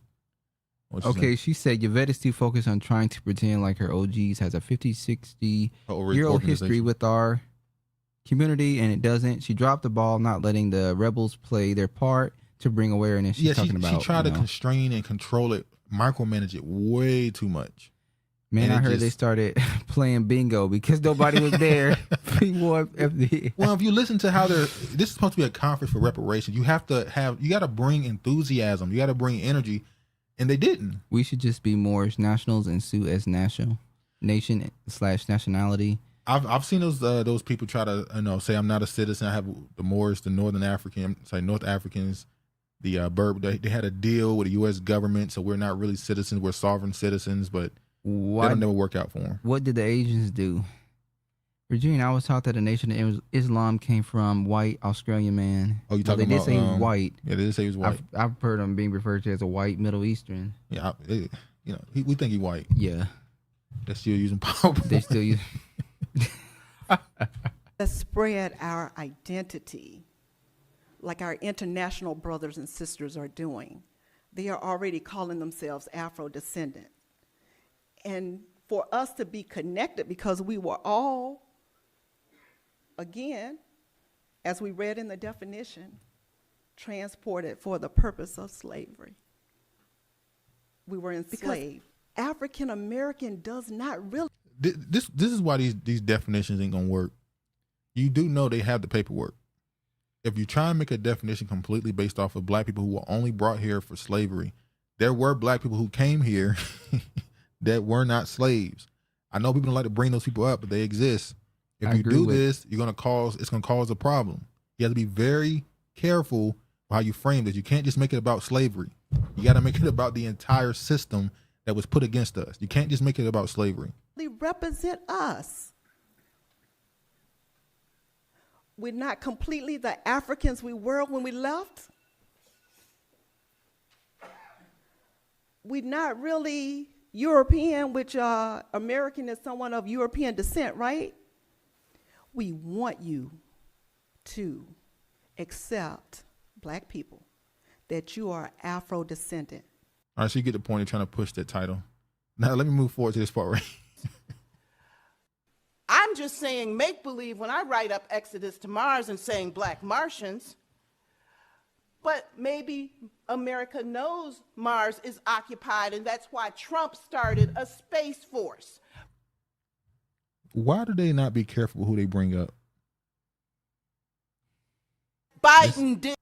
Okay, she said Yvette is too focused on trying to pretend like her OGs has a 50, 60-year-old history with our community, and it doesn't. She dropped the ball, not letting the rebels play their part to bring awareness. She tried to constrain and control it, micromanage it way too much. Man, I heard they started playing bingo because nobody was there. Well, if you listen to how this is supposed to be a conference for reparations, you got to bring enthusiasm. You got to bring energy, and they didn't. We should just be Moorish nationals and sue as nation/nationality. I've seen those people try to say I'm not a citizen. I have the Moors, the North Africans, the Berber. They had a deal with the U.S. government, so we're not really citizens. We're sovereign citizens, but that'll never work out for them. What did the Asians do? Virginia, I was taught that the nation of Islam came from white Australian man. Oh, you talking about? They did say white. Yeah, they did say he was white. I've heard him being referred to as a white Middle Eastern. Yeah, we think he's white. Yeah, they're still using power. They still use. Let's spread our identity like our international brothers and sisters are doing. They are already calling themselves Afro-descendant. And for us to be connected, because we were all, again, as we read in the definition, transported for the purpose of slavery. We were enslaved. African American does not really. This is why these definitions ain't gonna work. You do know they have the paperwork. If you try and make a definition completely based off of black people who were only brought here for slavery, there were black people who came here that were not slaves. I know people don't like to bring those people up, but they exist. If you do this, it's gonna cause a problem. You have to be very careful how you frame this. You can't just make it about slavery. You got to make it about the entire system that was put against us. You can't just make it about slavery. They represent us. We're not completely the Africans we were when we left. We're not really European, which American is someone of European descent, right? We want you to accept, black people, that you are Afro-descendant. All right, so you get the point of trying to push that title. Now let me move forward to this part right. I'm just saying make-believe when I write up Exodus to Mars and saying Black Martians, but maybe America knows Mars is occupied, and that's why Trump started a space force. Why do they not be careful who they bring up? Biden did.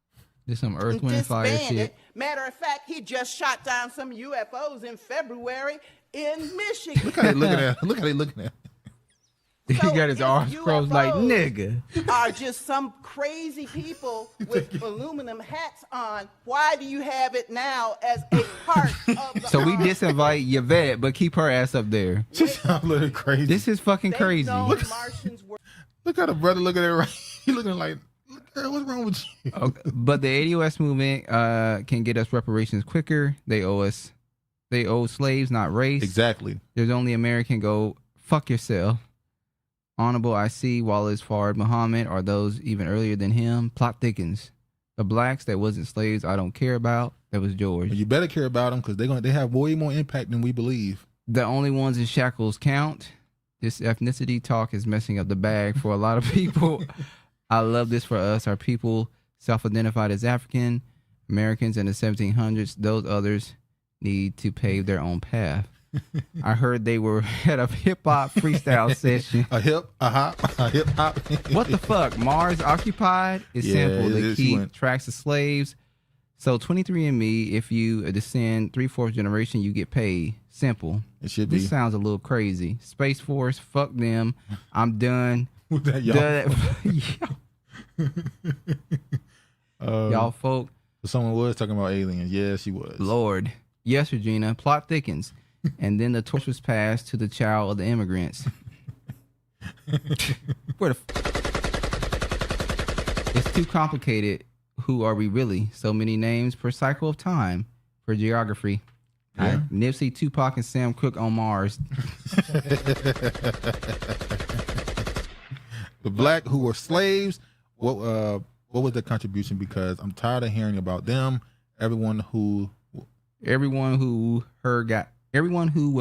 There's some Earth, Wind, Fire shit. Matter of fact, he just shot down some UFOs in February in Michigan. Look how they looking at. Look how they looking at. He got his arms crossed like, nigga. Are just some crazy people with aluminum hats on. Why do you have it now as a part of the So we disinvite Yvette, but keep her ass up there. She sounds a little crazy. This is fucking crazy. Look at her brother looking at her right. He looking like, girl, what's wrong with you? Okay. But the ADOS movement can get us reparations quicker. They owe slaves, not race. Exactly. There's only American go, fuck yourself. Honorable I.C. Wallace Fard Muhammad are those even earlier than him. Plot thickens. The blacks that wasn't slaves I don't care about. That was George. You better care about them because they have way more impact than we believe. The only ones in shackles count. This ethnicity talk is messing up the bag for a lot of people. I love this for us. Our people self-identified as African Americans in the 1700s. Those others need to pave their own path. I heard they were at a hip-hop freestyle session. A hip-hop. What the fuck? Mars Occupied is sampled to keep tracks of slaves. So 23andMe, if you descend 3/4 generation, you get paid. Simple. It should be. This sounds a little crazy. Space Force, fuck them. I'm done. With that y'all. Y'all folk. Someone was talking about aliens. Yeah, she was. Lord. Yes, Regina. Plot thickens. And then the torch was passed to the child of the immigrants. Where the It's too complicated. Who are we really? So many names per cycle of time for geography. Yeah. Nipsey, Tupac, and Sam Cooke on Mars. The black who were slaves. What was their contribution? Because I'm tired of hearing about them. Everyone who was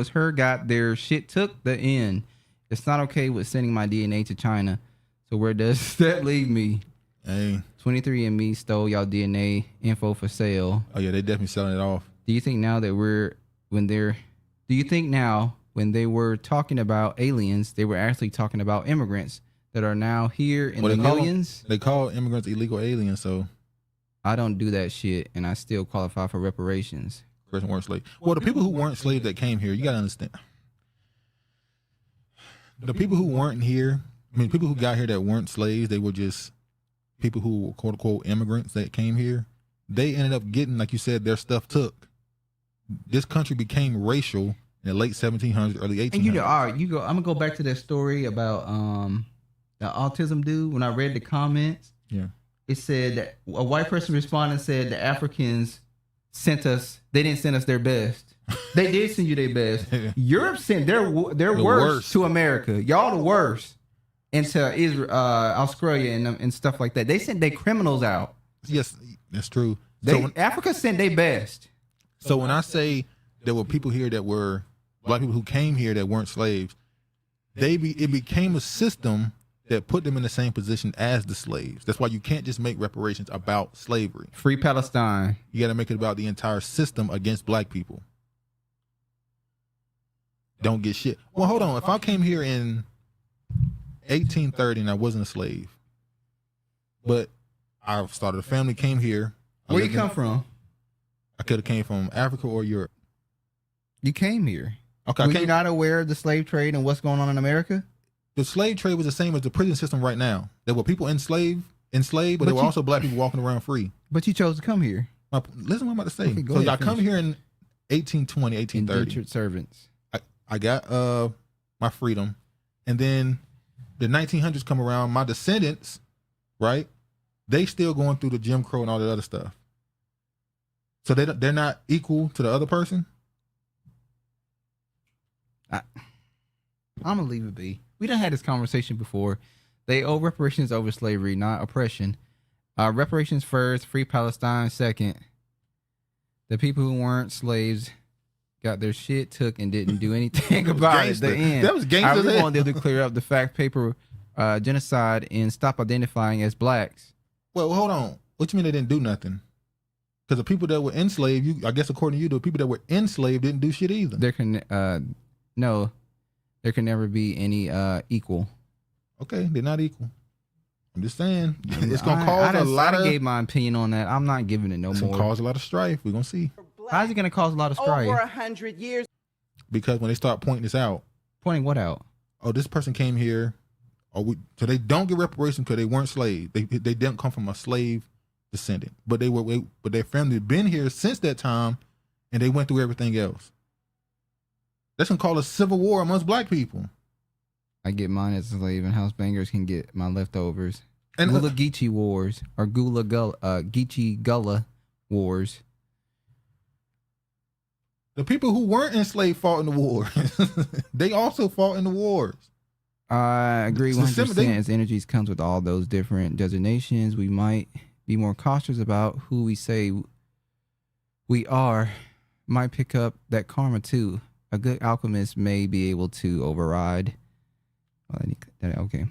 her got their shit took. The end. It's not okay with sending my DNA to China. So where does that leave me? Hey, 23andMe stole y'all DNA info for sale. Oh yeah, they definitely selling it off. Do you think now when they were talking about aliens, they were actually talking about immigrants that are now here in the millions? They call immigrants illegal aliens, so I don't do that shit, and I still qualify for reparations. Weren't slaves. Well, the people who weren't slaves that came here, you gotta understand. The people who weren't here, people who got here that weren't slaves, they were just people who were quote unquote immigrants that came here. They ended up getting, like you said, their stuff took. This country became racial in the late 1700s, early 1800s. And I'm gonna go back to that story about the autism dude. When I read the comments, it said that a white person responded and said the Africans they didn't send us their best. They did send you their best. Europe sent their worst to America. Y'all the worst. Into Israel, Australia, and stuff like that. They sent their criminals out. Yes, that's true. Africa sent their best. So when I say there were people here that were black people who came here that weren't slaves, it became a system that put them in the same position as the slaves. That's why you can't just make reparations about slavery. Free Palestine. You got to make it about the entire system against black people. Don't get shit. Well, hold on. If I came here in 1830 and I wasn't a slave, but I started a family, came here. Where you come from? I could have came from Africa or Europe. You came here. Okay. Were you not aware of the slave trade and what's going on in America? The slave trade was the same as the prison system right now. There were people enslaved, but there were also black people walking around free. But you chose to come here. Listen what I'm about to say. Okay, so I come here in 1820, 1830. Indentured servants. I got my freedom. And then the 1900s come around, my descendants, right? They still going through the Jim Crow and all that other stuff. So they're not equal to the other person? I'm going to leave it be. We done had this conversation before. They owe reparations over slavery, not oppression. Reparations first, free Palestine second. The people who weren't slaves got their shit took and didn't do anything about it at the end. That was gangster. I really wanted them to clear up the fact paper genocide and stop identifying as blacks. Well, hold on. What you mean they didn't do nothing? Because the people that were enslaved, I guess according to you, the people that were enslaved didn't do shit either. There can never be any equal. Okay, they're not equal. I'm just saying it's gonna cause a lot of. I gave my opinion on that. I'm not giving it no more. It's gonna cause a lot of strife. We're gonna see. How's it gonna cause a lot of strife? Over 100 years. Because when they start pointing this out. Pointing what out? Oh, this person came here So they don't get reparations because they weren't slaves. They didn't come from a slave descendant, but but their family had been here since that time, and they went through everything else. That's gonna call a civil war amongst black people. I get mine as a slave, and house bangers can get my leftovers. And Gula Geechee Wars or Geechee Gullah Wars. The people who weren't enslaved fought in the war. They also fought in the wars. I agree 100%. As energies comes with all those different designations, we might be more cautious about who we say we are. Might pick up that karma too. A good alchemist may be able to override. Okay.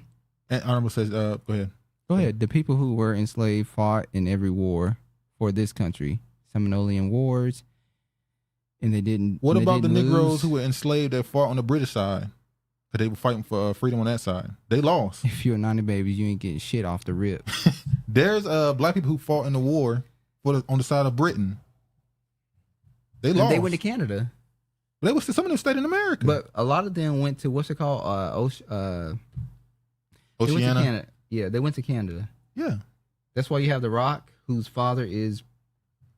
And Honorable says, go ahead. Go ahead. The people who were enslaved fought in every war for this country. Seminolean wars. And they didn't. What about the lose. Negroes who were enslaved that fought on the British side? Because they were fighting for freedom on that side. They lost. If you're 90 babies, you ain't getting shit off the rip. There's black people who fought in the war on the side of Britain. They lost. They went to Canada. Some of them stayed in America. But a lot of them went to, what's it called? Oceania? They went to Canada. Yeah, they went to Canada. Yeah. That's why you have The Rock, whose father is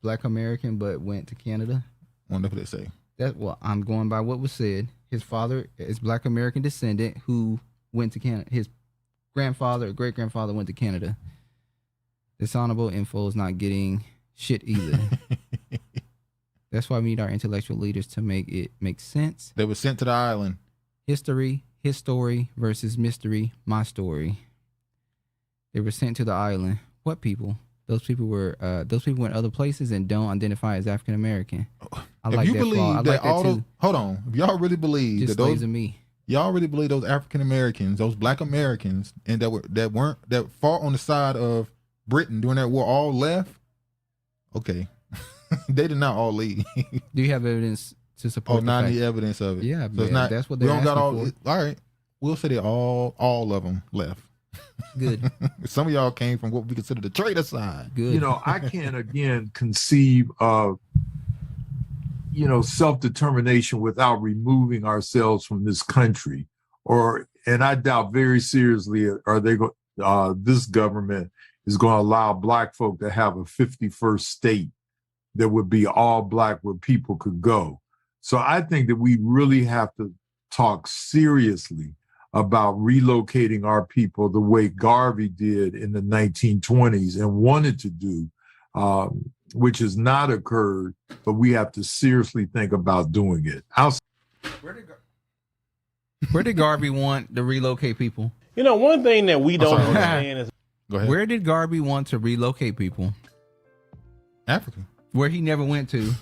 Black American, but went to Canada. Wonder what they say. I'm going by what was said. His father is Black American descendant who went to Canada. His grandfather or great grandfather went to Canada. Dishonorable info is not getting shit either. That's why we need our intellectual leaders to make it make sense. They were sent to the island. History, his story versus mystery, my story. They were sent to the island. What people? Those people were in other places and don't identify as African American. I like that flaw. I like that too. Hold on. If y'all really believe just that those, me. Y'all really believe those African Americans, those Black Americans, and that fought on the side of Britain during that war all left? Okay. They did not all leave. Do you have evidence to support? Not any evidence of it. Yeah, so it's not. That's what they're asking for. All right, we'll say they all of them left. Good. Some of y'all came from what we consider the traitor side. Good. I can't again conceive of self-determination without removing ourselves from this country. And I doubt very seriously this government is going to allow Black folk to have a 51st state that would be all Black where people could go. So I think that we really have to talk seriously about relocating our people the way Garvey did in the 1920s and wanted to do, which has not occurred, but we have to seriously think about doing it. Where did Garvey want to relocate people? One thing that we don't understand is... Go ahead. Where did Garvey want to relocate people? Africa. Where he never went to.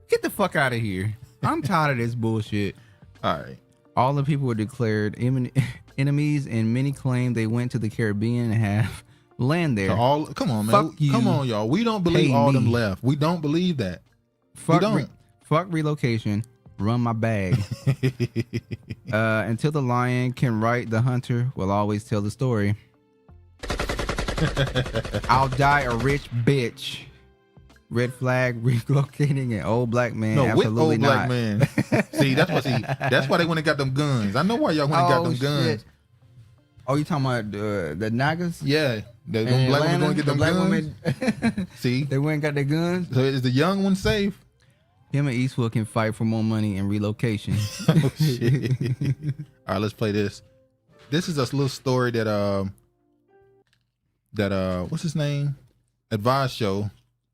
Get the fuck out of here. I'm tired of this bullshit. All right. All the people were declared enemies, and many claim they went to the Caribbean and have land there. Come on, man. Come on, y'all. We don't believe all them left. We don't believe that. Fuck relocation. Run my bag. Until the lion can write, the hunter will always tell the story. I'll die a rich bitch. Red flag, relocating an old black man. No, absolutely with old not. Black man. That's why they went and got them guns. I know why y'all went and got them guns. Oh, you talking about the Nagas? Yeah. The black women going to get them guns. See? They went and got their guns. So is the young one safe? Him and Eastwood can fight for more money and relocation. Oh, shit. All right, let's play this. This is a little story that what's his name? Advice Show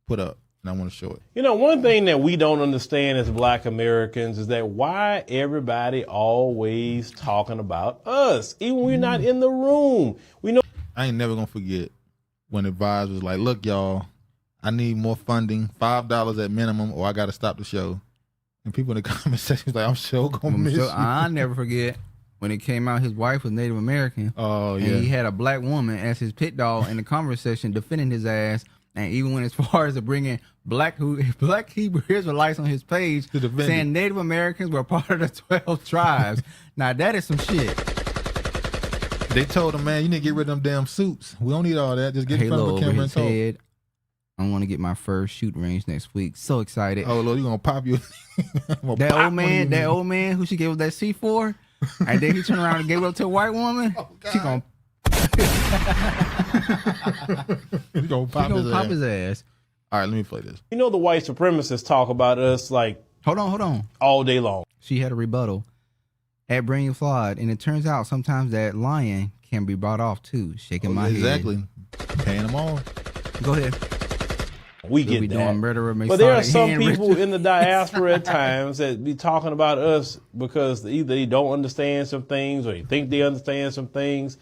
put up. And I want to show it. One thing that we don't understand as Black Americans is that why everybody always talking about us, even when we're not in the room. We know. I ain't never gonna forget when Advice was like, "Look, y'all, I need more funding, $5 at minimum, or I got to stop the show." And people in the comment section was like, "I'm sure gonna miss you." I'll never forget when it came out. His wife was Native American. Oh yeah. And he had a black woman as his pit dog in the conversation, defending his ass. And even went as far as to bringing black Hebrew Israelites on his page, saying Native Americans were part of the 12 tribes. Now that is some shit. They told him, man, you need to get rid of them damn suits. We don't need all that. Just get in front of the camera and talk. Head. I want to get my first shooting range next week. So excited. Oh Lord, you gonna pop you? That old man who she gave us that C4. And then he turned around and gave it up to a white woman. She gonna pop his ass. All right, let me play this. You know the white supremacists talk about us like hold on all day long. She had a rebuttal at Bring Your Flawed, and it turns out sometimes that lion can be brought off too. Shaking my head. Exactly. Paying them all. Go ahead. We get be that. doing murderer, But there are some people in the diaspora at times that be talking about us because either they don't understand some things or they think they understand some things.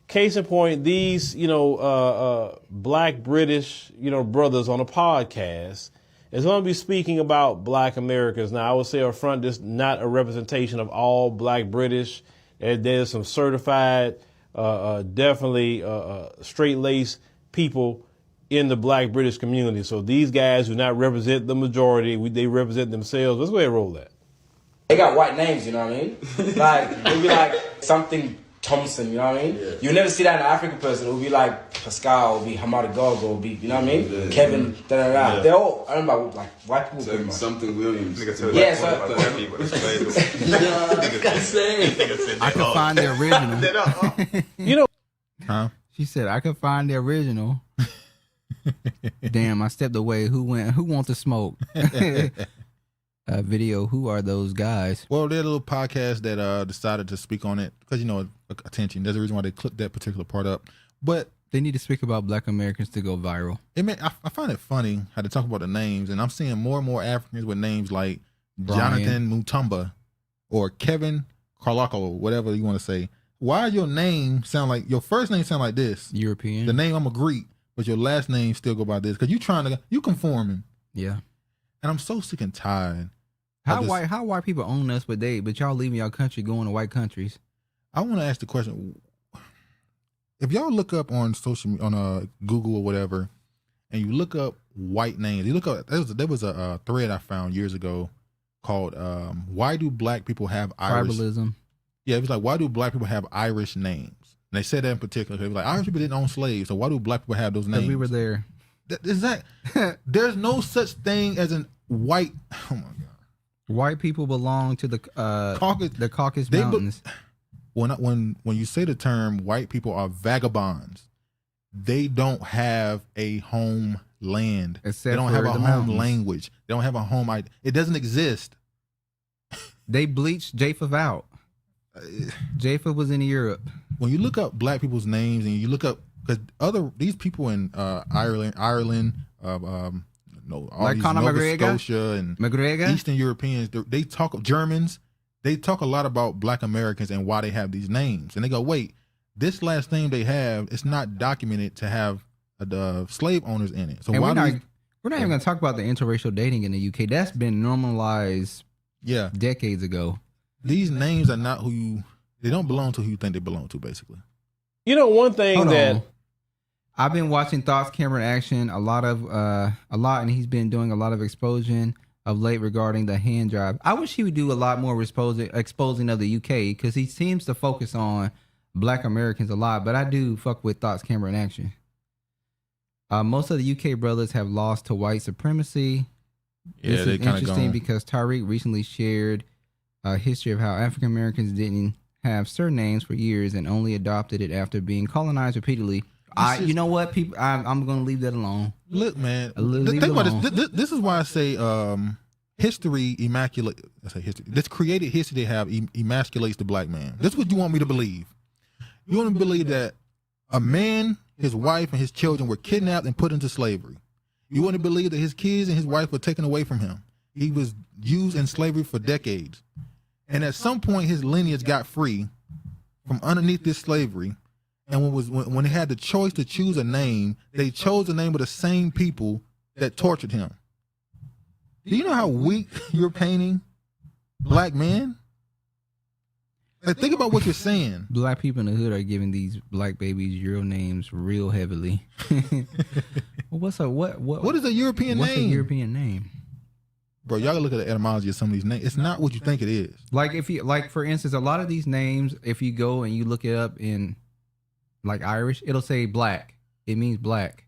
Case in point, these, black British, brothers on a podcast is going to be speaking about black Americans. Now, I would say up front, this is not a representation of all black British. There's some certified, definitely straight-laced people in the black British community. So these guys do not represent the majority. They represent themselves. Let's go ahead and roll that. They got white names, you know what I mean? Like, it'll be like something Thompson, you know what I mean? Yeah. You'll never see that in an African person. It'll be like Pascal, it'll be Hamada Gogo, it'll be, you know what I mean? Yeah, Kevin, da-da-da. Yeah. They're all, I remember, like, white people pretty much. Something Williams. Yeah, so... I could find the original. Huh? She said, I could find the original. Damn, I stepped away. Who wants to smoke? Video, who are those guys? Well, they're a little podcast that decided to speak on it because, attention. There's a reason why they clipped that particular part up. But they need to speak about black Americans to go viral. I find it funny how they talk about the names, and I'm seeing more and more Africans with names like Brian. Jonathan Mutumba or Kevin Carlocco, whatever you want to say. Why your name sound like, your first name sound like this? European. The name I'm a Greek, but your last name still go by this because you conforming. Yeah. And I'm so sick and tired. How white people own us, but y'all leaving y'all country going to white countries? I want to ask the question: if y'all look up on Google or whatever, and you look up white names, you look up there was a thread I found years ago called "Why do black people have Irish tribalism?" Yeah, it was like, why do black people have Irish names? And they said that in particular. They were like, Irish people didn't own slaves, so why do black people have those names? We were there. There's no such thing as an white. Oh my God. White people belong to the Caucasus Mountains. When you say the term white people are vagabonds, they don't have a home land. Except they don't have a home mountains. language. They don't have a home. It doesn't exist. They bleached Japheth out. Japheth was in Europe. When you look up black people's names and you look up because these people in Ireland, like these Conor Nova McGregor? Scotia and McGregor? Eastern Europeans, they talk Germans. They talk a lot about black Americans and why they have these names. And they go, wait, this last name they have, it's not documented to have the slave owners in it. So and why we're not even going to talk about the interracial dating in the UK. That's been normalized decades ago. These names are not they don't belong to who you think they belong to, basically. One thing I've been watching Thoughts, Camera, and Action a lot, and he's been doing a lot of exposure of late regarding the hand job. I wish he would do a lot more exposing of the UK because he seems to focus on black Americans a lot, but I do fuck with Thoughts, Camera, and Action. Most of the UK brothers have lost to white supremacy. Yeah, this they is kind of interesting because Tariq recently shared a history of how African Americans didn't have surnames for years and only adopted it after being colonized repeatedly. You know what, people? I'm going to leave that alone. Look, man. Think about this. This is why I say history immaculate. I say history. This created history they have emasculates the black man. This is what you want me to believe. You want me to believe that a man, his wife, and his children were kidnapped and put into slavery. You want to believe that his kids and his wife were taken away from him. He was used in slavery for decades. And at some point, his lineage got free from underneath this slavery. And when they had the choice to choose a name, they chose the name of the same people that tortured him. Do you know how weak you're painting black men? Like, think about what you're saying. Black people in the hood are giving these black babies real names real heavily. What is a European name? What's a European name? Bro, y'all gotta look at the etymology of some of these names. It's not what you think it is. For instance, a lot of these names, if you go and you look it up in like Irish, it'll say black. It means black.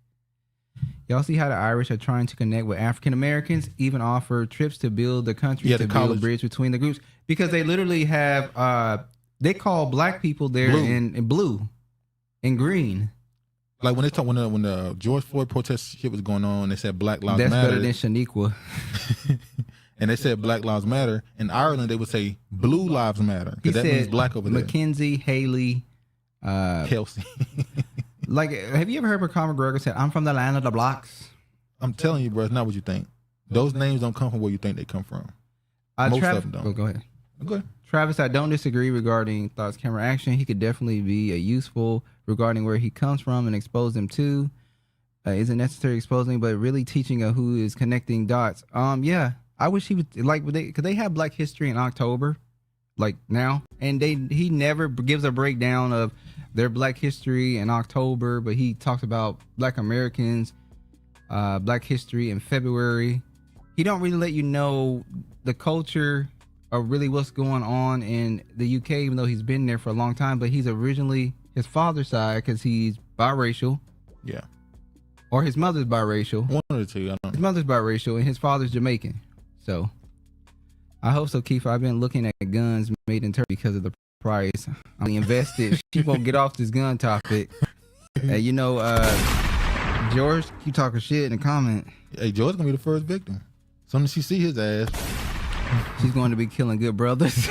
Y'all see how the Irish are trying to connect with African Americans, even offer trips to build the country to build a bridge between the groups. because they literally have they call black people there in blue and green. Like when they talk when the George Floyd protest shit was going on, they said Black Lives Matter. That's better than Shaniqua. And they said Black Lives Matter. In Ireland, they would say Blue Lives Matter because that means black over there. Mackenzie, Haley, Kelsey. Like, have you ever heard Conor McGregor say, "I'm from the land of the blacks"? I'm telling you, bro, it's not what you think. Those names don't come from where you think they come from. Most of them don't. Oh, go ahead. Go ahead. Travis, I don't disagree regarding thoughts, camera, action. He could definitely be useful regarding where he comes from and expose them to. Isn't necessarily exposing, but really teaching who is connecting dots. Yeah, I wish he would because they have Black History in October, like now, and he never gives a breakdown of their Black History in October, but he talks about Black Americans, Black History in February. He don't really let you know the culture of really what's going on in the UK, even though he's been there for a long time. But he's originally his father's side because he's biracial. Yeah. Or his mother's biracial. One of the two. I don't know. His mother's biracial and his father's Jamaican. So I hope so, Keith. I've been looking at guns made in Turkey because of the price. I'm invested. She won't get off this gun topic. You know, George, keep talking shit in the comment. Hey, George's gonna be the first victim. As soon as she see his ass, she's going to be killing good brothers.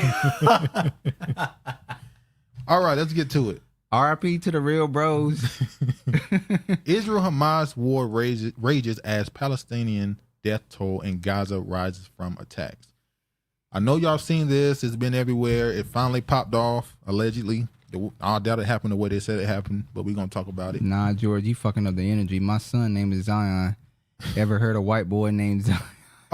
All right, let's get to it. RIP to the real bros. Israel-Hamas war rages as Palestinian death toll in Gaza rises from attacks. I know y'all seen this. It's been everywhere. It finally popped off, allegedly. I doubt it happened the way they said it happened, but we're going to talk about it. Nah, George, you fucking up the energy. My son name is Zion. Ever heard a white boy named Zion?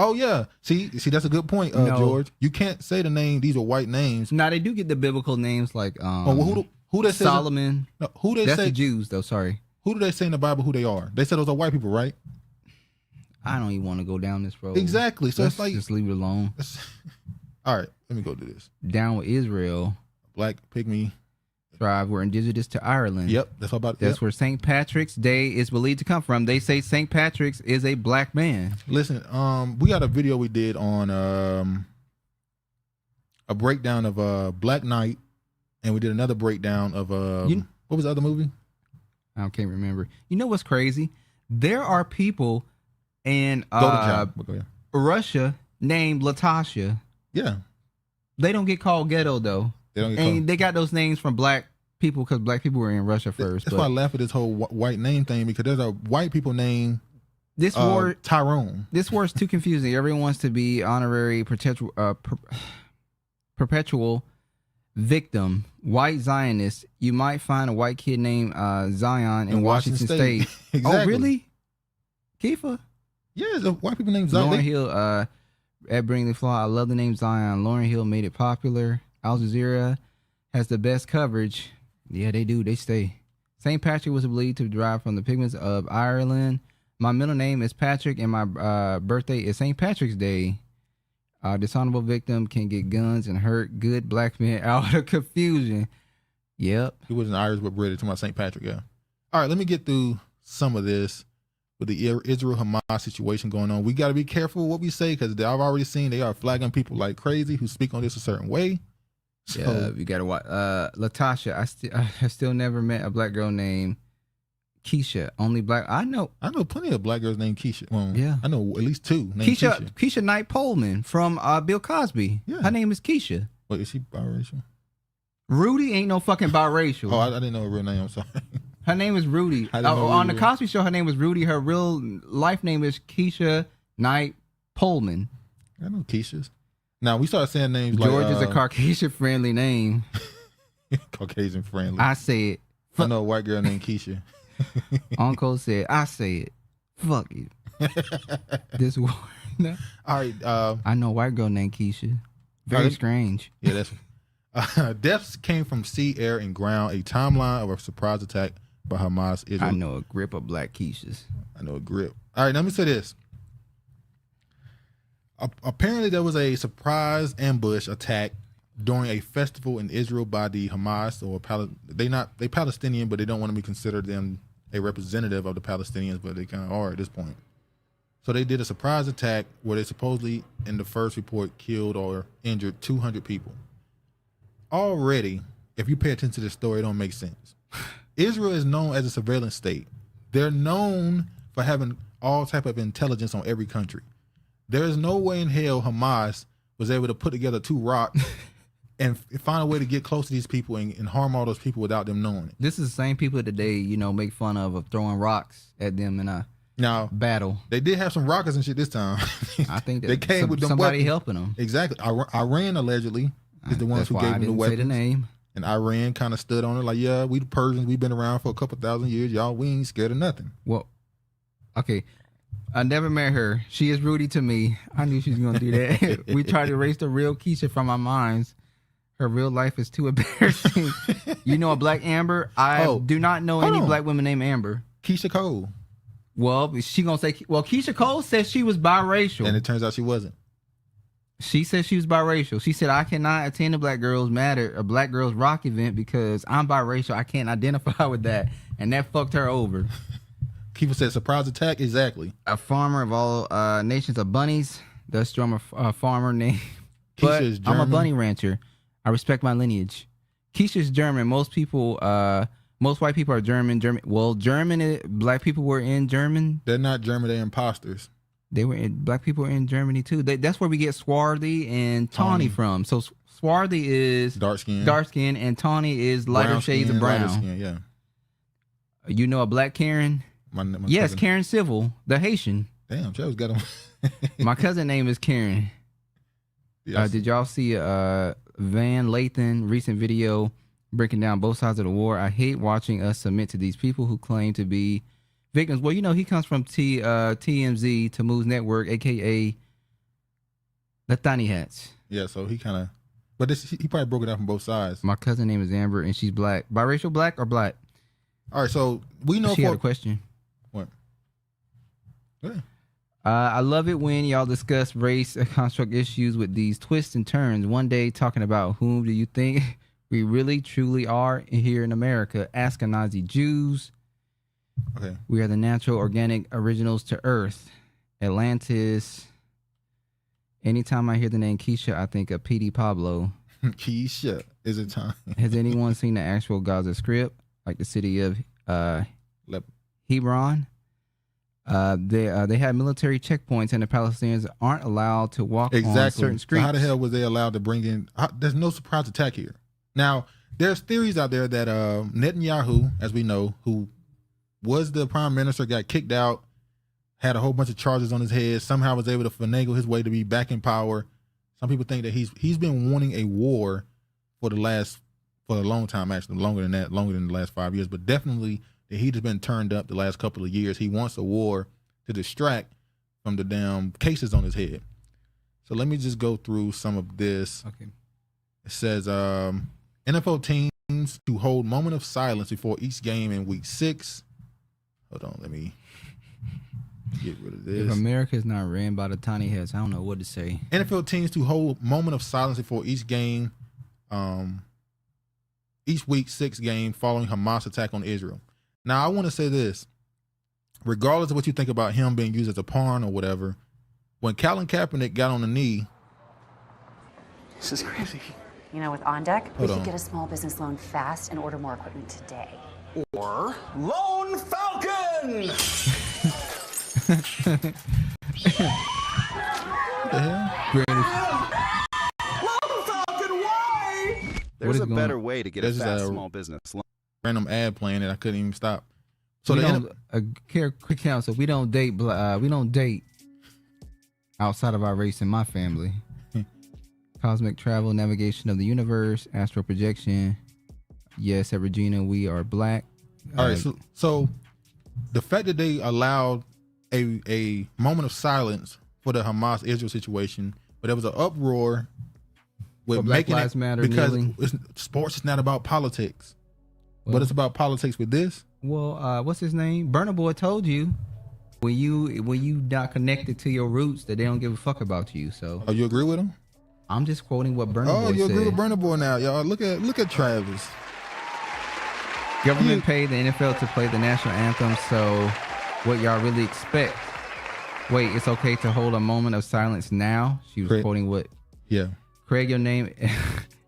Oh, yeah. See, that's a good point, No. George. You can't say the name. These are white names. Nah, they do get the biblical names like who they say Solomon. No, who they That's say the Jews, though. Sorry. Who do they say in the Bible who they are? They said those are white people, right? I don't even want to go down this road. Exactly. So Let's it's like just leave it alone. All right, let me go do this. Down with Israel. Black pygmy tribe were indigenous to Ireland. Yep, that's all about. That's where St. Patrick's Day is believed to come from. They say St. Patrick's is a black man. Listen, we got a video we did on a breakdown of Black Knight, and we did another breakdown of what was the other movie? I can't remember. You know what's crazy? There are people in Russia named Latasha. Yeah. They don't get called ghetto though. They don't get and called. they got those names from black people because black people were in Russia first. That's why I laugh at this whole white name thing, because there's a white people name. This war, Tyrone. This war is too confusing. Everyone wants to be honorary perpetual victim. White Zionist. You might find a white kid named Zion in Washington State. Exactly. Oh, really? Kiefer? Yeah, the white people named Zion. Lauren Hill at Brinkley Flaw. I love the name Zion. Lauren Hill made it popular. Al Jazeera has the best coverage. Yeah, they do. They stay. St. Patrick was believed to derive from the pigments of Ireland. My middle name is Patrick, and my birthday is St. Patrick's Day. Dishonorable victim can get guns and hurt good black men out of confusion. Yep. He wasn't Irish but British. To my St. Patrick, yeah. All right, let me get through some of this with the Israel-Hamas situation going on. We got to be careful what we say, because I've already seen they are flagging people like crazy who speak on this a certain way. So, yeah, we got to watch. Latasha, I still never met a black girl named Keisha. Only black. I know plenty of black girls named Keisha. Well, yeah. I know at least two named Keisha Knight Pullman from Bill Cosby. Yeah. Her name is Keisha. Wait, is she biracial? Rudy ain't no fucking biracial. Oh, I didn't know her real name. I'm sorry. Her name is Rudy. On the Cosby Show, her name was Rudy. Her real life name is Keisha Knight Pullman. I know Keisha's. Now, we started saying names George like... is a Caucasian-friendly name. Caucasian-friendly. I say it. I know a white girl named Keisha. Uncle said, I say it. Fuck you. This war. No. All right. I know a white girl named Keisha. Very strange. Yeah, that's... deaths came from sea, air, and ground. A timeline of a surprise attack by Hamas. Israel. I know a grip of black Keishas. I know a grip. All right, let me say this. Apparently, there was a surprise ambush attack during a festival in Israel by the Hamas, or they Palestinian, but they don't want to be considered them a representative of the Palestinians, but they kind of are at this point. So they did a surprise attack where they supposedly, in the first report, killed or injured 200 people. Already, if you pay attention to this story, it don't make sense. Israel is known as a surveillance state. They're known for having all type of intelligence on every country. There is no way in hell Hamas was able to put together 2 rocks and find a way to get close to these people and harm all those people without them knowing it. This is the same people today, make fun of throwing rocks at them in a battle. They did have some rockets and shit this time. I think that they came with them somebody weapons. helping them. Exactly. Iran allegedly is the ones who gave them the weapons. Say the name. And Iran kind of stood on it like, yeah, we the Persians, we've been around for a couple thousand years. Y'all, we ain't scared of nothing. Well, okay. I never met her. She is Rudy to me. I knew she was going to do that. We tried to erase the real Keisha from our minds. Her real life is too embarrassing. You know a black Amber? I do not know any black women named Amber. Keisha Cole. Well, she going to say, Keisha Cole said she was biracial. And it turns out she wasn't. She said she was biracial. She said, I cannot attend a Black Girls Matter, a Black Girls Rock event because I'm biracial. I can't identify with that. And that fucked her over. Kiva said, surprise attack? Exactly. A farmer of all nations of bunnies. Thus, I'm a farmer named. But I'm a bunny rancher. I respect my lineage. Keisha's German. Most white people are German. Well, black people were in German. They're not German. They're imposters. Black people were in Germany too. That's where we get swarthy and tawny from. So swarthy is dark skin, and tawny is lighter shades of brown. Skin, yeah. You know a black Karen? My yes, cousin. Karen Civil, the Haitian. Damn, Joe's got him. My cousin name is Karen. Yes. Did y'all see Van Lathan recent video breaking down both sides of the war? I hate watching us submit to these people who claim to be victims. Well, he comes from TMZ, Tammuz Network, a.k.a. the Thani Hats. Yeah, so he kind of... But he probably broke it out from both sides. My cousin name is Amber, and she's black. Biracial black or black? All right, so we know... She had a question. What? Yeah. I love it when y'all discuss race construct issues with these twists and turns. One day talking about whom do you think we really truly are here in America? Ashkenazi Jews. Okay. We are the natural organic originals to Earth. Atlantis. Anytime I hear the name Keisha, I think of P.D. Pablo. Keisha, is it time? Has anyone seen the actual Gaza Strip? Like the city of Hebron? They had military checkpoints, and the Palestinians aren't allowed to walk on certain streets. So how the hell was they allowed to bring in? There's no surprise attack here. Now, there's theories out there that Netanyahu, as we know, who was the prime minister, got kicked out, had a whole bunch of charges on his head, somehow was able to finagle his way to be back in power. Some people think that he's been wanting a war for a long time, actually, longer than the last 5 years, but definitely the heat has been turned up the last couple of years. He wants a war to distract from the damn cases on his head. So let me just go through some of this. Okay. It says NFL teams to hold moment of silence before each game in week 6. Hold on, let me get rid of this. If America is not ran by the tiny heads, I don't know what to say. NFL teams to hold moment of silence before each game, each week 6 game following Hamas attack on Israel. Now, I want to say this. Regardless of what you think about him being used as a pawn or whatever, when Colin Kaepernick got on the knee... This is crazy. You know, with On Deck, we could get a small business loan fast and order more equipment today. Or Lone Falcon! What the hell? Lone Falcon, why? There's a better way to get a fast small business loan. Random ad playing that I couldn't even stop. So quick counsel: we don't date. We don't date outside of our race in my family. Cosmic travel, navigation of the universe, astral projection. Yes, at Regina, we are black. All right, so the fact that they allowed a moment of silence for the Hamas-Israel situation, but there was an uproar with Black making Lives it Matter because kneeling. Sports is not about politics, but it's about politics with this. Well, what's his name? Burna Boy told you when you not connected to your roots that they don't give a fuck about you. So, you agree with him? I'm just quoting what Burna Boy said. You agree with Burna Boy now, y'all? Look at Travis. Government paid the NFL to play the national anthem, so what y'all really expect? Wait, it's okay to hold a moment of silence now. She was quoting what? Yeah. Craig, your name,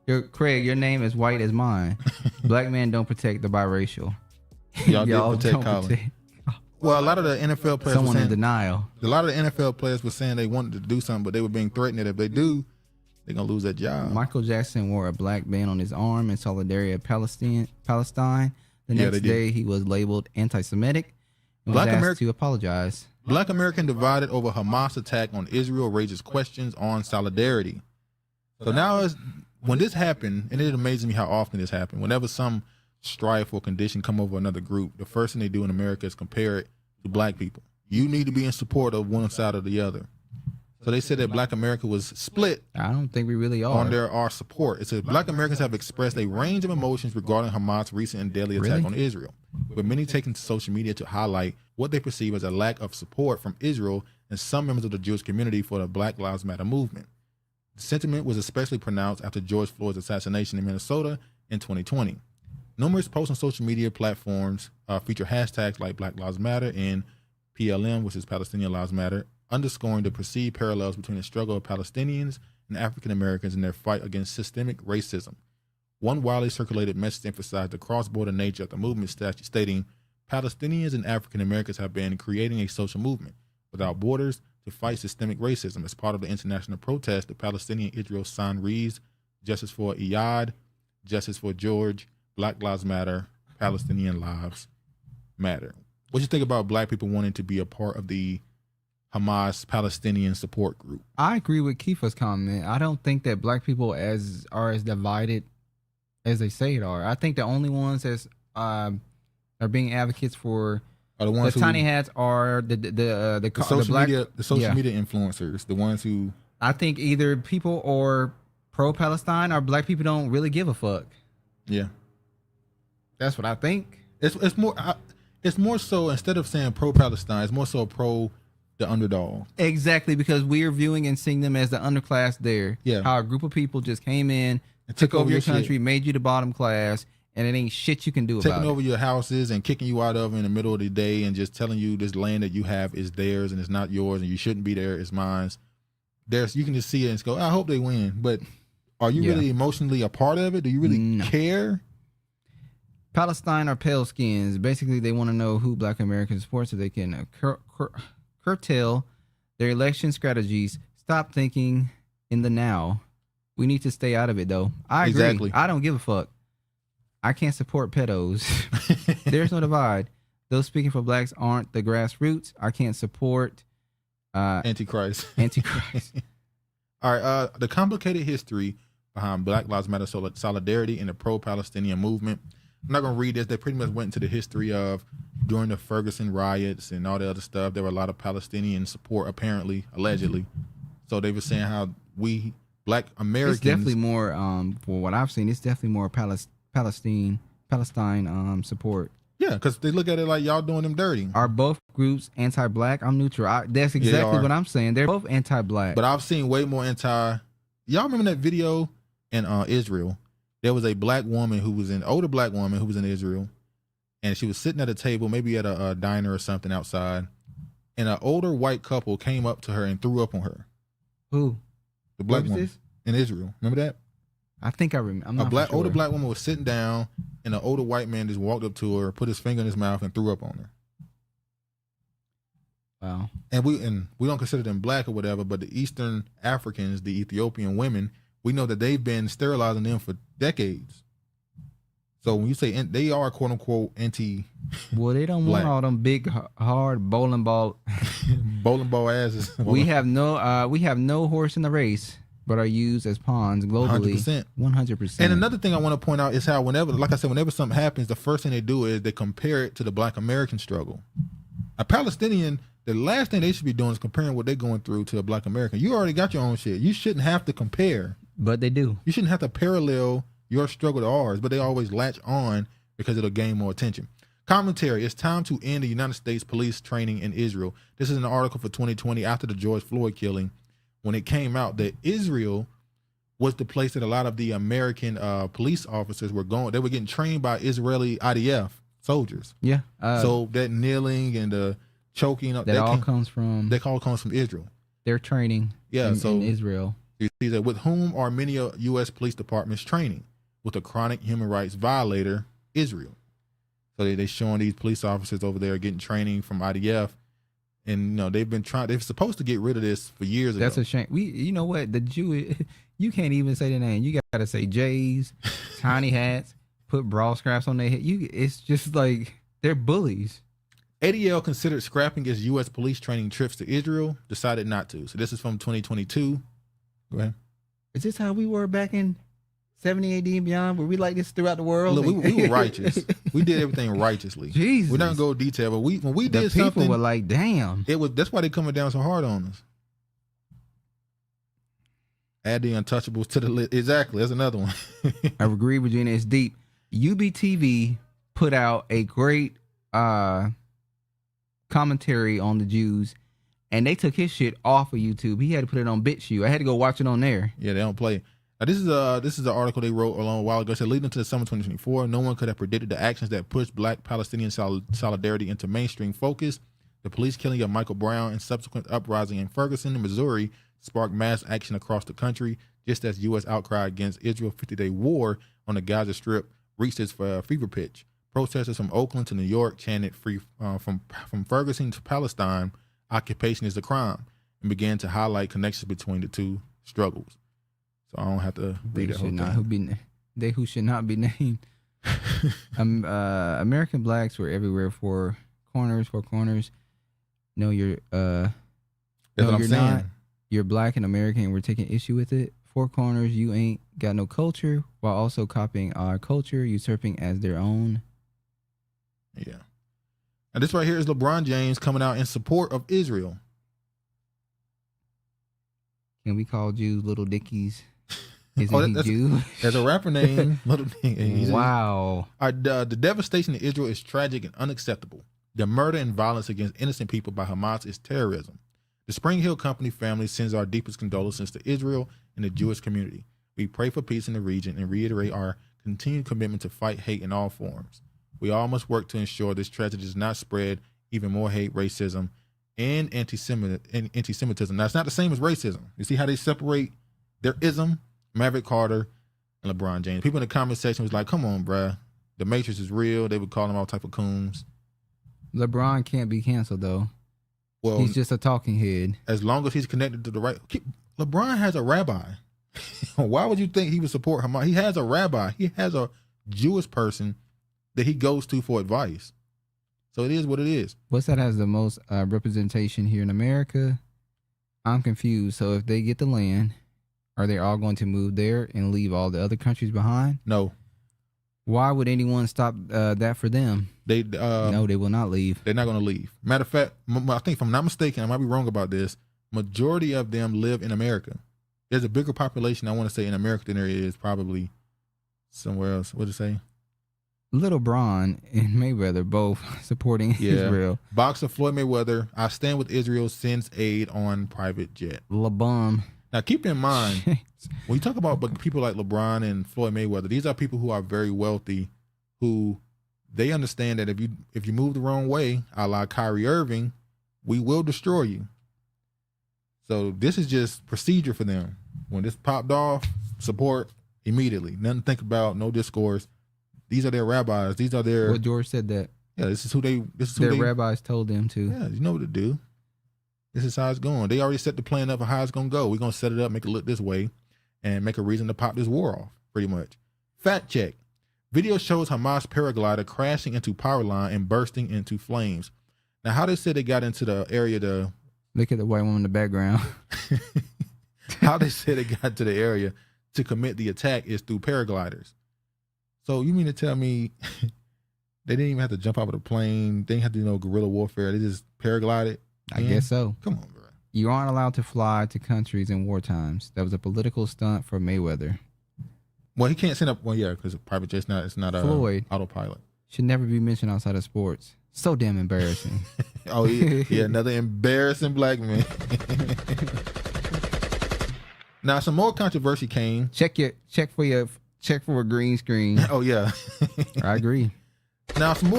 your name is white as mine. Black men don't protect the biracial. Y'all did protect Colin. Well, a lot of the NFL players Someone were saying, in denial. A lot of the NFL players were saying they wanted to do something, but they were being threatened that if they do, they're gonna lose their job. Michael Jackson wore a black band on his arm in solidarity of Palestine. The next day, he was labeled anti-Semitic and was asked to apologize. Black American divided over Hamas attack on Israel raises questions on solidarity. So now, when this happened, and it amazes me how often this happened. Whenever some strife or condition come over another group, the first thing they do in America is compare it to black people. You need to be in support of one side or the other. So they said that Black America was split. I don't think we really are. On our support. It says Black Americans have expressed a range of emotions regarding Hamas' recent and deadly attack on Israel, with many taking to social media to highlight what they perceive as a lack of support from Israel and some members of the Jewish community for the Black Lives Matter movement. The sentiment was especially pronounced after George Floyd's assassination in Minnesota in 2020. Numerous posts on social media platforms feature hashtags like Black Lives Matter and PLM, which is Palestinian Lives Matter, underscoring the perceived parallels between the struggle of Palestinians and African Americans in their fight against systemic racism. One widely circulated message emphasized the cross-border nature of the movement, stating, Palestinians and African Americans have been creating a social movement without borders to fight systemic racism. As part of the international protest, the Palestinian Israel sign reads, Justice for Iyad, Justice for George, Black Lives Matter, Palestinian Lives Matter. What do you think about black people wanting to be a part of the Hamas Palestinian support group? I agree with Kiefer's comment. I don't think that black people are as divided as they say it are. I think the only ones that are being advocates for are the ones tiny hats are the social black, media, the social media influencers, the ones who I think either people are pro-Palestine or black people don't really give a fuck. Yeah. That's what I think. It's more so, instead of saying pro-Palestine, it's more so pro the underdog. Exactly, because we're viewing and seeing them as the underclass there. Yeah. How a group of people just came in and took over your country, made you the bottom class, and it ain't shit you can do about it. Taking over your houses and kicking you out of in the middle of the day and just telling you this land that you have is theirs and it's not yours and you shouldn't be there, it's mine. You can just see it and go, I hope they win. But are you really emotionally a part of it? Do you really care? Palestine are pale skins. Basically, they want to know who black Americans support so they can curtail their election strategies. Stop thinking in the now. We need to stay out of it, though. I agree. Exactly. I don't give a fuck. I can't support pedos. There's no divide. Those speaking for blacks aren't the grassroots. I can't support Antichrist. All right. The complicated history behind Black Lives Matter solidarity and the pro-Palestinian movement. I'm not going to read this. They pretty much went into the history of during the Ferguson riots and all the other stuff. There were a lot of Palestinian support, apparently, allegedly. So they were saying how we, black Americans. It's definitely more, for what I've seen, it's definitely more Palestine support. Yeah, because they look at it like y'all doing them dirty. Are both groups anti-black? I'm neutral. That's exactly what I'm saying. They're both anti-black. But I've seen way more anti. Y'all remember that video in Israel? There was a black woman who was older black woman who was in Israel, and she was sitting at a table, maybe at a diner or something outside, and an older white couple came up to her and threw up on her. Who? The black woman in Israel. Remember that? I think I remember. Older black woman was sitting down, and an older white man just walked up to her, put his finger in his mouth, and threw up on her. Wow. And we don't consider them black or whatever, but the Eastern Africans, the Ethiopian women, we know that they've been sterilizing them for decades. So when you say they are quote unquote anti, well, they don't want all them big hard bowling ball asses. We have no horse in the race, but are used as pawns globally. 100%. And another thing I want to point out is how whenever something happens, the first thing they do is they compare it to the Black American struggle. A Palestinian, the last thing they should be doing is comparing what they're going through to a Black American. You already got your own shit. You shouldn't have to compare. But they do. You shouldn't have to parallel your struggle to ours, but they always latch on because it'll gain more attention. Commentary: it's time to end the United States police training in Israel. This is an article for 2020 after the George Floyd killing, when it came out that Israel was the place that a lot of the American police officers were going. They were getting trained by Israeli IDF soldiers. Yeah. So that kneeling and choking up. That all comes from Israel. Their training in Israel. You see that with whom are many U.S. police departments training? With a chronic human rights violator, Israel. So they're showing these police officers over there getting training from IDF. And, they're supposed to get rid of this for years ago. That's a shame. You know what? The Jew, you can't even say the name. You got to say J's, tiny hats, put bra straps on their head. It's just like they're bullies. ADL considered scrapping its U.S. police training trips to Israel, decided not to. So this is from 2022. Go ahead. Is this how we were back in 70 AD and beyond? Were we like this throughout the world? Look, we were righteous. We did everything righteously. Jesus. We're not going to go detail, but when we did people something, were like, damn. That's why they're coming down so hard on us. Add the untouchables to the list. Exactly. That's another one. I agree, Virginia. It's deep. UBTV put out a great commentary on the Jews, and they took his shit off of YouTube. He had to put it on BitChute. I had to go watch it on there. Yeah, they don't play. Now, this is an article they wrote a long while ago. It said, leading to the summer 2024, no one could have predicted the actions that pushed Black Palestinian solidarity into mainstream focus. The police killing of Michael Brown and subsequent uprising in Ferguson, Missouri, sparked mass action across the country, just as U.S. outcry against Israel's 50-day war on the Gaza Strip reached its fever pitch. Protesters from Oakland to New York chanted free from Ferguson to Palestine, occupation is a crime, and began to highlight connections between the two struggles. So I don't have to read that whole thing. They who should not be named. American blacks were everywhere for corners. No, you're That's what I'm saying. not. You're black and American, and we're taking issue with it. Four corners, you ain't got no culture, while also copying our culture, usurping as their own. Yeah. And this right here is LeBron James coming out in support of Israel. Can we call Jews little dickies? Isn't he Jew? There's a rapper named Little Dicky. Wow. The devastation in Israel is tragic and unacceptable. The murder and violence against innocent people by Hamas is terrorism. The Spring Hill Company family sends our deepest condolences to Israel and the Jewish community. We pray for peace in the region and reiterate our continued commitment to fight hate in all forms. We all must work to ensure this tragedy does not spread even more hate, racism, and anti-Semitism. Now, it's not the same as racism. You see how they separate their ism? Maverick Carter and LeBron James. People in the comment section was like, come on, bruh. The Matrix is real. They would call them all type of coons. LeBron can't be canceled, though. Well, he's just a talking head. As long as he's connected to the right. LeBron has a rabbi. Why would you think he would support Hamas? He has a rabbi. He has a Jewish person that he goes to for advice. So it is what it is. What's that has the most representation here in America? I'm confused. So if they get the land, are they all going to move there and leave all the other countries behind? No. Why would anyone stop that for them? No, they will not leave. They're not going to leave. Matter of fact, I think if I'm not mistaken, I might be wrong about this, majority of them live in America. There's a bigger population, I want to say, in America than there is probably somewhere else. What did it say? Little Bron and Mayweather both supporting Israel. Boxer Floyd Mayweather, I stand with Israel, sends aid on private jet. LeBron. Now, keep in mind, when you talk about people like LeBron and Floyd Mayweather, these are people who are very wealthy, who they understand that if you move the wrong way, a la Kyrie Irving, we will destroy you. So this is just procedure for them. When this popped off, support immediately. Nothing to think about, no discourse. These are their rabbis. These are their. Well, George said that. Yeah, this is who they. Their rabbis told them to. Yeah, you know what to do. This is how it's going. They already set the plan up for how it's going to go. We're going to set it up, make it look this way, and make a reason to pop this war off, pretty much. Fact check. Video shows Hamas paraglider crashing into power line and bursting into flames. Now, how they said they got into the area to... Look at the white woman in the background. How they said they got to the area to commit the attack is through paragliders. So you mean to tell me they didn't even have to jump out of the plane? They didn't have to do guerrilla warfare. They just paraglided? I guess so. Come on, bro. You aren't allowed to fly to countries in war times. That was a political stunt for Mayweather. Well, he can't send up. Well, yeah, because a private jet, it's not a Floyd autopilot. Should never be mentioned outside of sports. So damn embarrassing. Oh, yeah, another embarrassing black man. Now, some more controversy came. Check for a green screen. Oh yeah, I agree. Now some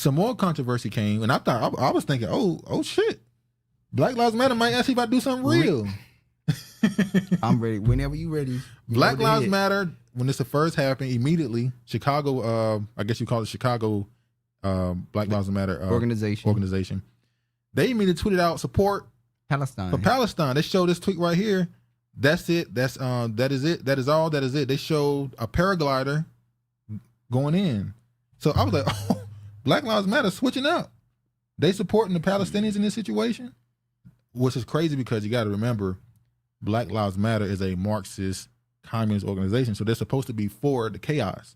some more controversy came, and I thought I was thinking, oh shit, Black Lives Matter might actually about to do something real. I'm ready. Whenever you ready. Black Lives Matter. When this first happened, immediately Chicago, I guess you call it Chicago Black Lives Matter organization. They immediately tweeted out support Palestine for Palestine. They showed this tweet right here. That's it. That is it. That is all. That is it. They showed a paraglider going in. So I was like, oh, Black Lives Matter switching up. They supporting the Palestinians in this situation, which is crazy because you got to remember, Black Lives Matter is a Marxist communist organization, so they're supposed to be for the chaos.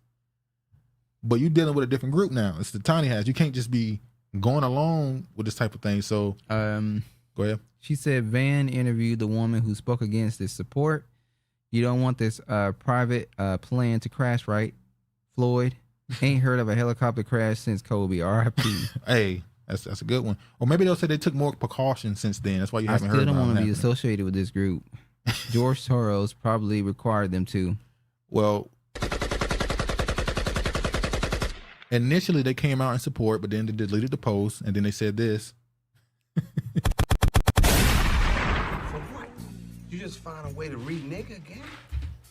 But you're dealing with a different group now. It's the tiny hats. You can't just be going along with this type of thing. So, go ahead. She said Van interviewed the woman who spoke against this support. You don't want this private plane to crash, right? Floyd ain't heard of a helicopter crash since Kobe. R.I.P. Hey, that's a good one. Or maybe they'll say they took more precautions since then. That's why you haven't heard. I still don't want to be associated with this group. George Soros probably required them to. Well, initially they came out in support, but then they deleted the post, and then they said this. For what? You just found a way to read nigga again?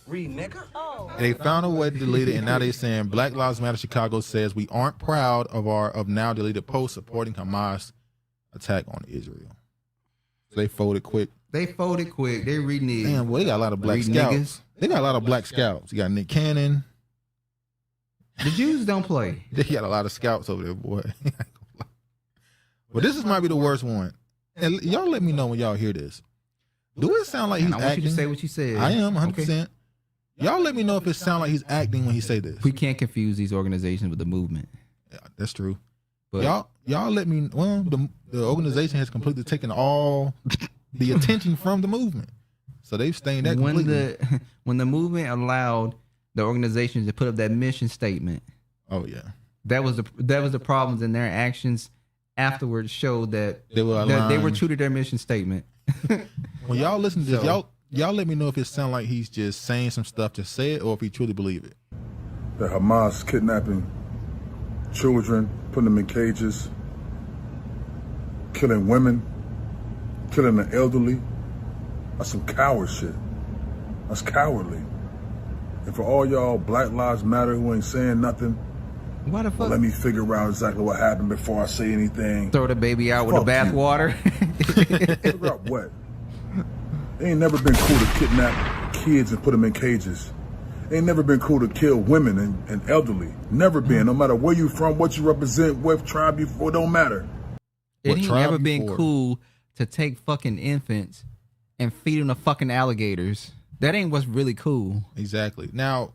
Read nigga? Oh. They found a way to delete it, and now they're saying Black Lives Matter Chicago says we aren't proud of now deleted posts supporting Hamas attack on Israel. So they folded quick. They reading it. Damn, well, they got a lot of black scouts. Niggas. They got a lot of black scouts. You got Nick Cannon. The Jews don't play. They got a lot of scouts over there, boy. Well, this might be the worst one. And y'all let me know when y'all hear this. Do it sound like he's acting? I want you to say what you said. I am 100%. Okay. Y'all let me know if it sound like he's acting when he say this. We can't confuse these organizations with the movement. Yeah, that's true. But y'all let me. Well, the organization has completely taken all the attention from the movement, so they've stained that completely. When the movement allowed the organizations to put up that mission statement. Oh yeah, that was the problems, in their actions afterwards showed that they were true to their mission statement. When y'all listen to this, y'all let me know if it sound like he's just saying some stuff to say it, or if he truly believe it. The Hamas kidnapping children, putting them in cages, killing women, killing the elderly. That's some coward shit. That's cowardly. And for all y'all Black Lives Matter who ain't saying nothing, why the fuck? Well, let me figure out exactly what happened before I say anything. Throw the baby out with the bathwater. Figure out what? It ain't never been cool to kidnap kids and put them in cages. It ain't never been cool to kill women and elderly. Never been. No matter where you from, what you represent, what tribe you for, don't matter. It ain't never been cool to take fucking infants and feed them to fucking alligators. That ain't what's really cool. Exactly. Now,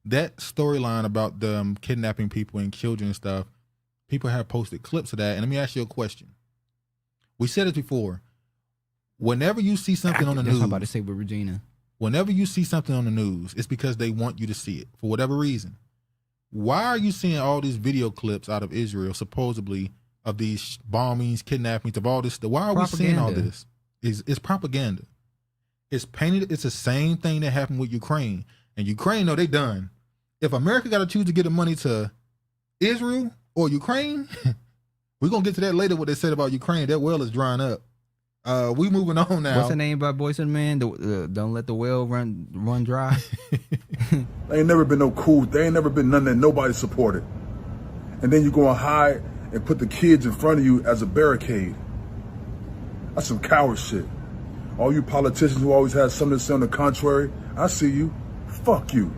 that storyline about them kidnapping people and children and stuff, people have posted clips of that. And let me ask you a question. We said it before. Whenever you see something on the news, I'm about to say with Regina. Whenever you see something on the news, it's because they want you to see it for whatever reason. Why are you seeing all these video clips out of Israel, supposedly, of these bombings, kidnappings, of all this stuff? Why are we seeing all this? It's propaganda. It's painted. It's the same thing that happened with Ukraine. And Ukraine, no, they done. If America got to choose to give the money to Israel or Ukraine, we're going to get to that later, what they said about Ukraine. That well is drying up. We moving on now. What's the name by Boyz II Men? Don't let the well run dry. They ain't never been no cool. They ain't never been nothing that nobody supported. And then you go and hide and put the kids in front of you as a barricade. That's some coward shit. All you politicians who always had something to say on the contrary, I see you. Fuck you.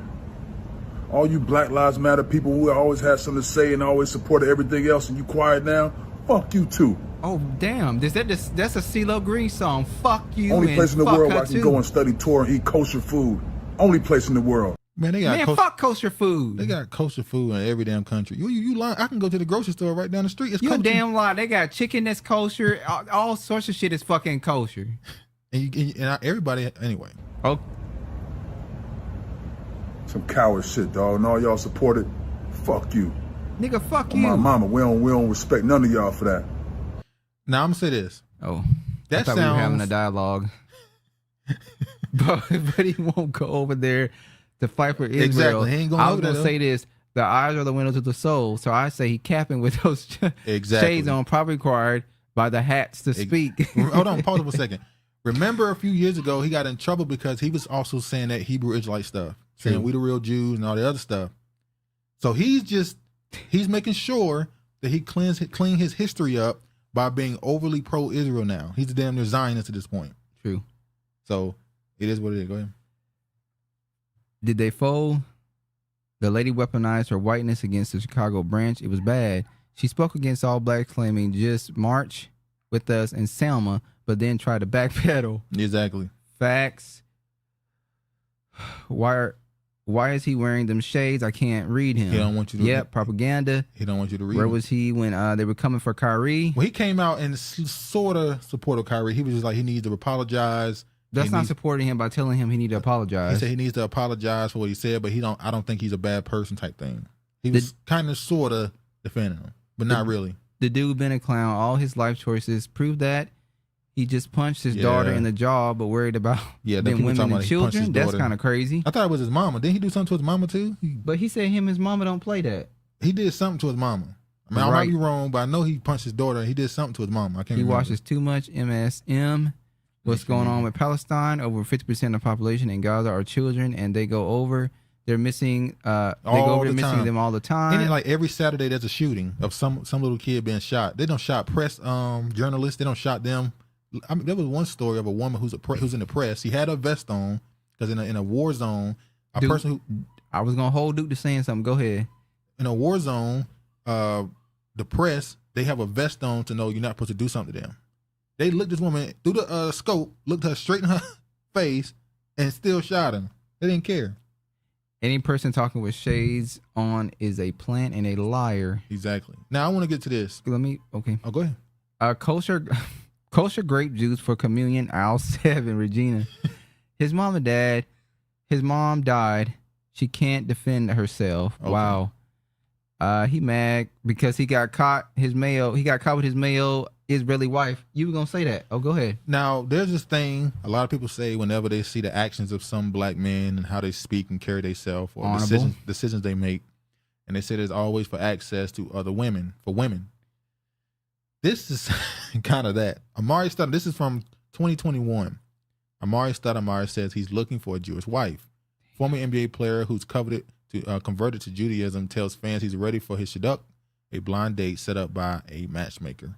All you Black Lives Matter people who always had something to say and always supported everything else, and you quiet now, fuck you too. Oh damn! That's a CeeLo Green song. Fuck you. Only place in the world where I can go and study Torah and eat kosher food. Only place in the world. Man, they got fuck kosher food. They got kosher food in every damn country. You lying? I can go to the grocery store right down the street. It's you kosher. Damn lie. They got chicken that's kosher. All sorts of shit is fucking kosher. And everybody anyway. Oh. Some coward shit, dog. And all y'all support it. Fuck you. Nigga, fuck you. My mama, we don't respect none of y'all for that. Now I'm gonna say this. Oh, that I thought we were having a dialogue. but he won't go over there to fight for Israel. Exactly. He ain't going I was gonna say this. The eyes are the windows of the soul. So I say he capping with those shades on, probably required by the hats to speak. Hold on, pause for a second. Remember a few years ago, he got in trouble because he was also saying that Hebrew Israelite stuff, saying we the real Jews and all the other stuff. So he's making sure that he clean his history up by being overly pro-Israel now. He's a damn near Zionist at this point. True. So it is what it is. Go ahead. Did they fold? The lady weaponized her whiteness against the Chicago branch. It was bad. She spoke against all blacks, claiming just march with us in Selma, but then tried to backpedal. Exactly. Facts. Why is he wearing them shades? I can't read him. He don't want you to read. Propaganda. He don't want you to read Where him. was he when they were coming for Kyrie? Well, he came out and sort of supported Kyrie. He was just like, he needs to apologize. That's not supporting him by telling him he needs to apologize. He said he needs to apologize for what he said, but I don't think he's a bad person type thing. He was kind of sort of defending him, but not really. The dude been a clown. All his life choices prove that. He just punched his daughter in the jaw, but worried about them women and children. That's kind of crazy. I thought it was his mama. Didn't he do something to his mama too? But he said him and his mama don't play that. He did something to his mama. I mean, I might be wrong, but I know he punched his daughter and he did something to his mama. I can't remember. He watches too much MSM. What's going on with Palestine? Over 50% of the population in Gaza are children, and they go over. They're missing. They go over. They're missing them all the time. And then, like every Saturday, there's a shooting of some little kid being shot. They don't shot press journalists. They don't shot them. I mean, there was one story of a woman who's in the press. She had a vest on because in a war zone, person who I was gonna hold Duke to saying something. Go ahead. In a war zone, the press, they have a vest on to know you're not supposed to do something to them. They looked this woman through the scope, looked her straight in her face, and still shot him. They didn't care. Any person talking with shades on is a plant and a liar. Exactly. Now I want to get to this. Okay. Oh, go ahead. Kosher grape juice for communion, aisle 7, Regina. His mom died. She can't defend herself. Okay. Wow. He mad because he got caught with his male Israeli wife. You were gonna say that? Oh, go ahead. Now there's this thing a lot of people say whenever they see the actions of some black men and how they speak and carry themselves or decisions they make, and they say there's always for access to other women for women. This is kind of that. Amari Stoudemire, this is from 2021. Amari Stoudemire says he's looking for a Jewish wife. Former NBA player who's converted to Judaism tells fans he's ready for his shidduch, a blind date set up by a matchmaker.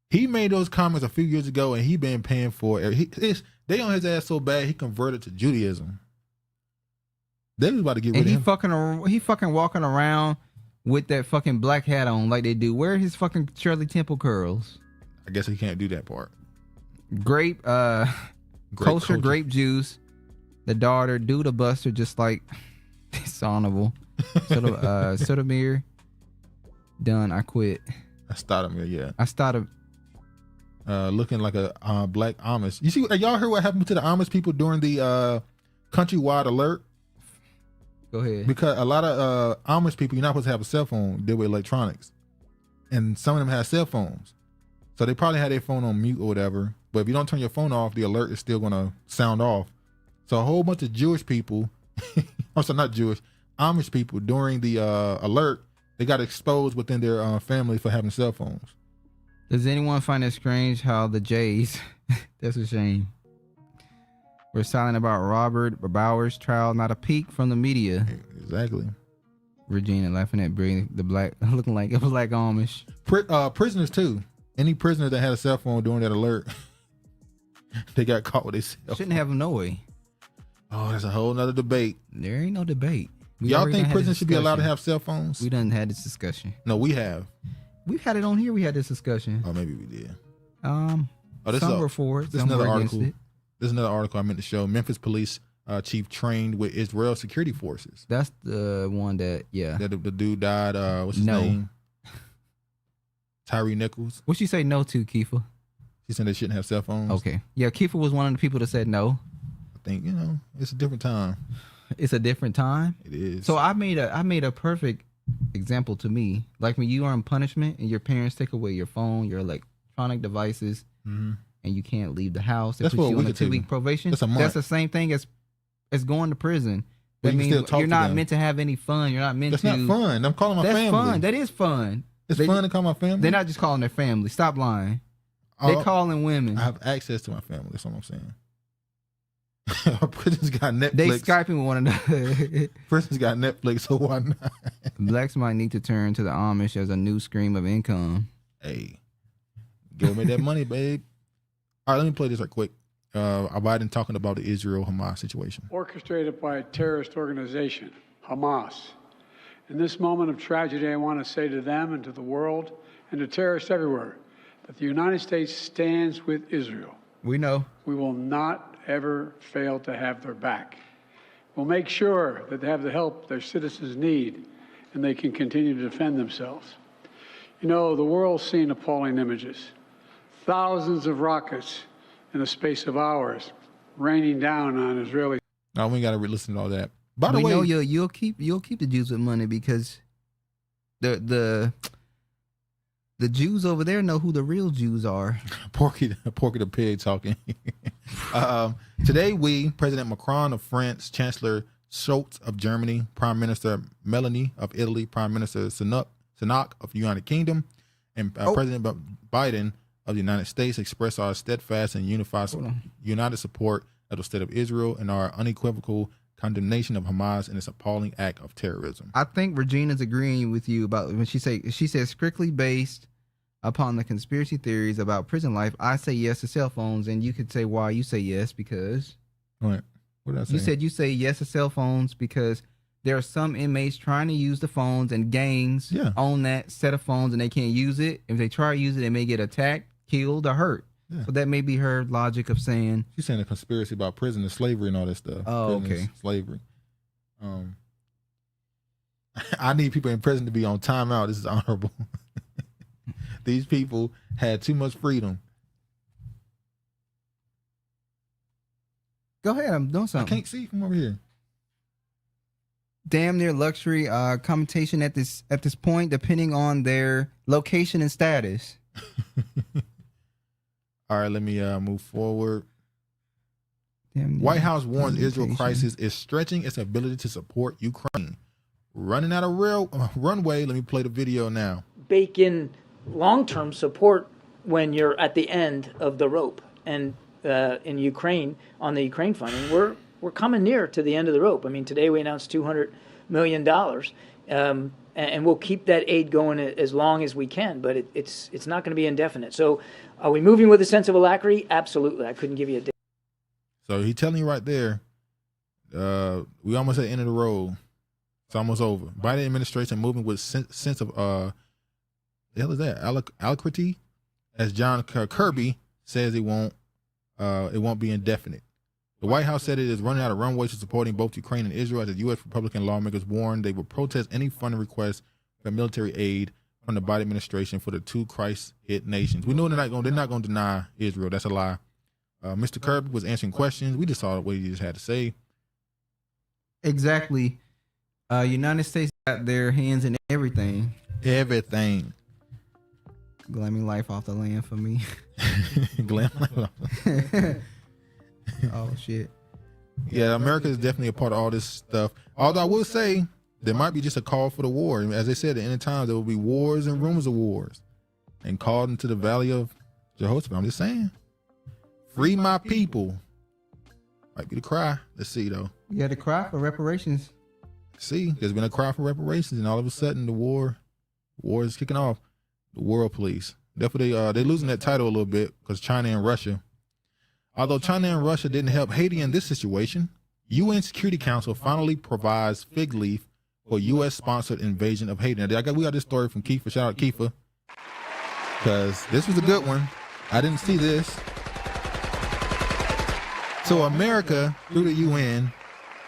He made those comments a few years ago, and he been paying for it. They on his ass so bad he converted to Judaism. They was about to get rid of him. He fucking walking around with that fucking black hat on like they do. Where are his fucking Shirley Temple curls? I guess he can't do that part. Kosher grape juice. The daughter, do the buster, just like it's honorable. Sotomayor, done. I quit. I started him, yeah. I started looking like a black Amish. You see, y'all heard what happened to the Amish people during the countrywide alert? Go ahead. Because a lot of Amish people, you're not supposed to have a cell phone, deal with electronics. And some of them have cell phones. So they probably had their phone on mute or whatever. But if you don't turn your phone off, the alert is still going to sound off. So a whole bunch of Jewish people, not Jewish, Amish people during the alert, they got exposed within their family for having cell phones. Does anyone find it strange how the Jays, that's a shame, were silent about Robert Bauer's trial, not a peek from the media? Exactly. Regina laughing at Bree, the black, looking like a black Amish. Prisoners too. Any prisoner that had a cell phone during that alert, they got caught with their cell phone. Shouldn't have them no way. Oh, that's a whole nother debate. There ain't no debate. Y'all think prisoners should be allowed to have cell phones? We done had this discussion. No, we have. We've had it on here. We had this discussion. Oh, maybe we did. Some were for it. This is another article. This is another article I meant to show. Memphis police chief trained with Israel security forces. That's the one that, yeah. That the dude died. What's his name? Tyree Nichols. What'd she say no to, Kiefer? She said they shouldn't have cell phones. Okay. Yeah, Kiefer was one of the people that said no. I think, it's a different time. It's a different time? It is. So I made a perfect example to me. Like when you are in punishment and your parents take away your phone, your electronic devices, and you can't leave the house. They put you on a 2-week probation. That's a month. That's the same thing as going to prison. But That you can still means talk you're to not them. meant to have any fun. You're not meant That's to. not fun. I'm calling my That's family. fun. That is fun. It's fun to call my family. They're not just calling their family. Stop lying. They calling women. I have access to my family. That's what I'm saying. Prison's got Netflix. They Skyping with one another. Prison's got Netflix, so why not? Blacks might need to turn to the Amish as a new stream of income. Hey, go make that money, babe. All right, let me play this right quick. Biden talking about the Israel-Hamas situation. Orchestrated by a terrorist organization, Hamas. In this moment of tragedy, I want to say to them and to the world and to terrorists everywhere that the United States stands with Israel. We know. We will not ever fail to have their back. We'll make sure that they have the help their citizens need and they can continue to defend themselves. You know, the world's seen appalling images. Thousands of rockets in the space of hours raining down on Israeli. No, we got to listen to all that. By the we way, know you'll keep the Jews with money because the Jews over there know who the real Jews are. Porky the pig talking. Today, President Macron of France, Chancellor Scholz of Germany, Prime Minister Meloni of Italy, Prime Minister Sunak of the United Kingdom, and President Biden of the United States express our steadfast and united support of the State of Israel and our unequivocal condemnation of Hamas and its appalling act of terrorism. I think Regina's agreeing with you about when she says strictly based upon the conspiracy theories about prison life. I say yes to cell phones, and you could say why you say yes because. What did I say? You said you say yes to cell phones because there are some inmates trying to use the phones and gangs own that set of phones and they can't use it. If they try to use it, they may get attacked, killed, or hurt. Yeah. So that may be her logic of saying. She's saying a conspiracy about prison and slavery and all that stuff. Oh, prison okay. Slavery. I need people in prison to be on timeout. This is honorable. These people had too much freedom. Go ahead, I'm doing something. I can't see from over here. Damn near luxury commentation at this point, depending on their location and status. All right, let me move forward. White House warns Israel crisis is stretching its ability to support Ukraine. Running out of runway. Let me play the video now. Bake in long-term support when you're at the end of the rope. And in Ukraine, on the Ukraine funding, we're coming near to the end of the rope. I mean, today we announced $200 million, and we'll keep that aid going as long as we can, but it's not going to be indefinite. So are we moving with a sense of alacrity? Absolutely. I couldn't give you a date. So he's telling you right there, we almost at the end of the road. It's almost over. Biden administration moving with sense of, the hell is that? Alacrity? As John Kirby says, it won't be indefinite. The White House said it is running out of runways to supporting both Ukraine and Israel as the U.S. Republican lawmakers warned they will protest any funding requests for military aid from the Biden administration for the two crisis-hit nations. We know they're not going to deny Israel. That's a lie. Mr. Kirby was answering questions. We just saw what he just had to say. Exactly. United States got their hands in everything. Everything. Glamming life off the land for me. Glamming life. Oh, shit. Yeah, America is definitely a part of all this stuff. Although I will say there might be just a call for the war. As they said, at the end of times, there will be wars and rumors of wars. And called into the valley of Jehoshaphat. I'm just saying. Free my people. Might be the cry. Let's see, though. You got to cry for reparations. See, there's been a cry for reparations, and all of a sudden the war is kicking off. The world police. Definitely, they're losing that title a little bit because China and Russia. Although China and Russia didn't help Haiti in this situation, UN Security Council finally provides fig leaf for U.S.-sponsored invasion of Haiti. Now, we got this story from Kiefer. Shout out Kiefer. Because this was a good one. I didn't see this. So America, through the UN,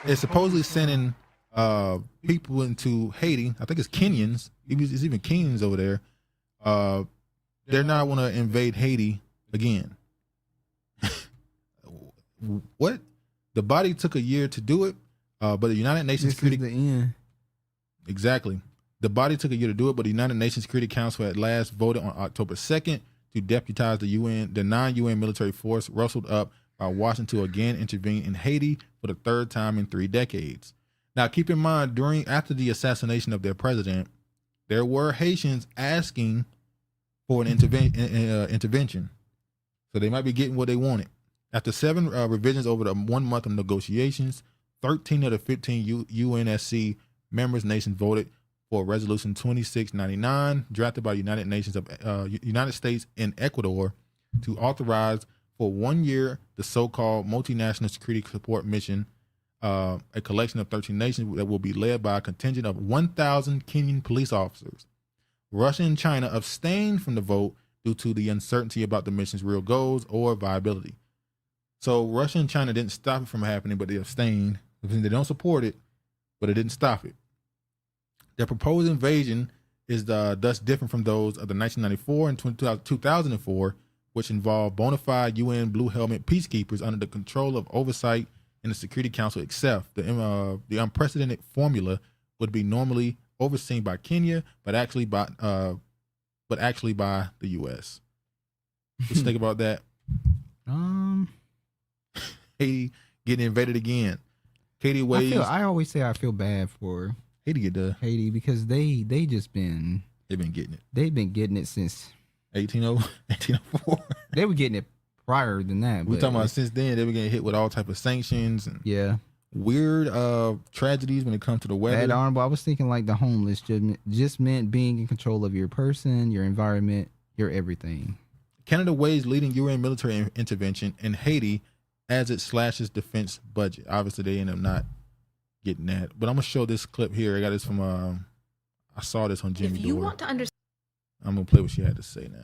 is supposedly sending people into Haiti. I think it's Kenyans. It's even Kenyans over there. They're not want to invade Haiti again. What? The body took a year to do it, but the United Nations Security. This is the end. Exactly. The body took a year to do it, but the United Nations Security Council at last voted on October 2nd to deputize the non-UN military force rustled up by Washington to again intervene in Haiti for the third time in 3 decades. Now, keep in mind, after the assassination of their president, there were Haitians asking for an intervention. So they might be getting what they wanted. After 7 revisions over the 1 month of negotiations, 13 of the 15 UNSC members nations voted for Resolution 2699, drafted by the United States and Ecuador, to authorize for 1 year the so-called multinational security support mission, a collection of 13 nations that will be led by a contingent of 1,000 Kenyan police officers. Russia and China abstained from the vote due to the uncertainty about the mission's real goals or viability. So Russia and China didn't stop it from happening, but they abstained. They don't support it, but it didn't stop it. Their proposed invasion is thus different from those of the 1994 and 2004, which involved bona fide UN Blue Helmet peacekeepers under the control of oversight in the Security Council, except the unprecedented formula would be normally overseen by Kenya, but actually by the U.S. What you think about that? Haiti getting invaded again. Katie Waves. I always say I feel bad for Haiti because they've been getting it. They've been getting it since 1804. They were getting it prior than that. We're talking about since then they were getting hit with all type of sanctions and weird tragedies when it comes to the weather. Bad honorable. I was thinking like the homeless just meant being in control of your person, your environment, your everything. Canada waives leading UN military intervention in Haiti as it slashes defense budget. Obviously, they end up not getting that. But I'm gonna show this clip here. I got this from I saw this on Jimmy If you Dore. want to understand I'm gonna play what she had to say now.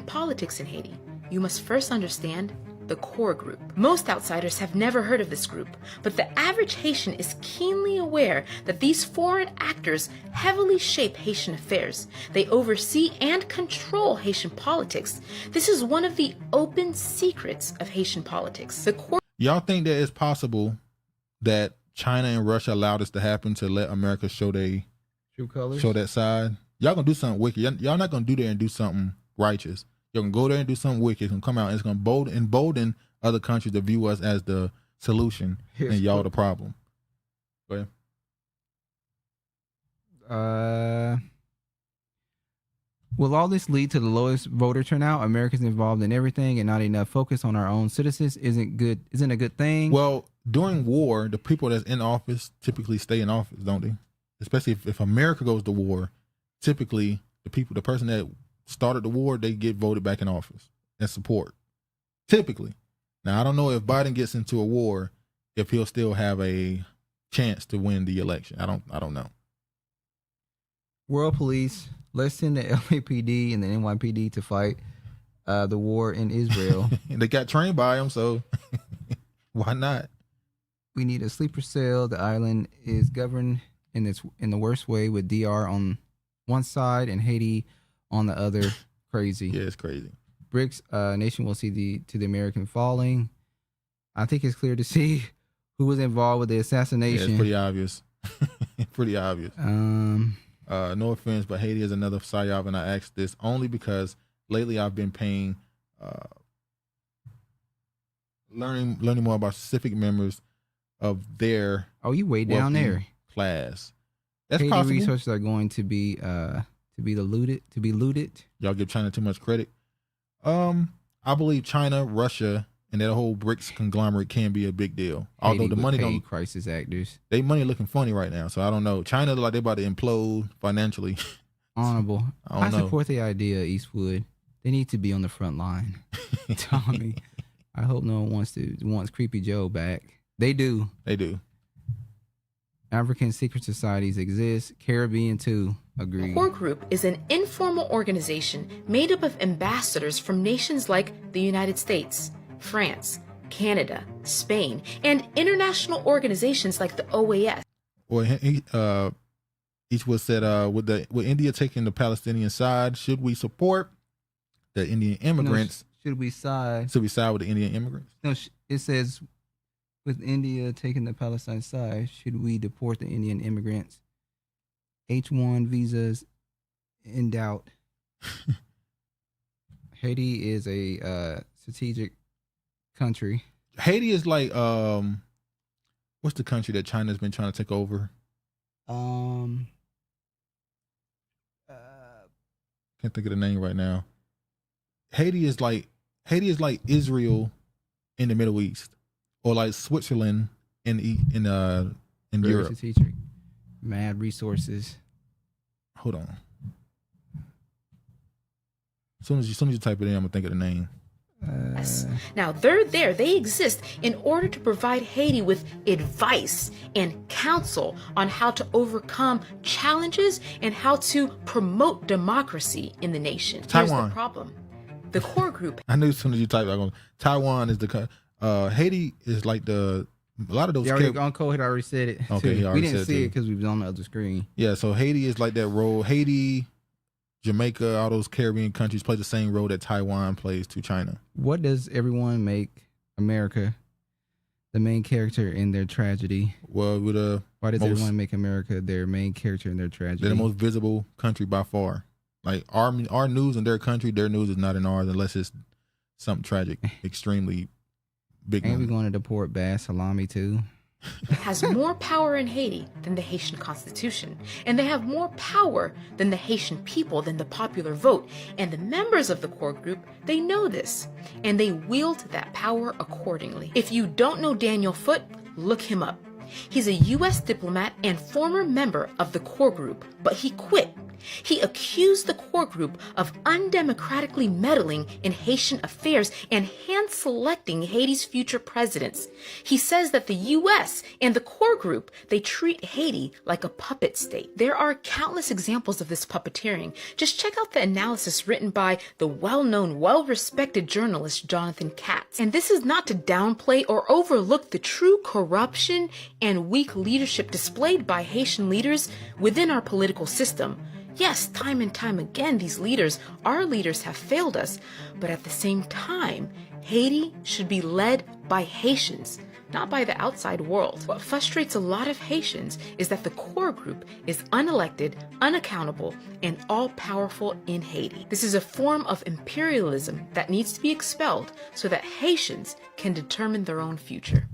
Politics in Haiti, you must first understand the core group. Most outsiders have never heard of this group, but the average Haitian is keenly aware that these foreign actors heavily shape Haitian affairs. They oversee and control Haitian politics. This is one of the open secrets of Haitian politics. The core. Y'all think that it's possible that China and Russia allowed this to happen to let America show true colors, show that side? Y'all gonna do something wicked. Y'all not gonna do there and do something righteous. You're gonna go there and do something wicked and come out and it's gonna embolden other countries to view us as the solution and y'all the problem. Go ahead. Will all this lead to the lowest voter turnout? Americans involved in everything and not enough focus on our own citizens isn't a good thing. Well, during war, the people that's in office typically stay in office, don't they? Especially if America goes to war, typically the person that started the war, they get voted back in office and support. Typically. Now, I don't know if Biden gets into a war, if he'll still have a chance to win the election. I don't know. World police, let's send the LAPD and the NYPD to fight the war in Israel. They got trained by them, so why not? We need a sleeper cell. The island is governed in the worst way with DR on one side and Haiti on the other. Crazy. Yeah, it's crazy. BRICS nation will see the American falling. I think it's clear to see who was involved with the assassination. Yeah, it's pretty obvious. Pretty obvious. No offense, but Haiti is another psyop, and I asked this only because lately I've been paying, learning more about specific members of their. Oh, you way down there. Class. That's Haiti possible. resources are going to be looted. Y'all give China too much credit. I believe China, Russia, and that whole BRICS conglomerate can be a big deal. Although the money don't. Crisis actors. They money looking funny right now, so I don't know. China look like they about to implode financially. Honorable. I support the idea, Eastwood. They need to be on the front line. Tommy, I hope no one wants Creepy Joe back. They do. They do. African secret societies exist. Caribbean too. Agreed. The core group is an informal organization made up of ambassadors from nations like the United States, France, Canada, Spain, and international organizations like the OAS. Well, each was said, with India taking the Palestinian side, should we support the Indian immigrants? No, should we side? Should we side with the Indian immigrants? No, it says, with India taking the Palestine side, should we deport the Indian immigrants? H-1 visas in doubt. Haiti is a strategic country. Haiti is like what's the country that China's been trying to take over? Can't think of the name right now. Haiti is like Israel in the Middle East, or like Switzerland in Europe. Mad resources. Hold on. As soon as you type it in, I'm gonna think of the name. Now, they're there. They exist in order to provide Haiti with advice and counsel on how to overcome challenges and how to promote democracy in the nation. Here's Taiwan. the problem. The core group. I knew as soon as you typed it, Taiwan is the Haiti is like a lot of those. Uncle had already said it. Okay, we didn't see it because we was on the other screen. Yeah, so Haiti is like that role. Haiti, Jamaica, all those Caribbean countries play the same role that Taiwan plays to China. What does everyone make America the main character in their tragedy? Well, why does everyone make America their main character in their tragedy? They're the most visible country by far. Like our news in their country, their news is not in ours unless it's something tragic, extremely big. Ain't we going to deport Bass Salami too? Has more power in Haiti than the Haitian Constitution, and they have more power than the Haitian people, than the popular vote. And the members of the core group, they know this, and they wield that power accordingly. If you don't know Daniel Foote, look him up. He's a U.S. diplomat and former member of the core group, but he quit. He accused the core group of undemocratically meddling in Haitian affairs and hand-selecting Haiti's future presidents. He says that the U.S. and the core group, they treat Haiti like a puppet state. There are countless examples of this puppeteering. Just check out the analysis written by the well-known, well-respected journalist Jonathan Katz. And this is not to downplay or overlook the true corruption and weak leadership displayed by Haitian leaders within our political system. Yes, time and time again, these leaders, our leaders, have failed us. But at the same time, Haiti should be led by Haitians, not by the outside world. What frustrates a lot of Haitians is that the core group is unelected, unaccountable, and all-powerful in Haiti. This is a form of imperialism that needs to be expelled so that Haitians can determine their own future.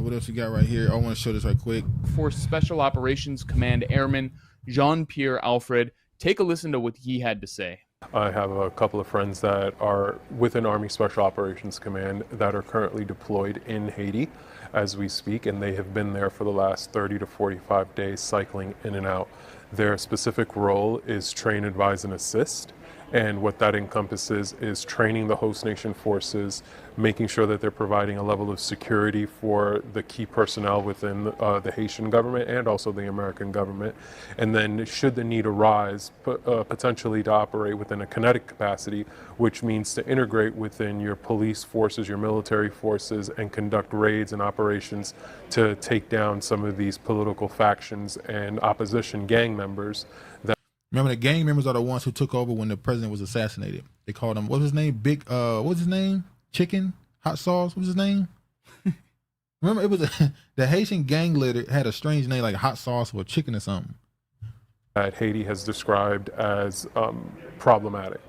What else we got right here? I want to show this right quick. For Special Operations Command Airman Jean-Pierre Alfred, take a listen to what he had to say. I have a couple of friends that are within Army Special Operations Command that are currently deployed in Haiti as we speak, and they have been there for the last 30 to 45 days cycling in and out. Their specific role is train, advise, and assist. And what that encompasses is training the host nation forces, making sure that they're providing a level of security for the key personnel within the Haitian government and also the American government. And then should the need arise, potentially to operate within a kinetic capacity, which means to integrate within your police forces, your military forces, and conduct raids and operations to take down some of these political factions and opposition gang members. Remember, the gang members are the ones who took over when the president was assassinated. They called him, what was his name? What's his name? Chicken? Hot sauce? What was his name? Remember, it was the Haitian gang leader had a strange name like Hot Sauce or Chicken or something. That Haiti has described as problematic.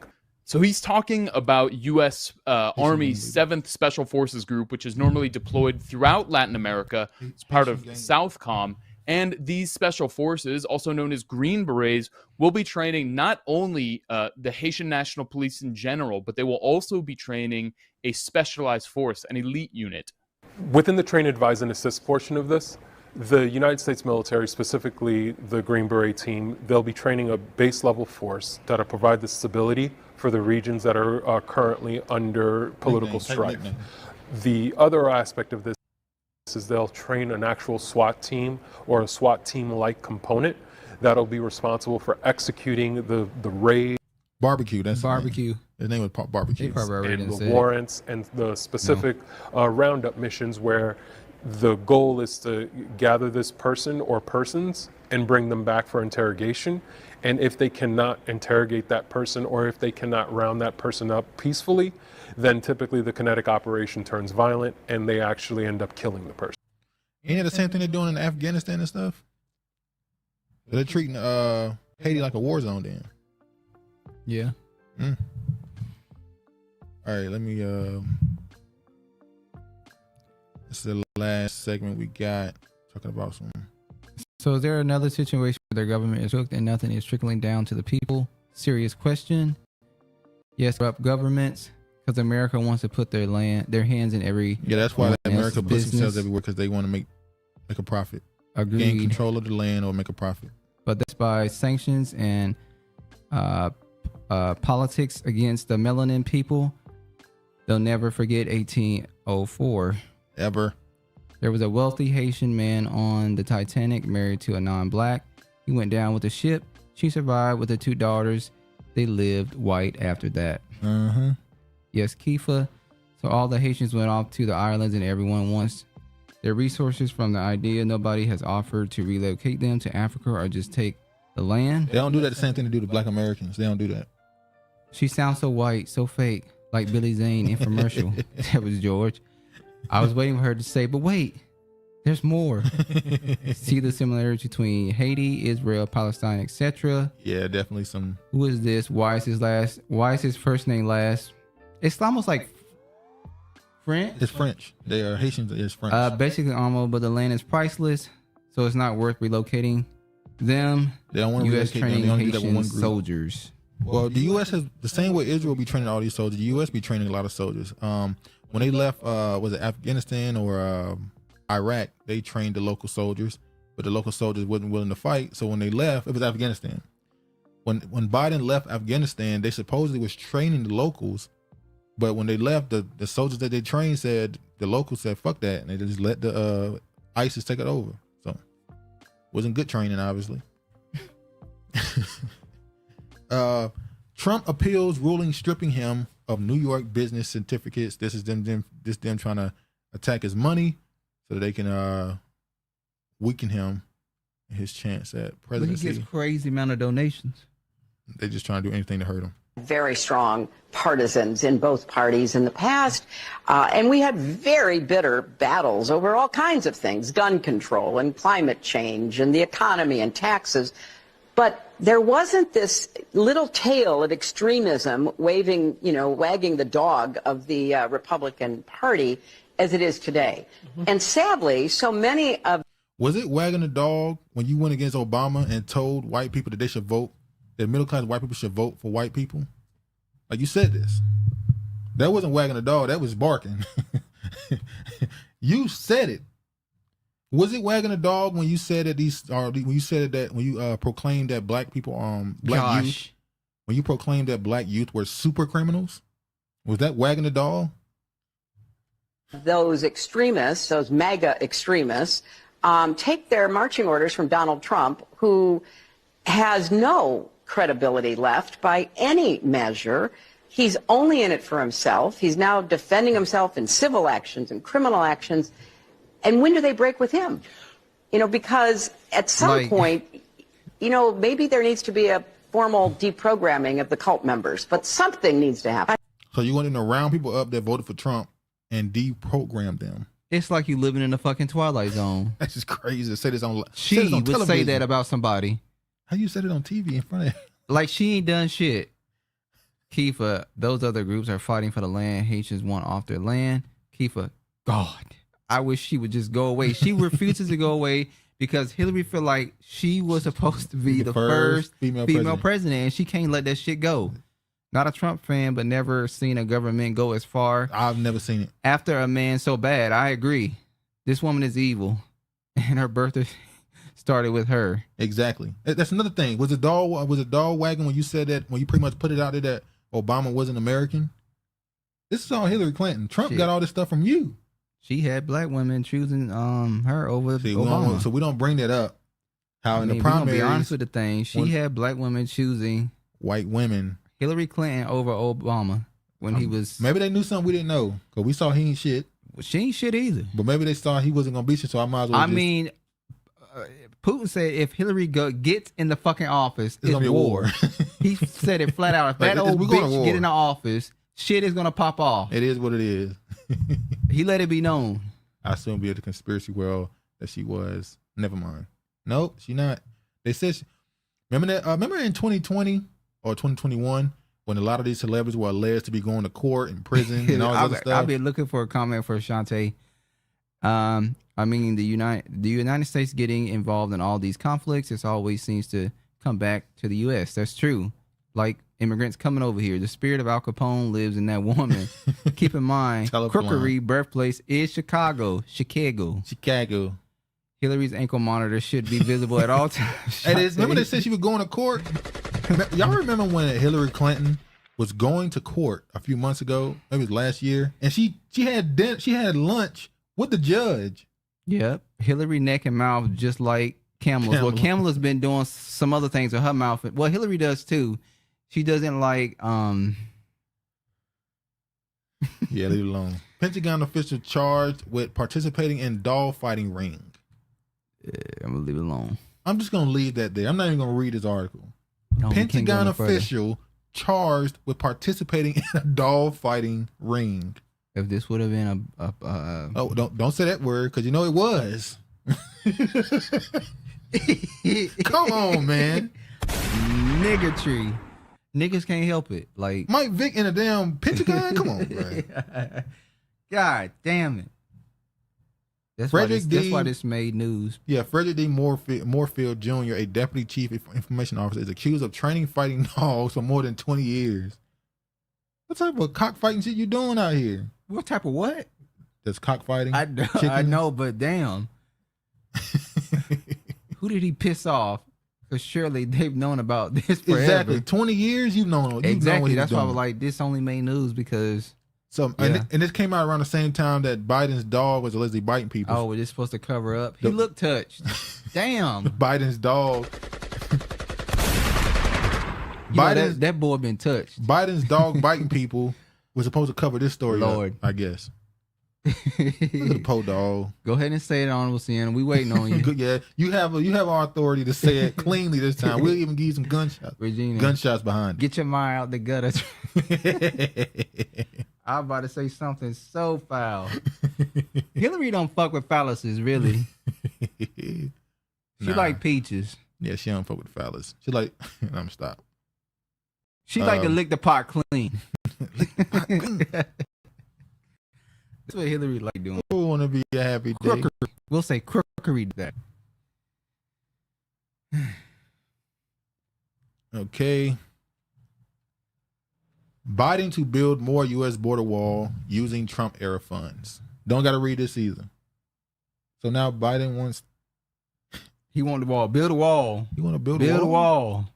So he's talking about U.S. Army 7th Special Forces Group, which is normally deployed throughout Latin America. It's part of Southcom. And these special forces, also known as Green Berets, will be training not only the Haitian National Police in general, but they will also be training a specialized force, an elite unit. Within the train, advise, and assist portion of this, the United States military, specifically the Green Beret team, they'll be training a base level force that'll provide the stability for the regions that are currently under political strife. The other aspect of this is they'll train an actual SWAT team or a SWAT team-like component that'll be responsible for executing the raid. Barbecue, that's Barbecue. His name was Barbecue. And the warrants and the specific roundup missions where the goal is to gather this person or persons and bring them back for interrogation. And if they cannot interrogate that person or if they cannot round that person up peacefully, then typically the kinetic operation turns violent and they actually end up killing the person. Ain't it the same thing they're doing in Afghanistan and stuff? They're treating Haiti like a war zone then. Yeah. All right, let me This is the last segment we got talking about some. So is there another situation where their government is hooked and nothing is trickling down to the people? Serious question. Yes, corrupt governments, because America wants to put their hands in every. Yeah, that's why America puts themselves everywhere, because they want to make a profit. Agreed. Gain control of the land or make a profit. But that's by sanctions and politics against the melanin people. They'll never forget 1804. Ever. There was a wealthy Haitian man on the Titanic married to a non-black. He went down with the ship. She survived with her 2 daughters. They lived white after that. Yes, Kifa. So all the Haitians went off to the islands and everyone wants their resources from the idea. Nobody has offered to relocate them to Africa or just take the land. They don't do that the same thing to do to black Americans. They don't do that. She sounds so white, so fake, like Billy Zane infomercial. That was George. I was waiting for her to say, but wait, there's more. See the similarity between Haiti, Israel, Palestine, etc. Yeah, definitely some. Who is this? Why is his first name last? It's almost like French. It's French. They are Haitians. It's French. Basically almost, but the land is priceless, so it's not worth relocating them. They don't want to U.S. training Haitian soldiers. Well, the U.S. has the same way Israel be training all these soldiers. The U.S. be training a lot of soldiers. When they left, was it Afghanistan or Iraq? They trained the local soldiers, but the local soldiers wasn't willing to fight. So when they left, it was Afghanistan. When Biden left Afghanistan, they supposedly was training the locals, but when they left, the soldiers that they trained said the locals said fuck that, and they just let the ISIS take it over. So wasn't good training, obviously. Trump appeals ruling stripping him of New York business certificates. This is them trying to attack his money so that they can weaken him and his chance at presidency. But he gets crazy amount of donations. They're just trying to do anything to hurt him. Very strong partisans in both parties in the past. And we had very bitter battles over all kinds of things, gun control and climate change and the economy and taxes. But there wasn't this little tail of extremism wagging the dog of the Republican Party as it is today. And sadly, so many of... Was it wagging the dog when you went against Obama and told white people that they should vote, that middle-class white people should vote for white people? Like, you said this. That wasn't wagging the dog. That was barking. You said it. Was it wagging a dog when you said that when you proclaimed that black people, black youth, when you proclaimed that black youth were super criminals? Was that wagging the dog? Those extremists, those MAGA extremists, take their marching orders from Donald Trump, who has no credibility left by any measure. He's only in it for himself. He's now defending himself in civil actions and criminal actions. And when do they break with him? Because at some point, maybe there needs to be a formal deprogramming of the cult members, but something needs to happen. So you want to round people up that voted for Trump and deprogram them? It's like you living in a fucking Twilight Zone. That's just crazy to say this on. She would say that about somebody. How you said it on TV in front of? Like she ain't done shit. Kifa, those other groups are fighting for the land. Haitians want off their land. Kifa, God. I wish she would just go away. She refuses to go away because Hillary feel like she was supposed to be the first female president, and she can't let that shit go. Not a Trump fan, but never seen a government go as far. I've never seen it. After a man so bad, I agree. This woman is evil, and her birthday started with her. Exactly. That's another thing. Was it dog wagging when you said that, when you pretty much put it out there that Obama wasn't American? This is all Hillary Clinton. Trump got all this stuff from you. She had black women choosing her over Obama. So we don't bring that up. How in the primaries, primaries, be honest with the thing, she had black women choosing white women. Hillary Clinton over Obama when he was. Maybe they knew something we didn't know because we saw he ain't shit. Well, she ain't shit either. But maybe they saw he wasn't gonna be shit, so I might as well. Putin said if Hillary gets in the fucking office, it's gonna be war. He said it flat out. If that old bitch get in the office, shit is gonna pop off. It is what it is. He let it be known. I assume be at the conspiracy world that she was. Never mind. Nope, she not. They said. Remember that? Remember in 2020 or 2021 when a lot of these celebrities were alleged to be going to court and prison and all that other stuff. I've been looking for a comment for Shantae. I mean, the United States getting involved in all these conflicts, it always seems to come back to the U.S. That's true. Like immigrants coming over here. The spirit of Al Capone lives in that woman. Keep in mind, Crookery birthplace is Chicago. Hillary's ankle monitor should be visible at all times. Remember they said she was going to court? Y'all remember when Hillary Clinton was going to court a few months ago? Maybe it was last year. And she had lunch with the judge. Yep. Hillary neck and mouth just like Kamala's. Well, Kamala's been doing some other things with her mouth. Well, Hillary does too. She doesn't like Yeah, leave it alone. Pentagon official charged with participating in dog fighting ring. Yeah, I'm gonna leave it alone. I'm just gonna leave that there. I'm not even gonna read this article. No, Pentagon official charged with participating in a dog fighting ring. If this would have been oh, don't say that word because you know it was. Come on, man. Niggatry. Niggas can't help it. Like Mike Vick in a damn Pentagon. Come on, bro. God damn it. That's why this made news. Yeah, Frederick D. Moorfield Jr., a deputy chief information officer, is accused of training fighting dogs for more than 20 years. What type of cockfighting shit you doing out here? What type of what? That's cockfighting. I know, but damn. Who did he piss off? Because surely they've known about this forever. Exactly. 20 years you've known. Exactly. That's why I was like, this only made news because... So and this came out around the same time that Biden's dog was allegedly biting people. Oh, was this supposed to cover up? He looked touched. Damn. Biden's dog. That boy been touched. Biden's dog biting people was supposed to cover this story. Lord, I guess. Look at the po dog. Go ahead and say it, Honorable Sienna. We waiting on you. Yeah, you have our authority to say it cleanly this time. We'll even give you some gunshots. Regina, gunshots behind it. Get your mind out the gutter. I'm about to say something so foul. Hillary don't fuck with phalluses, really. She like peaches. Yeah, she don't fuck with phallus. She like, I'm stop. She like to lick the pot clean. That's what Hillary like doing. Who want to be a happy day? We'll say crookery that. Okay. Biden to build more U.S. border wall using Trump-era funds. Don't got to read this either. So now Biden wants... He want the wall. Build a wall. You want to build a wall?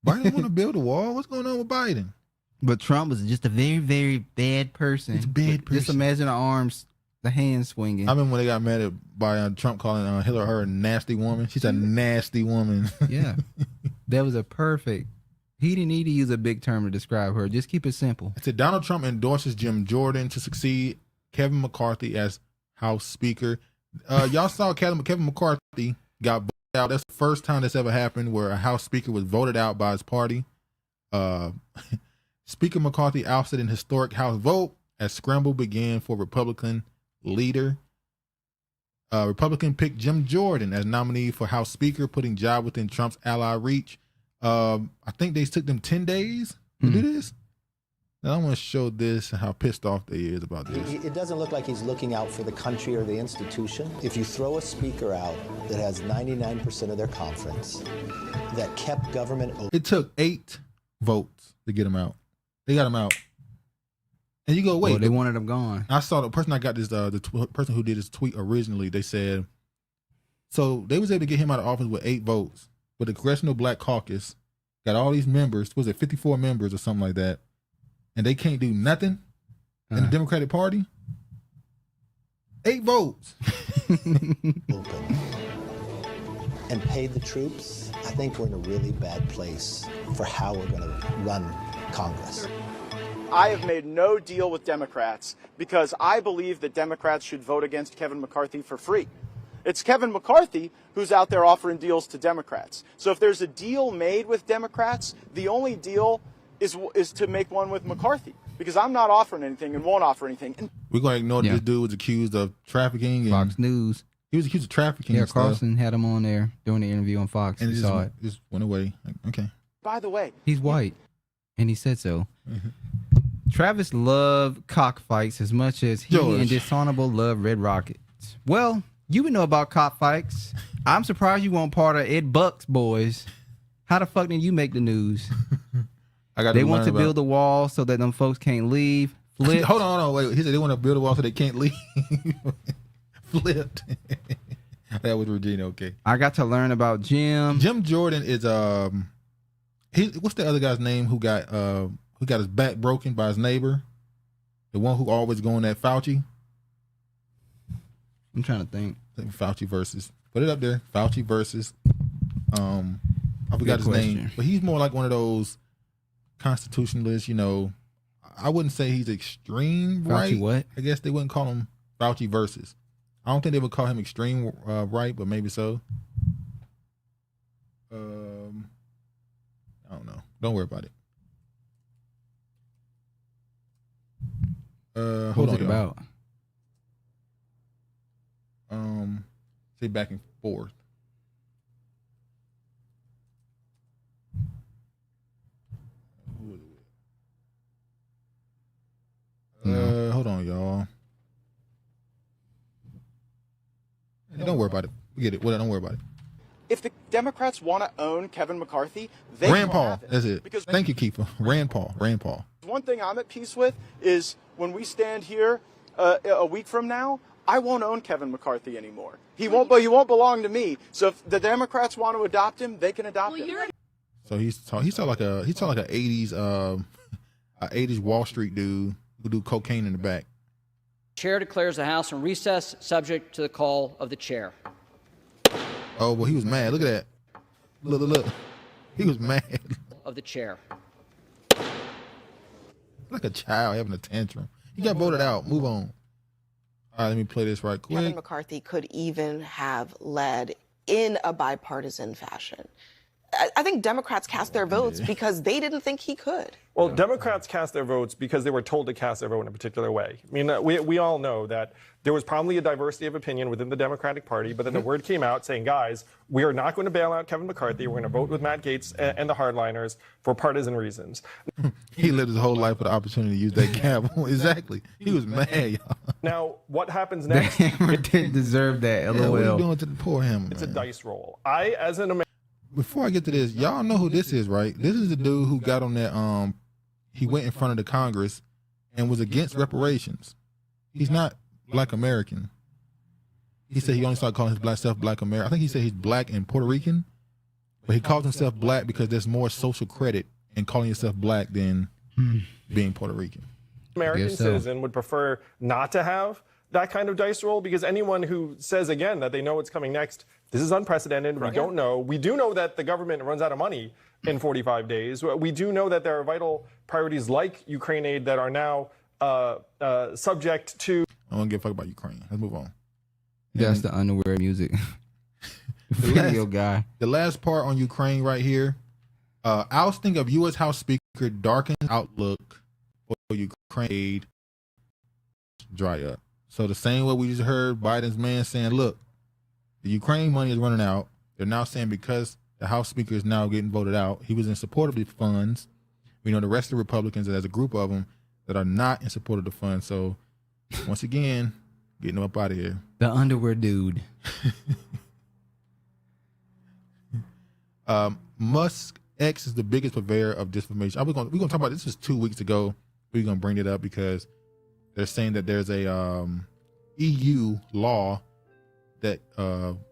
Biden want to build a wall? What's going on with Biden? But Trump was just a very, very bad person. It's a bad person. Just imagine the arms, the hands swinging. I remember when they got mad by Trump calling Hillary her a nasty woman. She's a nasty woman. Yeah. That was a perfect... He didn't need to use a big term to describe her. Just keep it simple. It said Donald Trump endorses Jim Jordan to succeed Kevin McCarthy as House Speaker. Y'all saw Kevin McCarthy got voted out. That's the first time this ever happened where a House Speaker was voted out by his party. Speaker McCarthy ousted an historic House vote as scramble began for Republican leader. Republican picked Jim Jordan as nominee for House Speaker, putting job within Trump's ally reach. I think they took them 10 days to do this. Now I want to show this and how pissed off they is about this. It doesn't look like he's looking out for the country or the institution. If you throw a speaker out that has 99% of their conference, that kept government open. It took 8 votes to get him out. They got him out. And you go, wait. Well, they wanted him gone. I saw the person I got this, the person who did this tweet originally, they said, so they was able to get him out of office with 8 votes. But the Congressional Black Caucus got all these members, was it 54 members or something like that, and they can't do nothing in the Democratic Party? 8 votes. Open. And paid the troops, I think we're in a really bad place for how we're going to run Congress. I have made no deal with Democrats because I believe that Democrats should vote against Kevin McCarthy for free. It's Kevin McCarthy who's out there offering deals to Democrats. So if there's a deal made with Democrats, the only deal is to make one with McCarthy, because I'm not offering anything and won't offer anything. We're going to ignore that this dude was accused of trafficking. And Fox News. He was accused of trafficking. Yeah, Carlson had him on there doing the interview on Fox. And saw it. Just went away. Okay. By the way, he's white, and he said so. Travis loved cockfights as much as he and Dishonorable love Red Rocket. Well, you would know about cop fights. I'm surprised you weren't part of Ed Buck's boys. How the fuck did you make the news? They want to build a wall so that them folks can't leave. Flipped. Hold on, wait. He said they want to build a wall so they can't leave. Flipped. That was Regina. Okay. I got to learn about Jim. Jim Jordan is what's the other guy's name who got his back broken by his neighbor? The one who always going at Fauci. I'm trying to think. Fauci versus. Put it up there. Fauci versus. I forgot his name, but he's more like one of those constitutionalists. You know, I wouldn't say he's extreme right. Fauci what? I guess they wouldn't call him Fauci versus. I don't think they would call him extreme right, but maybe so. I don't know. Don't worry about it. Hold on, it about? Say back and forth. Hold on, y'all. Don't worry about it. We get it. Well, don't worry about it. If the Democrats want to own Kevin McCarthy, they Rand can Paul. have it. That's it. Because Thank you, Keefer. Rand Paul. one thing I'm at peace with is when we stand here a week from now, I won't own Kevin McCarthy anymore. He won't belong to me. So if the Democrats want to adopt him, they can adopt him. So he sound like a 80s Wall Street dude who do cocaine in the back. Chair declares the House in recess, subject to the call of the chair. Oh, well, he was mad. Look at that. Look. He was mad. Of the chair. Like a child having a tantrum. He got voted out. Move on. All right, let me play this right quick. Kevin McCarthy could even have led in a bipartisan fashion. I think Democrats cast their votes because they didn't think he could. Well, Democrats cast their votes because they were told to cast their vote in a particular way. I mean, we all know that there was probably a diversity of opinion within the Democratic Party, but then the word came out saying, guys, we are not going to bail out Kevin McCarthy. We're going to vote with Matt Gaetz and the hardliners for partisan reasons. He lived his whole life with the opportunity to use that gavel. Exactly. He was mad, y'all. Now, what happens next? The Hammer didn't deserve that, LOL. Yeah, what are you doing to the poor Hammer? It's a dice roll. I, as an American... Before I get to this, y'all know who this is, right? This is the dude who got on that, he went in front of the Congress and was against reparations. He's not Black American. He said he only started calling himself Black American. I think he said he's Black and Puerto Rican, but he calls himself Black because there's more social credit in calling yourself Black than being Puerto Rican. American citizen would prefer not to have that kind of dice roll, because anyone who says, again, that they know what's coming next, this is unprecedented. Right. We don't know. We do know that the government runs out of money in 45 days. We do know that there are vital priorities like Ukraine aid that are now subject to... I don't give a fuck about Ukraine. Let's move on. That's the underwear music. Video guy. The last part on Ukraine right here. Ousting of U.S. House Speaker darkens outlook for Ukraine aid dry up. So the same way we just heard Biden's man saying, look, the Ukraine money is running out. They're now saying because the House Speaker is now getting voted out, he was in support of the funds. We know the rest of the Republicans, there's a group of them that are not in support of the funds. So once again, getting them up out of here. The underwear dude. Musk X is the biggest purveyor of disinformation. We're going to talk about this. Was 2 weeks ago. We're going to bring it up because they're saying that there's a EU law that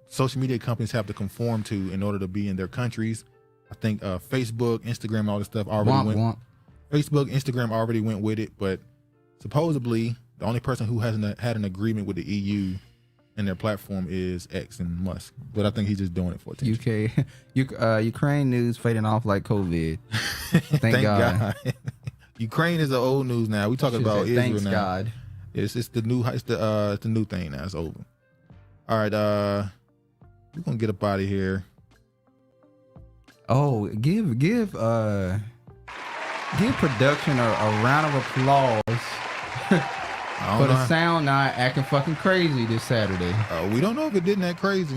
social media companies have to conform to in order to be in their countries. I think Facebook, Instagram, all this stuff already went. Facebook, Instagram already went with it, but supposedly the only person who hasn't had an agreement with the EU and their platform is X and Musk. But I think he's just doing it for attention. Ukraine news fading off like COVID. Thank God. Ukraine is the old news now. We talk about Israel thanks now. God. It's the new thing now. It's over. All right, we're gonna get up out of here. Oh, give production a round of applause for the sound not acting fucking crazy this Saturday. We don't know if it didn't act crazy.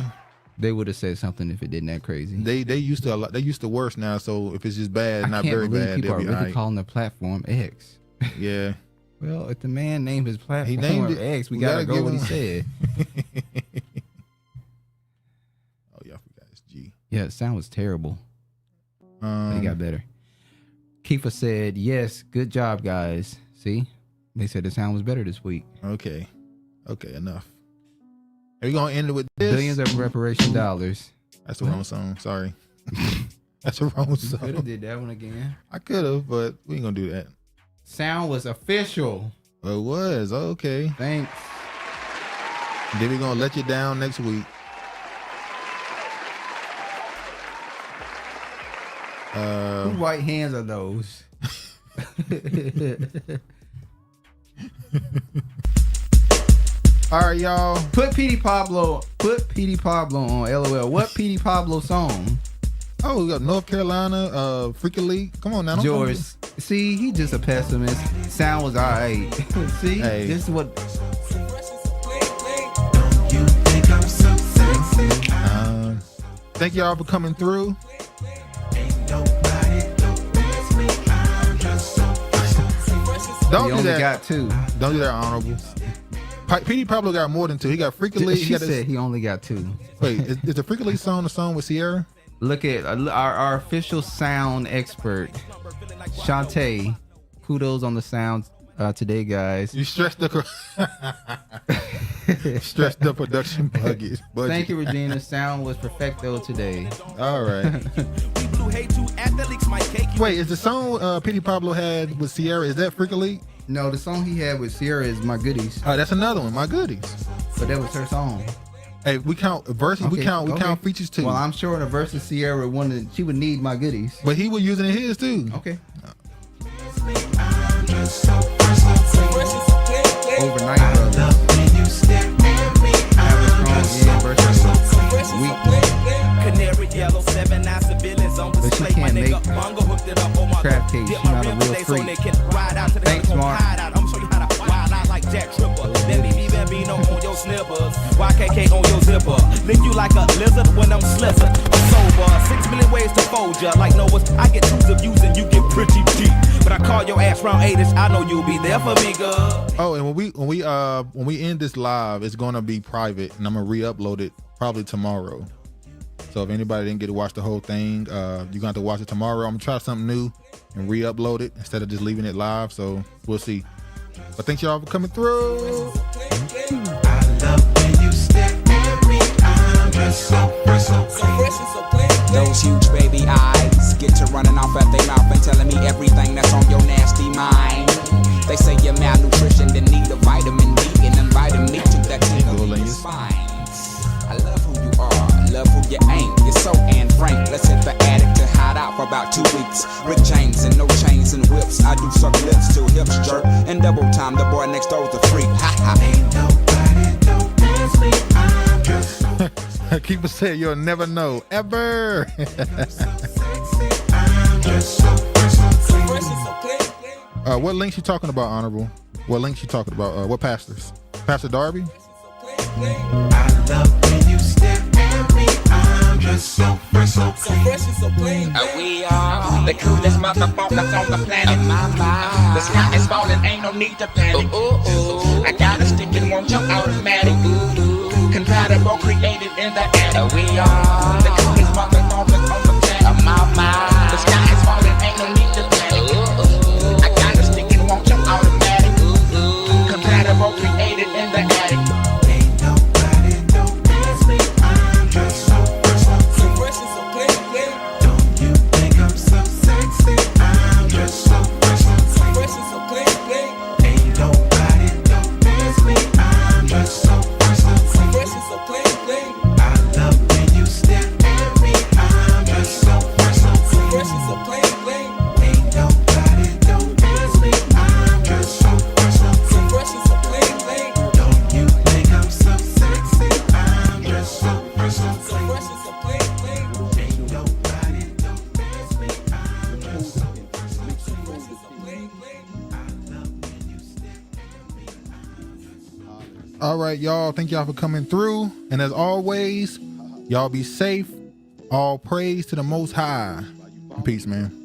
They would have said something if it didn't act crazy. They used to worse now. So if it's just bad, not very bad, people they'll be are really calling the platform X. Yeah. Well, if the man named his platform named it, X, we gotta go what he said. SG. Yeah, the sound was terrible. But it got better. Kiefer said, yes, good job, guys. See? They said the sound was better this week. Okay, enough. Are we going to end it with this? Billions of reparation dollars. That's the wrong song. Sorry. That's the wrong song. Could have did that one again. I could have, but we ain't going to do that. Sound was official. It was. Okay. Thanks. Then we're going to let you down next week. Whose white hands are those? All right, y'all. Put Petey Pablo on LOL. What Petey Pablo song? Oh, we got North Carolina, Freaky League. Come on now. George. See, he just a pessimist. Sound was alright. See, hey. This is what. You think I'm so sexy? Thank y'all for coming through. Don't do that. Got 2. Don't do that, Honorable. Petey Pablo got more than 2. He got Freaky League. She said he only got 2. Wait, is the Freaky League song the song with Sierra? Look at our official sound expert, Shantae. Kudos on the sound today, guys. You stressed the production budget. Thank you, Regina. Sound was perfecto today. All right. Wait, is the song Petey Pablo had with Sierra, is that Freaky League? No, the song he had with Sierra is My Goodies. Oh, that's another one, My Goodies. But that was her song. Hey, we count verses. Okay, we count features too. Well, I'm sure in a versus Sierra she would need My Goodies. But he was using his too. Okay. Overnight, brother. But she can't make crab cake. She's not a real freak. Thanks, Mark. YKK on your zipper. Lick you like a lizard when I'm slizzard. I'm sober. 6 million ways to fold ya. Like Noah's, I get 2s of views and you get pretty deep. But I call your ass round 8ish. I know you'll be there for me, girl. Oh, and when we end this live, it's gonna be private, and I'm gonna re-upload it probably tomorrow. So if anybody didn't get to watch the whole thing, you're gonna have to watch it tomorrow. I'm gonna try something new and re-upload it instead of just leaving it live. So we'll see. But thanks y'all for coming through. Those huge baby eyes get to running off at their mouth and telling me everything that's on your nasty mind. They say you're malnutrition, then need a vitamin D and inviting me to that tingling spine. I love who you are, love who you ain't. You're so Anne Frank. Let's hit the attic to hide out for about 2 weeks. Rick James and no chains and whips. I do suck lips till hips jerk. And double time, the boy next door's a freak. Ha ha. Ain't nobody don't dance me. I'm just Keeper said you'll never know ever. What links you talking about, Honorable? What links you talking about? What pastors? Pastor Darby? I love when you stare at me. I'm just so fresh, so clean. We are the coolest motherfuckers on the planet. The sky is falling, ain't no need to panic. I got a stick and want your automatic. Compatible, created in the attic. We are the coolest motherfuckers on the planet. The sky is falling, ain't no need to panic. I got a stick and want your automatic. Compatible, created in the attic. Ain't nobody don't dance me. I'm just so fresh and so clean. Don't you think I'm so sexy? I'm just so fresh and so clean. Ain't nobody don't dance me. I'm just so fresh and so clean. I love when you stare at me. I'm just so fresh and so clean. Ain't nobody don't dance me. I'm just so fresh and so clean. Don't you think I'm so sexy? I'm just so fresh and so clean. Ain't nobody don't dance me. I'm just so fresh and so clean. I love when you stare at me. All right, y'all. Thank y'all for coming through. And as always, y'all be safe. All praise to the Most High. Peace, man.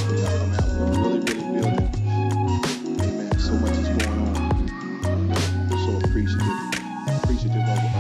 when y'all come out. We're really building. Hey man, so much is going on. So appreciative of